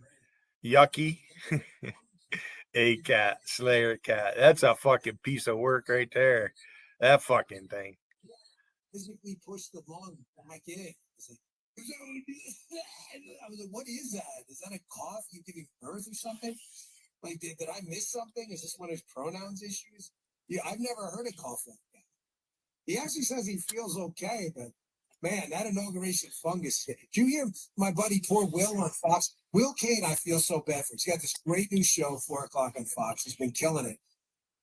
Yucky. A cat, Slayer cat. That's a fucking piece of work right there. That fucking thing. Physically push the lung back in. It's like, I was like, what is that? Is that a cough? You giving birth or something? Like, did I miss something? Is this one of his pronouns issues? Yeah, I've never heard a cough like that. He actually says he feels okay, but man, that inauguration fungus hit. Did you hear my buddy poor Will on Fox? Will Kane, I feel so bad for. He's got this great new show, 4 o'clock on Fox. He's been killing it.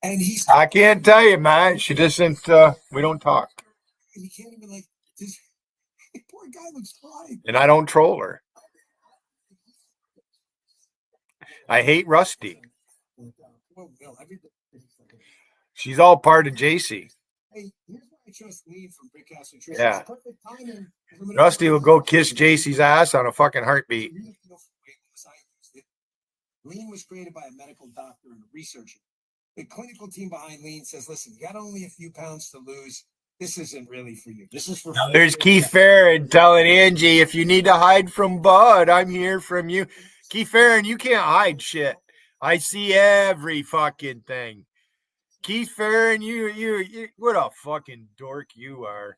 And I can't tell you, man. She doesn't, we don't talk. He can't even like, this poor guy looks fine. And I don't troll her. I hate Rusty. She's all part of JC. Hey, here's why I trust Lean from Brick House Nutrition. Yeah. Rusty will go kiss JC's ass on a fucking heartbeat. Lean was created by a medical doctor and a researcher. The clinical team behind Lean says, listen, you got only a few pounds to lose. This isn't really for you. This is for There's Keith Farron telling Angie, if you need to hide from Bud, I'm here from you. Keith Farron, you can't hide shit. I see every fucking thing. Keith Farron, you what a fucking dork you are.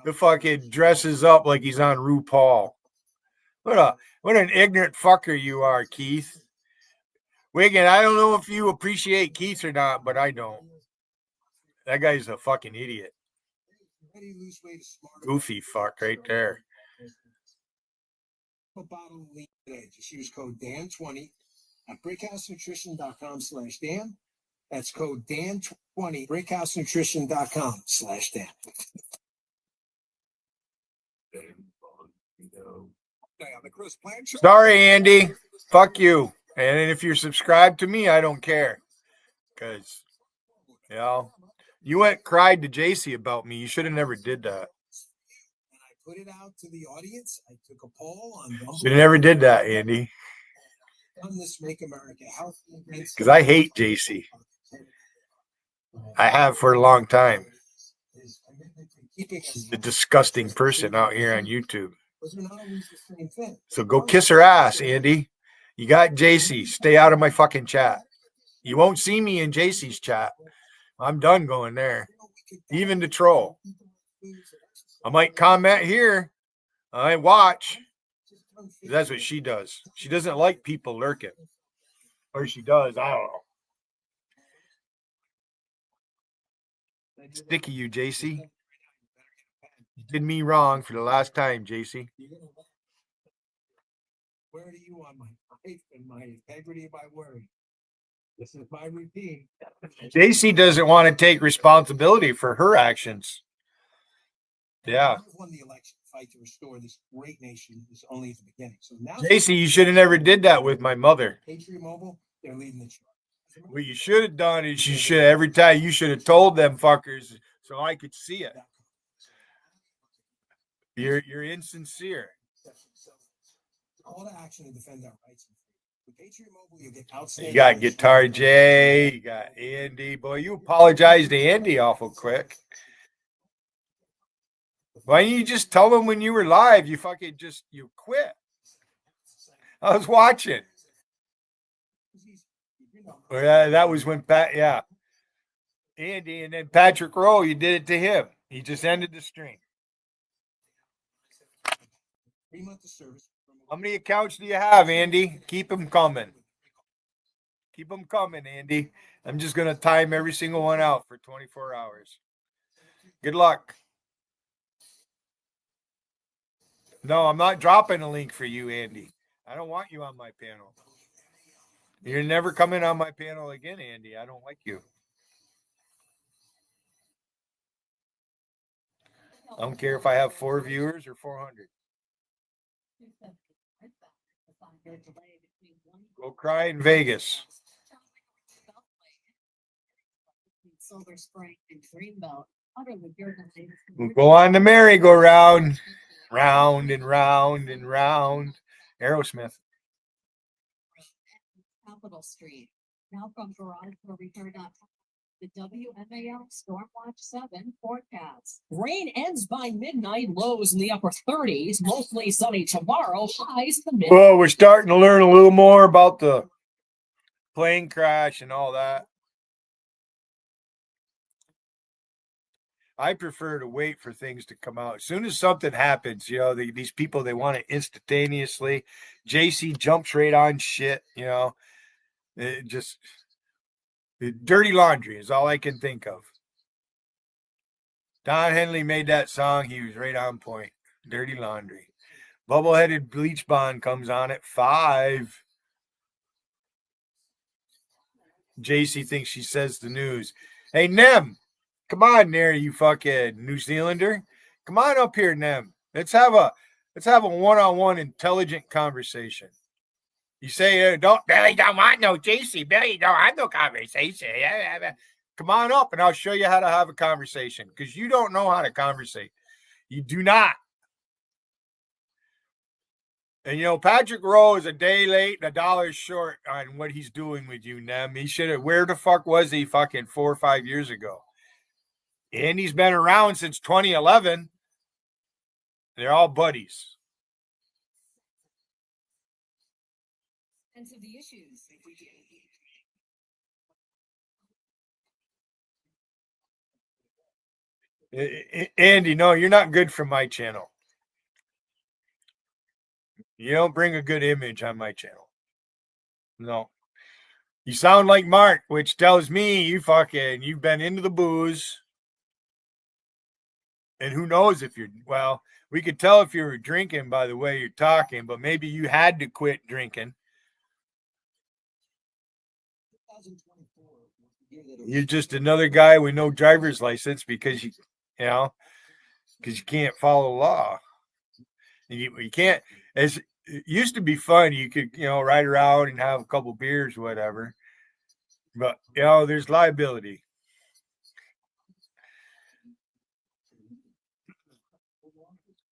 The fucking dresses up like he's on RuPaul. What an ignorant fucker you are, Keith. Wigan, I don't know if you appreciate Keith or not, but I don't. That guy's a fucking idiot. Goofy fuck right there. A bottle of Lean today. Just use code Dan20 at brickhousenutrition.com/Dan. That's code Dan20, brickhousenutrition.com/Dan. Sorry, Andy. Fuck you. And if you're subscribed to me, I don't care. Because, you know, you went and cried to JC about me. You should have never did that. And I put it out to the audience. I took a poll on them. You never did that, Andy. On this Make America Healthy. Because I hate JC. I have for a long time. She's a disgusting person out here on YouTube. So go kiss her ass, Andy. You got JC. Stay out of my fucking chat. You won't see me in JC's chat. I'm done going there. Even the troll. I might comment here. I watch. That's what she does. She doesn't like people lurking. Or she does. I don't know. Sticky you, JC. You did me wrong for the last time, JC. Where are you on my life and my integrity and my word? This is my routine. JC doesn't want to take responsibility for her actions. Yeah. Won the election fight to restore this great nation is only at the beginning. So now, JC, you should have never did that with my mother. Patriot Mobile, they're leading the charge. What you should have done is you should every time you should have told them fuckers so I could see it. You're insincere. Call to action to defend our rights. With Patriot Mobile, you get outstanding. You got Guitar J, you got Andy. Boy, you apologized to Andy awful quick. Why didn't you just tell them when you were live? You fucking you quit. I was watching. Well, yeah, that was when Andy, and then Patrick Rowe, you did it to him. He just ended the stream. 3 months of service. How many accounts do you have, Andy? Keep them coming. Keep them coming, Andy. I'm just going to time every single one out for 24 hours. Good luck. No, I'm not dropping a link for you, Andy. I don't want you on my panel. You're never coming on my panel again, Andy. I don't like you. I don't care if I have 4 viewers or 400. Go cry in Vegas. We'll go on the merry-go-round. Round and round and round. Aerosmith. Capital Street. Now from garage for repair.com. The WMAL Stormwatch 7 forecast. Rain ends by midnight, lows in the upper 30s, mostly sunny tomorrow, highs in the mid. Well, we're starting to learn a little more about the plane crash and all that. I prefer to wait for things to come out. As soon as something happens, these people, they want it instantaneously. JC jumps right on shit, It just dirty laundry is all I can think of. Don Henley made that song. He was right on point. Dirty laundry. Bubble-headed bleach bond comes on at 5. JC thinks she says the news. Hey, Nem, come on there, you fucking New Zealander. Come on up here, Nem. Let's have a one-on-one intelligent conversation. You say, Billy don't want no JC. Billy don't have no conversation. Come on up and I'll show you how to have a conversation because you don't know how to conversate. You do not. And, Patrick Rowe is a day late and $1 short on what he's doing with you, Nem. He should have, where the fuck was he fucking 4 or 5 years ago? And he's been around since 2011. They're all buddies. Of the issues. Andy, no, you're not good for my channel. You don't bring a good image on my channel. No. You sound like Mark, which tells me you've been into the booze. And who knows if we could tell if you were drinking by the way you're talking, but maybe you had to quit drinking. You're just another guy with no driver's license because you can't follow law. You can't. It used to be fun. You could, ride around and have a couple beers, whatever. But there's liability.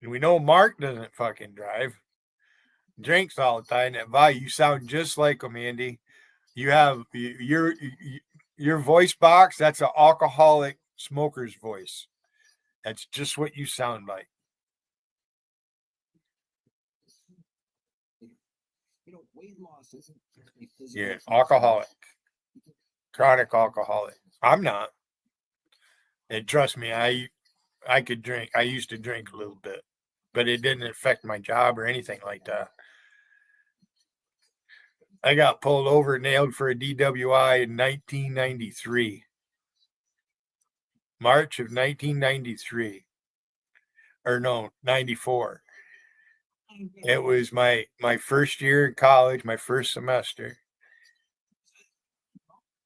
And we know Mark doesn't fucking drive. Drinks all the time. You sound just like him, Andy. You have your voice box, that's an alcoholic smoker's voice. That's just what you sound like. Yeah, alcoholic. Chronic alcoholic. I'm not. And trust me, I could drink. I used to drink a little bit, but it didn't affect my job or anything like that. I got pulled over, nailed for a DWI in 1993. March of 1993. Or no, 94. It was my first year in college, my first semester.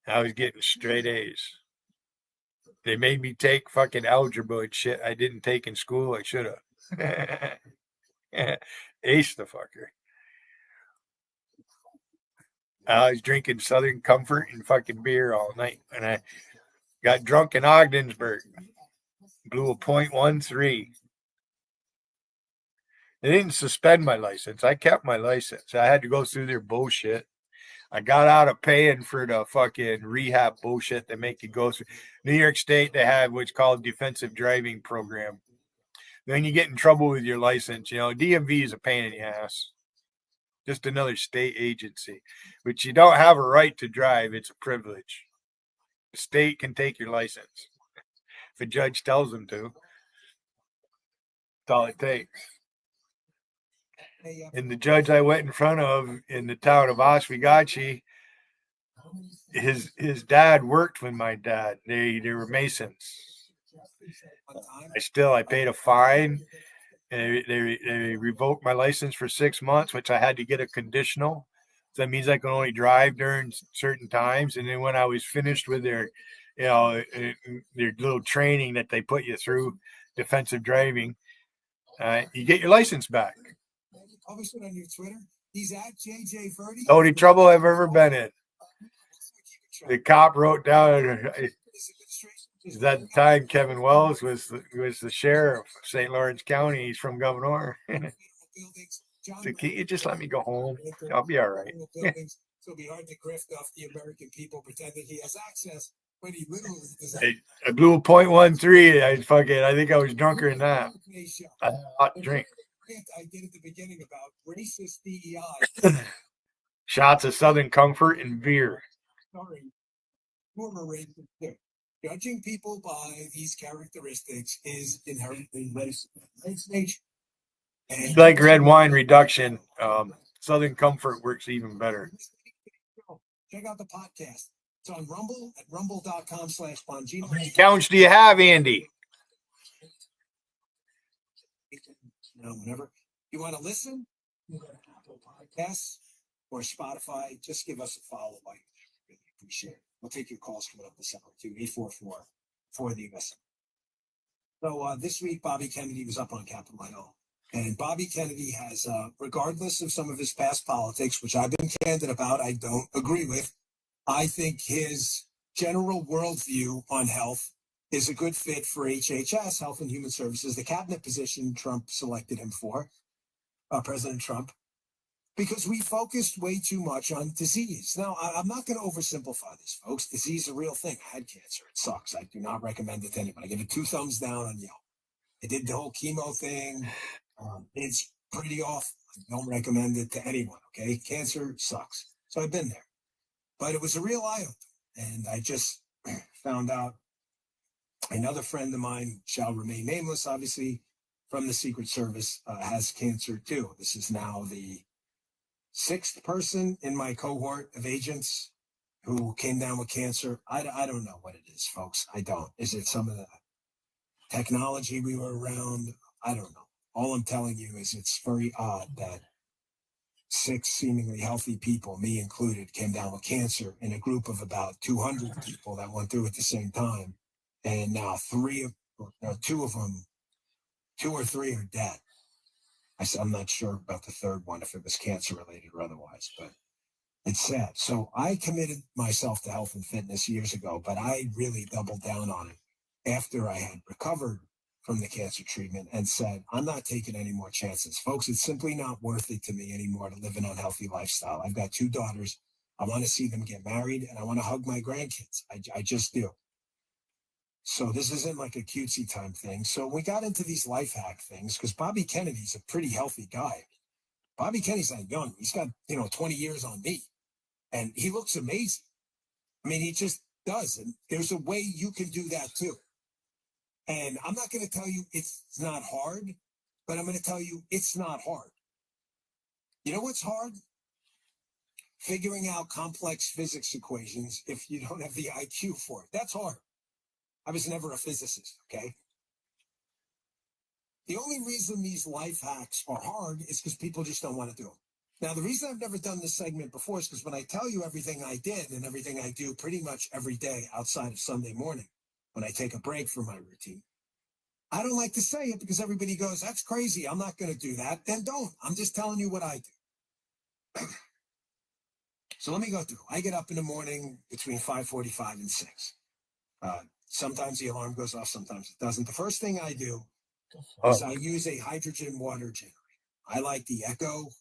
I was getting straight A's. They made me take fucking algebra and shit I didn't take in school. I should have. Ace the fucker. I was drinking Southern Comfort and fucking beer all night. And I got drunk in Ogdensburg. Blew a .13. They didn't suspend my license. I kept my license. I had to go through their bullshit. I got out of paying for the fucking rehab bullshit they make you go through. New York State, they have what's called defensive driving program. Then you get in trouble with your license. DMV is a pain in the ass. Just another state agency. But you don't have a right to drive. It's a privilege. The state can take your license if a judge tells them to. That's all it takes. And the judge I went in front of in the town of Oswegatchie, his dad worked with my dad. They were Masons. I paid a fine. And they revoked my license for 6 months, which I had to get a conditional. So that means I can only drive during certain times. And then when I was finished with their little training that they put you through, defensive driving, you get your license back. Publish it on your Twitter. He's at JJ Verdi. Only trouble I've ever been in. The cop wrote down that the time Kevin Wells was the sheriff of St. Lawrence County. He's from Governor. So can you just let me go home? I'll be all right. So it'll be hard to grift off the American people pretending he has access. But he literally does I blew a .13. I think I was drunker than that. I had a hot drink. I did at the beginning about racist DEI. Shots of Southern Comfort and beer. Sorry, former racist too. Judging people by these characteristics is inherently racist. It's nature. And like red wine reduction, Southern Comfort works even better. Check out the podcast. It's on Rumble at rumble.com/Bongino. How many accounts do you have, Andy? Whenever you want to listen, Apple Podcasts or Spotify, just give us a follow. I really appreciate it. We'll take your calls coming up this hour too, 844 for the USA. So this week, Bobby Kennedy was up on Capitol Hill. And Bobby Kennedy has, regardless of some of his past politics, which I've been candid about, I don't agree with. I think his general worldview on health is a good fit for HHS, Health and Human Services, the cabinet position Trump selected him for, President Trump, because we focused way too much on disease. Now, I'm not going to oversimplify this, folks. Disease is a real thing. I had cancer. It sucks. I do not recommend it to anyone. I give it 2 thumbs down on Yelp. I did the whole chemo thing. It's pretty awful. I don't recommend it to anyone, okay? Cancer sucks. So I've been there. But it was a real eye-opener. And I just found out another friend of mine, shall remain nameless, obviously, from the Secret Service, has cancer too. This is now the 6th person in my cohort of agents who came down with cancer. I don't know what it is, folks. I don't. Is it some of the technology we were around? I don't know. All I'm telling you is it's very odd that 6 seemingly healthy people, me included, came down with cancer in a group of about 200 people that went through at the same time. And now 2 or 3 are dead. I'm not sure about the third one, if it was cancer related or otherwise, but it's sad. So I committed myself to health and fitness years ago, but I really doubled down on it after I had recovered from the cancer treatment and said, I'm not taking any more chances. Folks, it's simply not worth it to me anymore to live an unhealthy lifestyle. I've got 2 daughters. I want to see them get married and I want to hug my grandkids. I just do. So this isn't like a cutesy time thing. So we got into these life hack things because Bobby Kennedy's a pretty healthy guy. Bobby Kennedy's not young. He's got, 20 years on me and he looks amazing. I mean, he just does. And there's a way you can do that too. And I'm not going to tell you it's not hard, but I'm going to tell you it's not hard. You know what's hard? Figuring out complex physics equations if you don't have the IQ for it. That's hard. I was never a physicist, okay? The only reason these life hacks are hard is because people just don't want to do them. Now, the reason I've never done this segment before is because when I tell you everything I did and everything I do pretty much every day outside of Sunday morning, when I take a break from my routine, I don't like to say it because everybody goes, that's crazy. I'm not going to do that. Then don't. I'm just telling you what I do. So let me go through. I get up in the morning between 5:45 and 6. Sometimes the alarm goes off, sometimes it doesn't. The first thing I do is I use a hydrogen water generator. I like the Echo.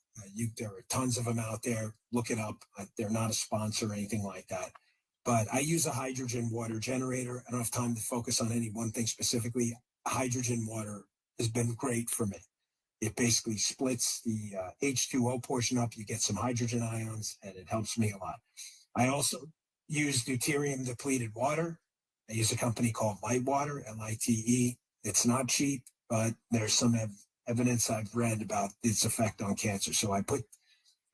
There are tons of them out there. Look it up. They're not a sponsor or anything like that. But I use a hydrogen water generator. I don't have time to focus on any one thing specifically. Hydrogen water has been great for me. It basically splits the H2O portion up. You get some hydrogen ions, and it helps me a lot. I also use deuterium depleted water. I use a company called Light Water, LITE. It's not cheap, but there's some evidence I've read about its effect on cancer. So I put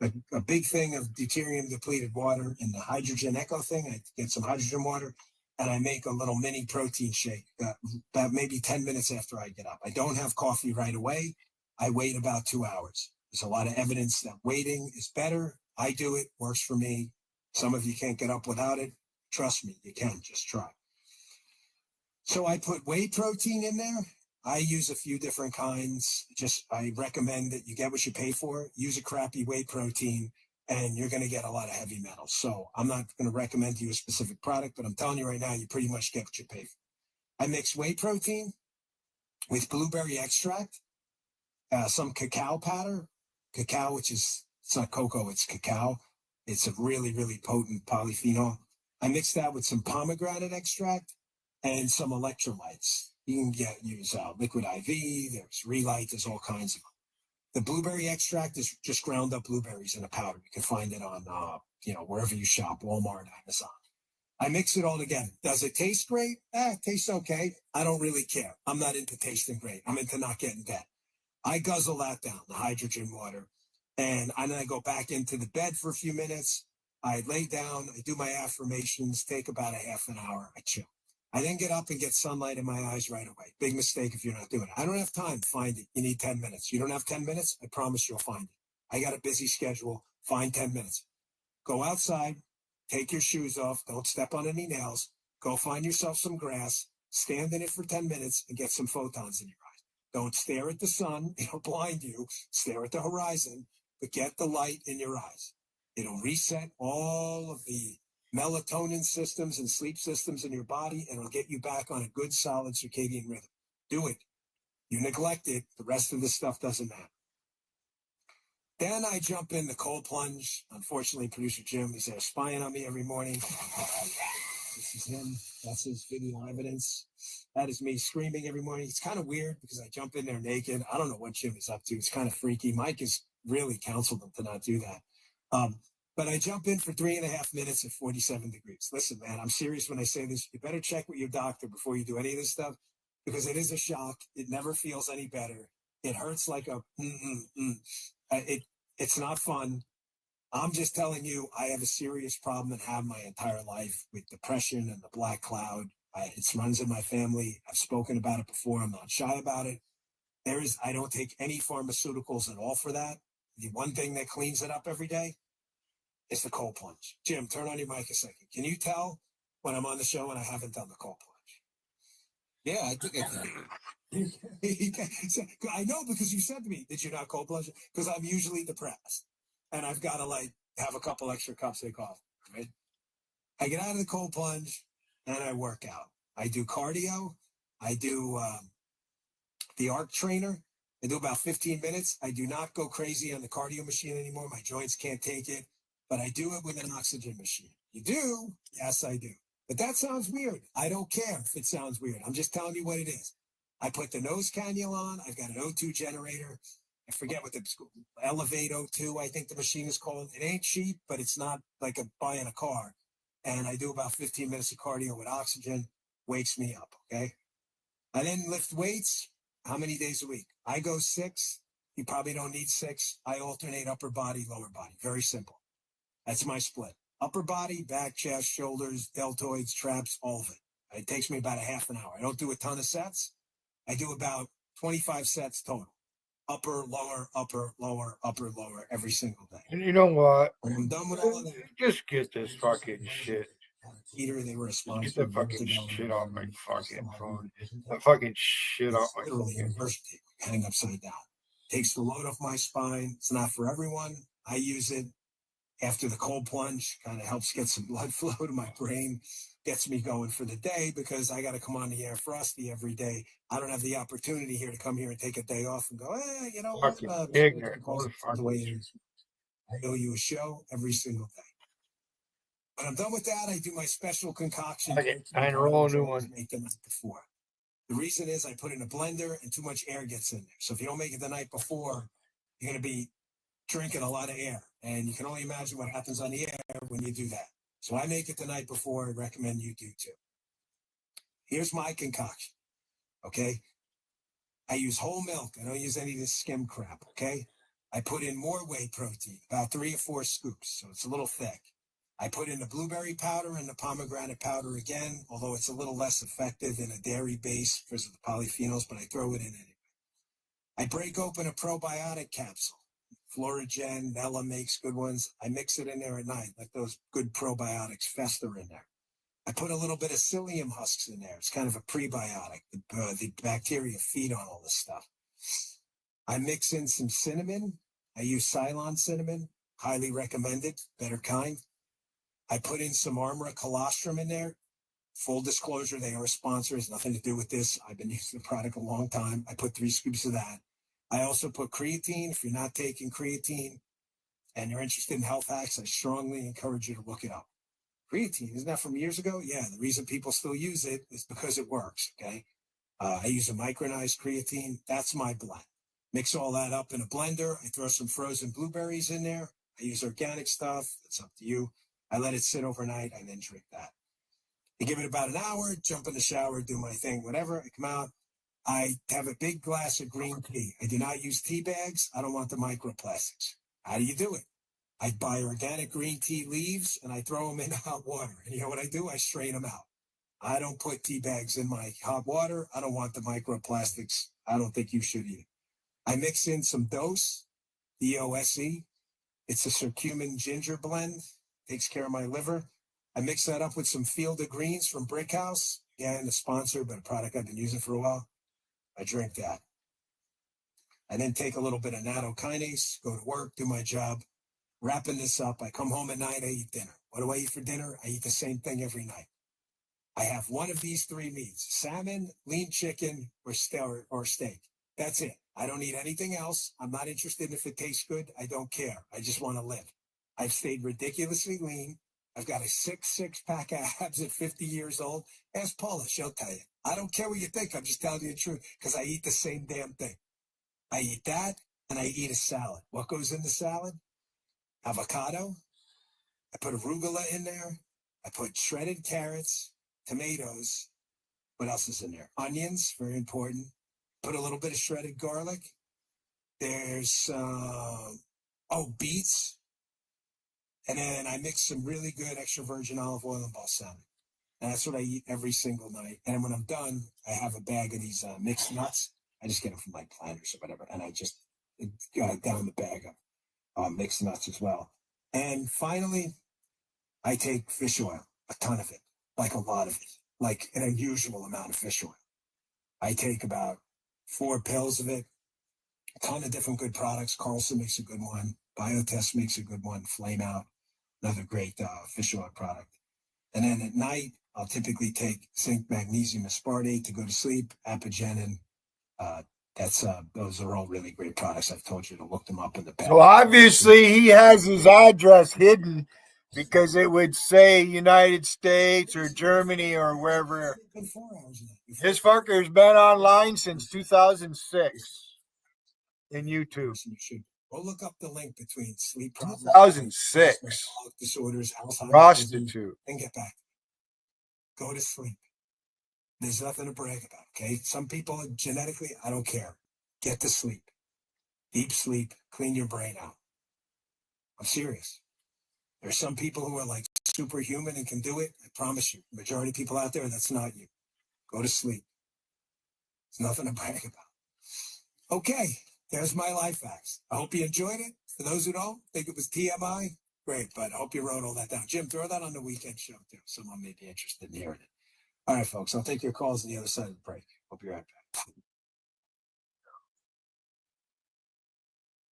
a big thing of deuterium depleted water in the hydrogen Echo thing. I get some hydrogen water and I make a little mini protein shake about maybe 10 minutes after I get up. I don't have coffee right away. I wait about 2 hours. There's a lot of evidence that waiting is better. I do it, works for me. Some of you can't get up without it. Trust me, you can, just try. So I put whey protein in there. I use a few different kinds. I recommend that you get what you pay for. Use a crappy whey protein and you're going to get a lot of heavy metals. So I'm not going to recommend to you a specific product, but I'm telling you right now, you pretty much get what you pay for. I mix whey protein with blueberry extract, some cacao powder. Cacao, it's not cocoa, it's cacao. It's a really, really potent polyphenol. I mix that with some pomegranate extract and some electrolytes. You can use liquid IV, there's Relight, there's all kinds of them. The blueberry extract is just ground up blueberries in a powder. You can find it on, wherever you shop, Walmart, Amazon. I mix it all together. Does it taste great? It tastes okay. I don't really care. I'm not into tasting great. I'm into not getting dead. I guzzle that down, the hydrogen water, and then I go back into the bed for a few minutes. I lay down, I do my affirmations, take about a half an hour, I chill. I then get up and get sunlight in my eyes right away. Big mistake if you're not doing it. I don't have time to find it. You need 10 minutes. You don't have 10 minutes? I promise you'll find it. I got a busy schedule. Find 10 minutes. Go outside, take your shoes off. Don't step on any nails. Go find yourself some grass. Stand in it for 10 minutes and get some photons in your eyes. Don't stare at the sun. It'll blind you. Stare at the horizon, but get the light in your eyes. It'll reset all of the melatonin systems and sleep systems in your body, and it'll get you back on a good, solid circadian rhythm. Do it. You neglect it, the rest of this stuff doesn't matter. Then I jump in the cold plunge. Unfortunately, producer Jim is there spying on me every morning. This is him. That's his video evidence. That is me screaming every morning. It's kind of weird because I jump in there naked. I don't know what Jim is up to. It's kind of freaky. Mike has really counseled him to not do that. But I jump in for 3.5 minutes at 47 degrees. Listen, man, I'm serious when I say this. You better check with your doctor before you do any of this stuff because it is a shock. It never feels any better. It hurts like a It's not fun. I'm just telling you, I have a serious problem and have my entire life with depression and the black cloud. It runs in my family. I've spoken about it before. I'm not shy about it. I don't take any pharmaceuticals at all for that. The one thing that cleans it up every day is the cold plunge. Jim, turn on your mic a second. Can you tell when I'm on the show and I haven't done the cold plunge? Yeah, I think I can. I know because you said to me, did you not cold plunge? Because I'm usually depressed and I've got to have a couple extra cups of coffee, right? I get out of the cold plunge and I work out. I do cardio. I do the arc trainer. I do about 15 minutes. I do not go crazy on the cardio machine anymore. My joints can't take it, but I do it with an oxygen machine. You do? Yes, I do. But that sounds weird. I don't care if it sounds weird. I'm just telling you what it is. I put the nose cannula on. I've got an O2 generator. I forget what the Elevate O2, I think the machine is called. It ain't cheap, but it's not like buying a car. And I do about 15 minutes of cardio with oxygen. Wakes me up, okay? I then lift weights. How many days a week? I go 6. You probably don't need 6. I alternate upper body, lower body. Very simple. That's my split. Upper body, back, chest, shoulders, deltoids, traps, all of it. It takes me about a half an hour. I don't do a ton of sets. I do about 25 sets total. Upper, lower, upper, lower, upper, lower every single day. And you know what? When I'm done with all of that, Just get this fucking shit. Peter, they were a sponsor. Get the fucking shit off my fucking phone. The fucking shit off my literally phone. inversion table, hang upside down. Takes the load off my spine. It's not for everyone. I use it after the cold plunge. Kind of helps get some blood flow to my brain. Gets me going for the day because I got to come on the air frosty every day. I don't have the opportunity here to come here and take a day off and go, you know what? Ignorant. The way it is. I owe you a show every single day. When I'm done with that, I do my special concoction. I roll a new one. Make the night before. The reason is I put it in a blender and too much air gets in there. So if you don't make it the night before, you're going to be drinking a lot of air. And you can only imagine what happens on the air when you do that. So I make it the night before. I recommend you do too. Here's my concoction. Okay. I use whole milk. I don't use any of this skim crap. Okay. I put in more whey protein, about 3 or 4 scoops. So it's a little thick. I put in the blueberry powder and the pomegranate powder again, although it's a little less effective than a dairy base because of the polyphenols, but I throw it in anyway. I break open a probiotic capsule. Floragen, Nella makes good ones. I mix it in there at night, let those good probiotics fester in there. I put a little bit of psyllium husks in there. It's kind of a prebiotic. The bacteria feed on all this stuff. I mix in some cinnamon. I use Ceylon cinnamon. Highly recommended. Better kind. I put in some Armora colostrum in there. Full disclosure, they are a sponsor. It has nothing to do with this. I've been using the product a long time. I put 3 scoops of that. I also put creatine. If you're not taking creatine and you're interested in health hacks, I strongly encourage you to look it up. Creatine, isn't that from years ago? Yeah, the reason people still use it is because it works, okay? I use a micronized creatine. That's my blend. Mix all that up in a blender. I throw some frozen blueberries in there. I use organic stuff. It's up to you. I let it sit overnight. I then drink that. I give it about an hour, jump in the shower, do my thing, whatever. I come out. I have a big glass of green tea. I do not use tea bags. I don't want the microplastics. How do you do it? I buy organic green tea leaves and I throw them in hot water. And you know what I do? I strain them out. I don't put tea bags in my hot water. I don't want the microplastics. I don't think you should either. I mix in some DOSE, DOSE. It's a curcumin ginger blend. Takes care of my liver. I mix that up with some Field of Greens from Brick House. Again, a sponsor, but a product I've been using for a while. I drink that. I then take a little bit of nattokinase, go to work, do my job. Wrapping this up, I come home at night, I eat dinner. What do I eat for dinner? I eat the same thing every night. I have one of these three meats: salmon, lean chicken, or steak. That's it. I don't eat anything else. I'm not interested if it tastes good. I don't care. I just want to live. I've stayed ridiculously lean. I've got a six-pack of abs at 50 years old. Ask Paula, she'll tell you. I don't care what you think. I'm just telling you the truth because I eat the same damn thing. I eat that and I eat a salad. What goes in the salad? Avocado. I put arugula in there. I put shredded carrots, tomatoes. What else is in there? Onions, very important. Put a little bit of shredded garlic. There's, beets. And then I mix some really good extra virgin olive oil and balsamic. And that's what I eat every single night. And when I'm done, I have a bag of these mixed nuts. I just get them from like Planters or whatever. And I just down the bag of mixed nuts as well. And finally, I take fish oil, a ton of it, like a lot of it, like an unusual amount of fish oil. I take about 4 pills of it, a ton of different good products. Carlson makes a good one. Biotest makes a good one. Flame Out, another great fish oil product. And then at night, I'll typically take zinc, magnesium, aspartate to go to sleep, apigenin. Those are all really great products. I've told you to look them up in the back. So obviously he has his address hidden because it would say United States or Germany or wherever. This fucker's been online since 2006 in YouTube. Go look up the link between sleep problems, 2006. metabolic disorders, Alzheimer's, Prostitute. and get back. Go to sleep. There's nothing to brag about, okay? Some people genetically, I don't care. Get to sleep. Deep sleep. Clean your brain out. I'm serious. There's some people who are like superhuman and can do it. I promise you. Majority of people out there, that's not you. Go to sleep. It's nothing to brag about. Okay, there's my life hacks. I hope you enjoyed it. For those who don't think it was TMI, great, but I hope you wrote all that down. Jim, throw that on the weekend show too. Someone may be interested in hearing it. All right, folks, I'll take your calls on the other side of the break. Hope you're right back.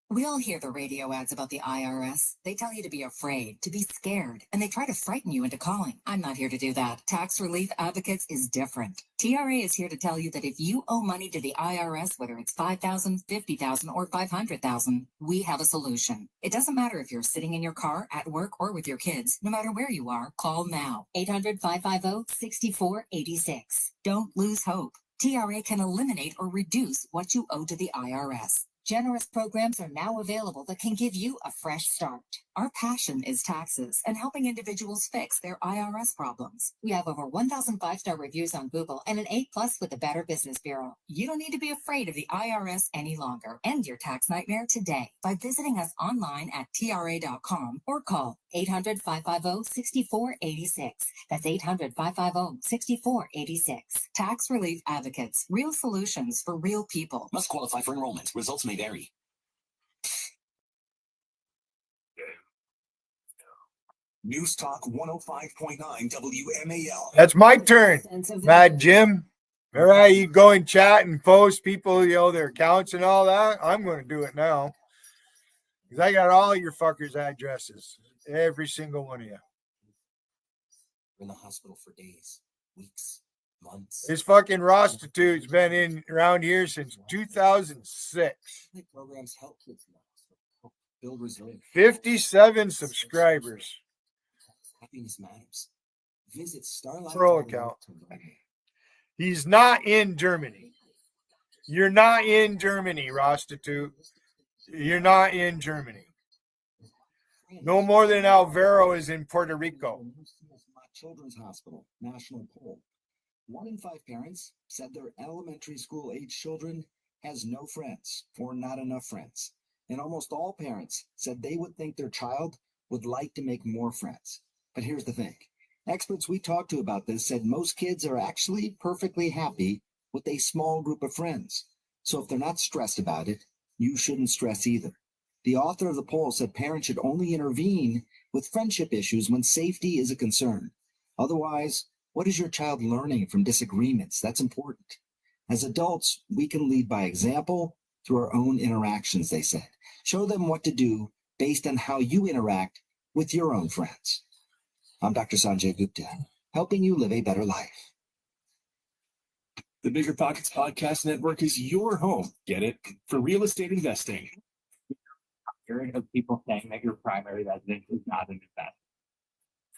We all hear the radio ads about the IRS. They tell you to be afraid, to be scared, and they try to frighten you into calling. I'm not here to do that. Tax Relief Advocates is different. TRA is here to tell you that if you owe money to the IRS, whether it's $5,000, $50,000, or $500,000, we have a solution. It doesn't matter if you're sitting in your car, at work, or with your kids. No matter where you are, call now. 800-550-6486. Don't lose hope. TRA can eliminate or reduce what you owe to the IRS. Generous programs are now available that can give you a fresh start. Our passion is taxes and helping individuals fix their IRS problems. We have over 1,000 5-star reviews on Google and an 8+ with the Better Business Bureau. You don't need to be afraid of the IRS any longer. End your tax nightmare today by visiting us online at TRA.com or call 800-550-6486. That's 800-550-6486. Tax Relief Advocates. Real solutions for real people. Must qualify for enrollment. Results may vary. News Talk 105.9 WMAL. That's my turn, Mad Jim. All right, you go and chat and post people, their accounts and all that. I'm going to do it now because I got all your fuckers' addresses, every single one of you. In the hospital for days, weeks, months. This fucking prostitute's been in around here since 2006. Programs help kids in the hospital, build resilience. 57 subscribers. Happiness matters. Visit Starlight. Pro account. He's not in Germany. You're not in Germany, prostitute. You're not in Germany. No more than Alvaro is in Puerto Rico. Children's Hospital national poll. 1 in 5 parents said their elementary school age children has no friends or not enough friends. And almost all parents said they would think their child would like to make more friends. But here's the thing. Experts we talked to about this said most kids are actually perfectly happy with a small group of friends. So if they're not stressed about it, you shouldn't stress either. The author of the poll said parents should only intervene with friendship issues when safety is a concern. Otherwise, what is your child learning from disagreements? That's important. As adults, we can lead by example through our own interactions, they said. Show them what to do based on how you interact with your own friends. I'm Dr. Sanjay Gupta, helping you live a better life. The Bigger Pockets Podcast Network is your home, get it, for real estate investing. Hearing of people saying that your primary residence is not an investment.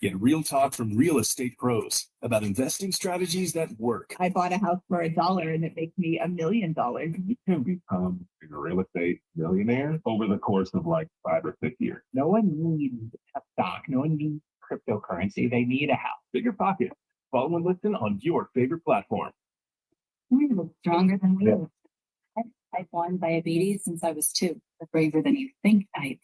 Get real talk from real estate pros about investing strategies that work. I bought a house for $1 and it makes me $1 million. You can become a real estate millionaire over the course of like 5 or 6 years. No one needs a stock. No one needs cryptocurrency. They need a house. Bigger Pockets. Follow and listen on your favorite platform. We look stronger than we look. I have type 1 diabetes since I was 2. The braver than you think type.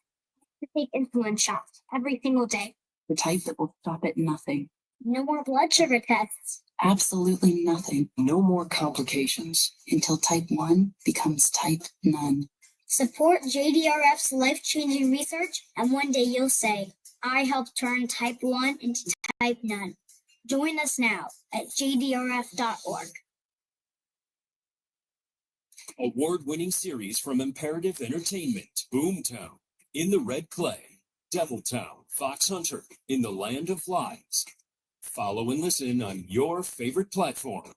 To take insulin shots every single day. The type that will stop at nothing. No more blood sugar tests. Absolutely nothing. No more complications until type 1 becomes type none. Support JDRF's life-changing research, and one day you'll say, I helped turn type 1 into type none. Join us now at jdrf.org. Award-winning series from Imperative Entertainment, Boomtown, In the Red Clay, Deviltown, Fox Hunter, In the Land of Lies. Follow and listen on your favorite platform.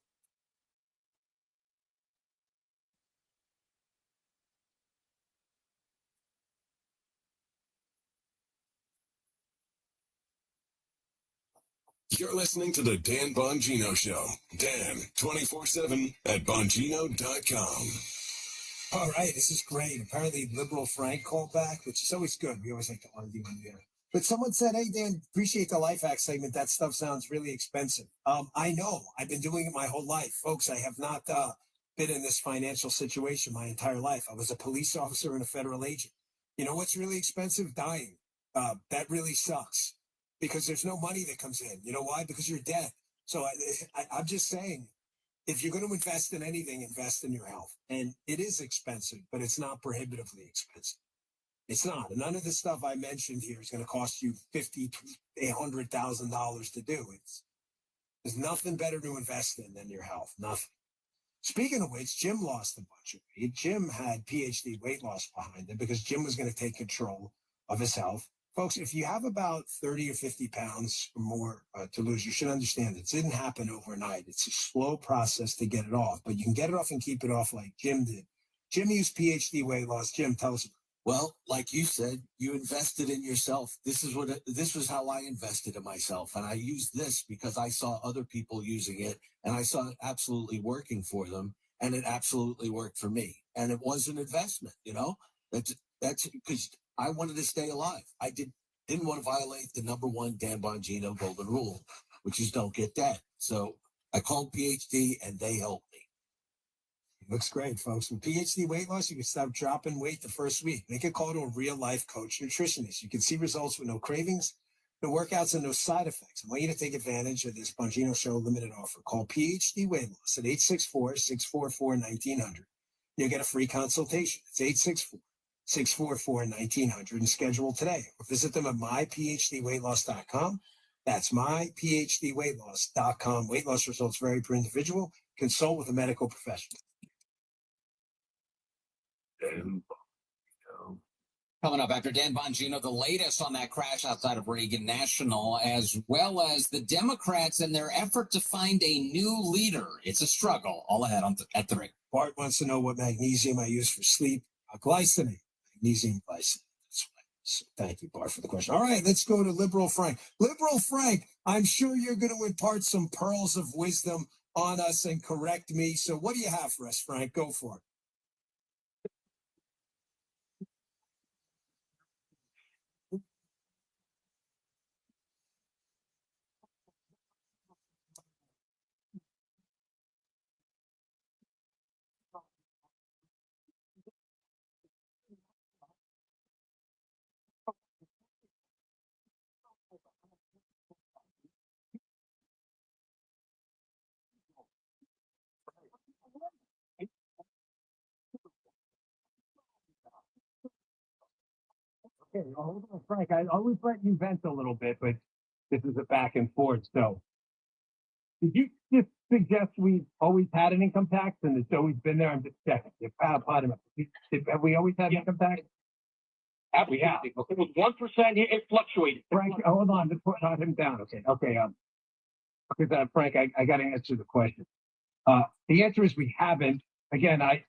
You're listening to the Dan Bongino Show. Dan, 24/7 at Bongino.com. All right, this is great. Apparently, Liberal Frank called back, which is always good. We always like to argue in there. But someone said, hey, Dan, appreciate the Life Hack segment. That stuff sounds really expensive. I know. I've been doing it my whole life. Folks, I have not been in this financial situation my entire life. I was a police officer and a federal agent. You know what's really expensive? Dying. That really sucks because there's no money that comes in. You know why? Because you're dead. So I'm just saying, if you're going to invest in anything, invest in your health. And it is expensive, but it's not prohibitively expensive. It's not. And none of the stuff I mentioned here is going to cost you $50,000, $100,000 to do. There's nothing better to invest in than your health. Nothing. Speaking of which, Jim lost a bunch of weight. Jim had PhD weight loss behind him because Jim was going to take control of his health. Folks, if you have about 30 or 50 pounds or more to lose, you should understand it didn't happen overnight. It's a slow process to get it off, but you can get it off and keep it off like Jim did. Jim used PhD weight loss. Jim, tell us about it. Well, like you said, you invested in yourself. This was how I invested in myself. And I used this because I saw other people using it and I saw it absolutely working for them. And it absolutely worked for me. And it was an investment, you know, that's because I wanted to stay alive. I didn't want to violate the #1 Dan Bongino golden rule, which is don't get dead. So I called PhD and they helped me. Looks great, folks. With PhD weight loss, you can stop dropping weight the first week. Make a call to a real-life coach nutritionist. You can see results with no cravings, no workouts, and no side effects. I want you to take advantage of this Bongino Show limited offer. Call PhD Weight Loss at 864-644-1900. You'll get a free consultation. It's 864-644-1900 and schedule today. Or visit them at myphdweightloss.com. That's myphdweightloss.com. Weight loss results vary per individual. Consult with a medical professional. Coming up after Dan Bongino, the latest on that crash outside of Reagan National, as well as the Democrats and their effort to find a new leader. It's a struggle. All ahead at 3. Bart wants to know what magnesium I use for sleep. Glycinate. Magnesium glycinate. That's what I Thank you, Bart, for the question. All right, let's go to Liberal Frank. Liberal Frank, I'm sure you're going to impart some pearls of wisdom on us and correct me. So what do you have for us, Frank? Go for it. Okay, well, hold on, Frank. I always let you vent a little bit, but this is a back and forth. So, did you just suggest we've always had an income tax and it's always been there? I'm just checking. Pardon me. Have we always had income tax? We have. It was 1%. It fluctuated. Frank, hold on. Just put him down. Okay. Because Frank, I got to answer the question. The answer is we haven't. Again, I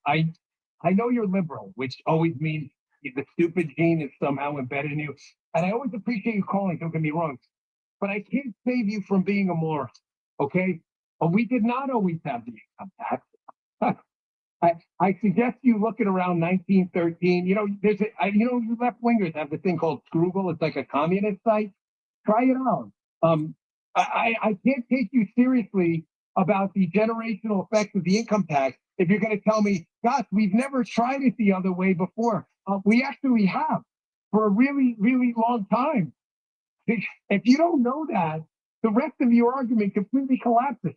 know you're liberal, which always means the stupid gene is somehow embedded in you. And I always appreciate you calling, don't get me wrong. But I can't save you from being a moron, okay? We did not always have the income tax. I suggest you look at around 1913. You know, you left wingers have this thing called Scroogle. It's like a communist site. Try it out. I can't take you seriously about the generational effects of the income tax if you're going to tell me, gosh, we've never tried it the other way before. We actually have for a really, really long time. If you don't know that, the rest of your argument completely collapses.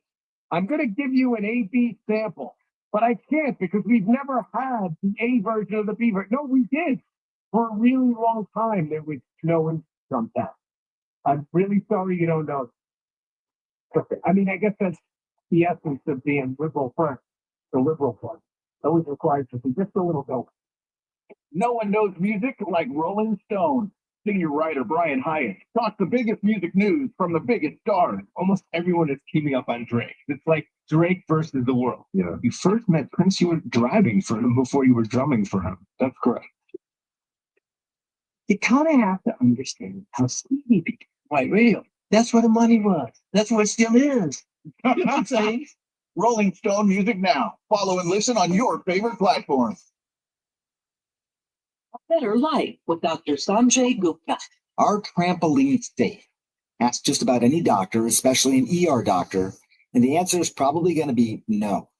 I'm going to give you an A-B sample, but I can't because we've never had the A version of the B version. No, we did. For a really long time, there was no income tax. I'm really sorry you don't know. I mean, I guess that's the essence of being liberal front, the liberal part. Always requires to be just a little bit. No one knows music like Rolling Stone. Senior writer Brian Hyatt talks the biggest music news from the biggest stars. Almost everyone is keeping up on Drake. It's like Drake versus the world. Yeah. You first met Prince, you were driving for him before you were drumming for him. That's correct. You kind of have to understand how Stevie became white radio. That's where the money was. That's what it still is. You know what I'm saying? Rolling Stone music now. Follow and listen on your favorite platform. A better life with Dr. Sanjay Gupta. Are trampolines safe? Ask just about any doctor, especially an ER doctor, and the answer is probably going to be no.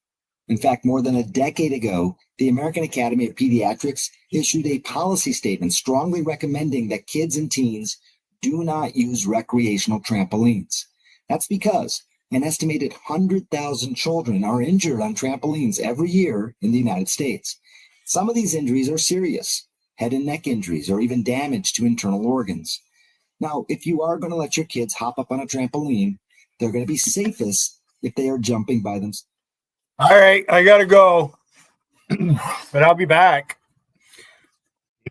In fact, more than a decade ago, the American Academy of Pediatrics issued a policy statement strongly recommending that kids and teens do not use recreational trampolines. That's because an estimated 100,000 children are injured on trampolines every year in the United States. Some of these injuries are serious, head and neck injuries, or even damage to internal organs. Now, if you are going to let your kids hop up on a trampoline, they're going to be safest if they are jumping by themselves. All right, I got to go, but I'll be back.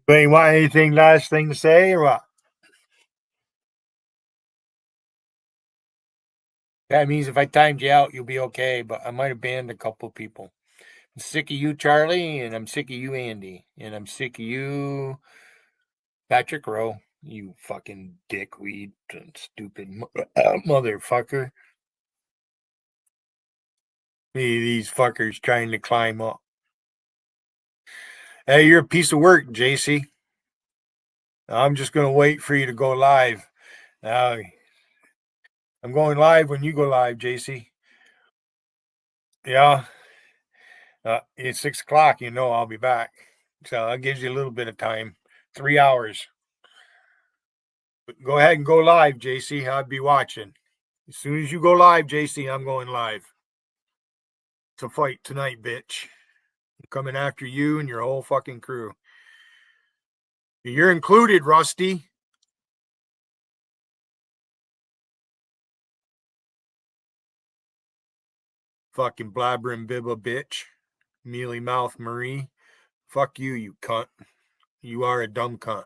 You want anything last thing to say or what? That means if I timed you out, you'll be okay, but I might have banned a couple people. I'm sick of you, Charlie, and I'm sick of you, Andy, and I'm sick of you, Patrick Rowe, you fucking dickweed, stupid motherfucker. These fuckers trying to climb up. Hey, you're a piece of work, JC. I'm just going to wait for you to go live. I'm going live when you go live, JC. Yeah. It's 6 o'clock. You know I'll be back. So that gives you a little bit of time. 3 hours. But go ahead and go live, JC. I'll be watching. As soon as you go live, JC, I'm going live. It's a fight tonight, bitch. I'm coming after you and your whole fucking crew. You're included, Rusty. Fucking blabbering bibba bitch. Mealy mouth Marie. Fuck you, you cunt. You are a dumb cunt.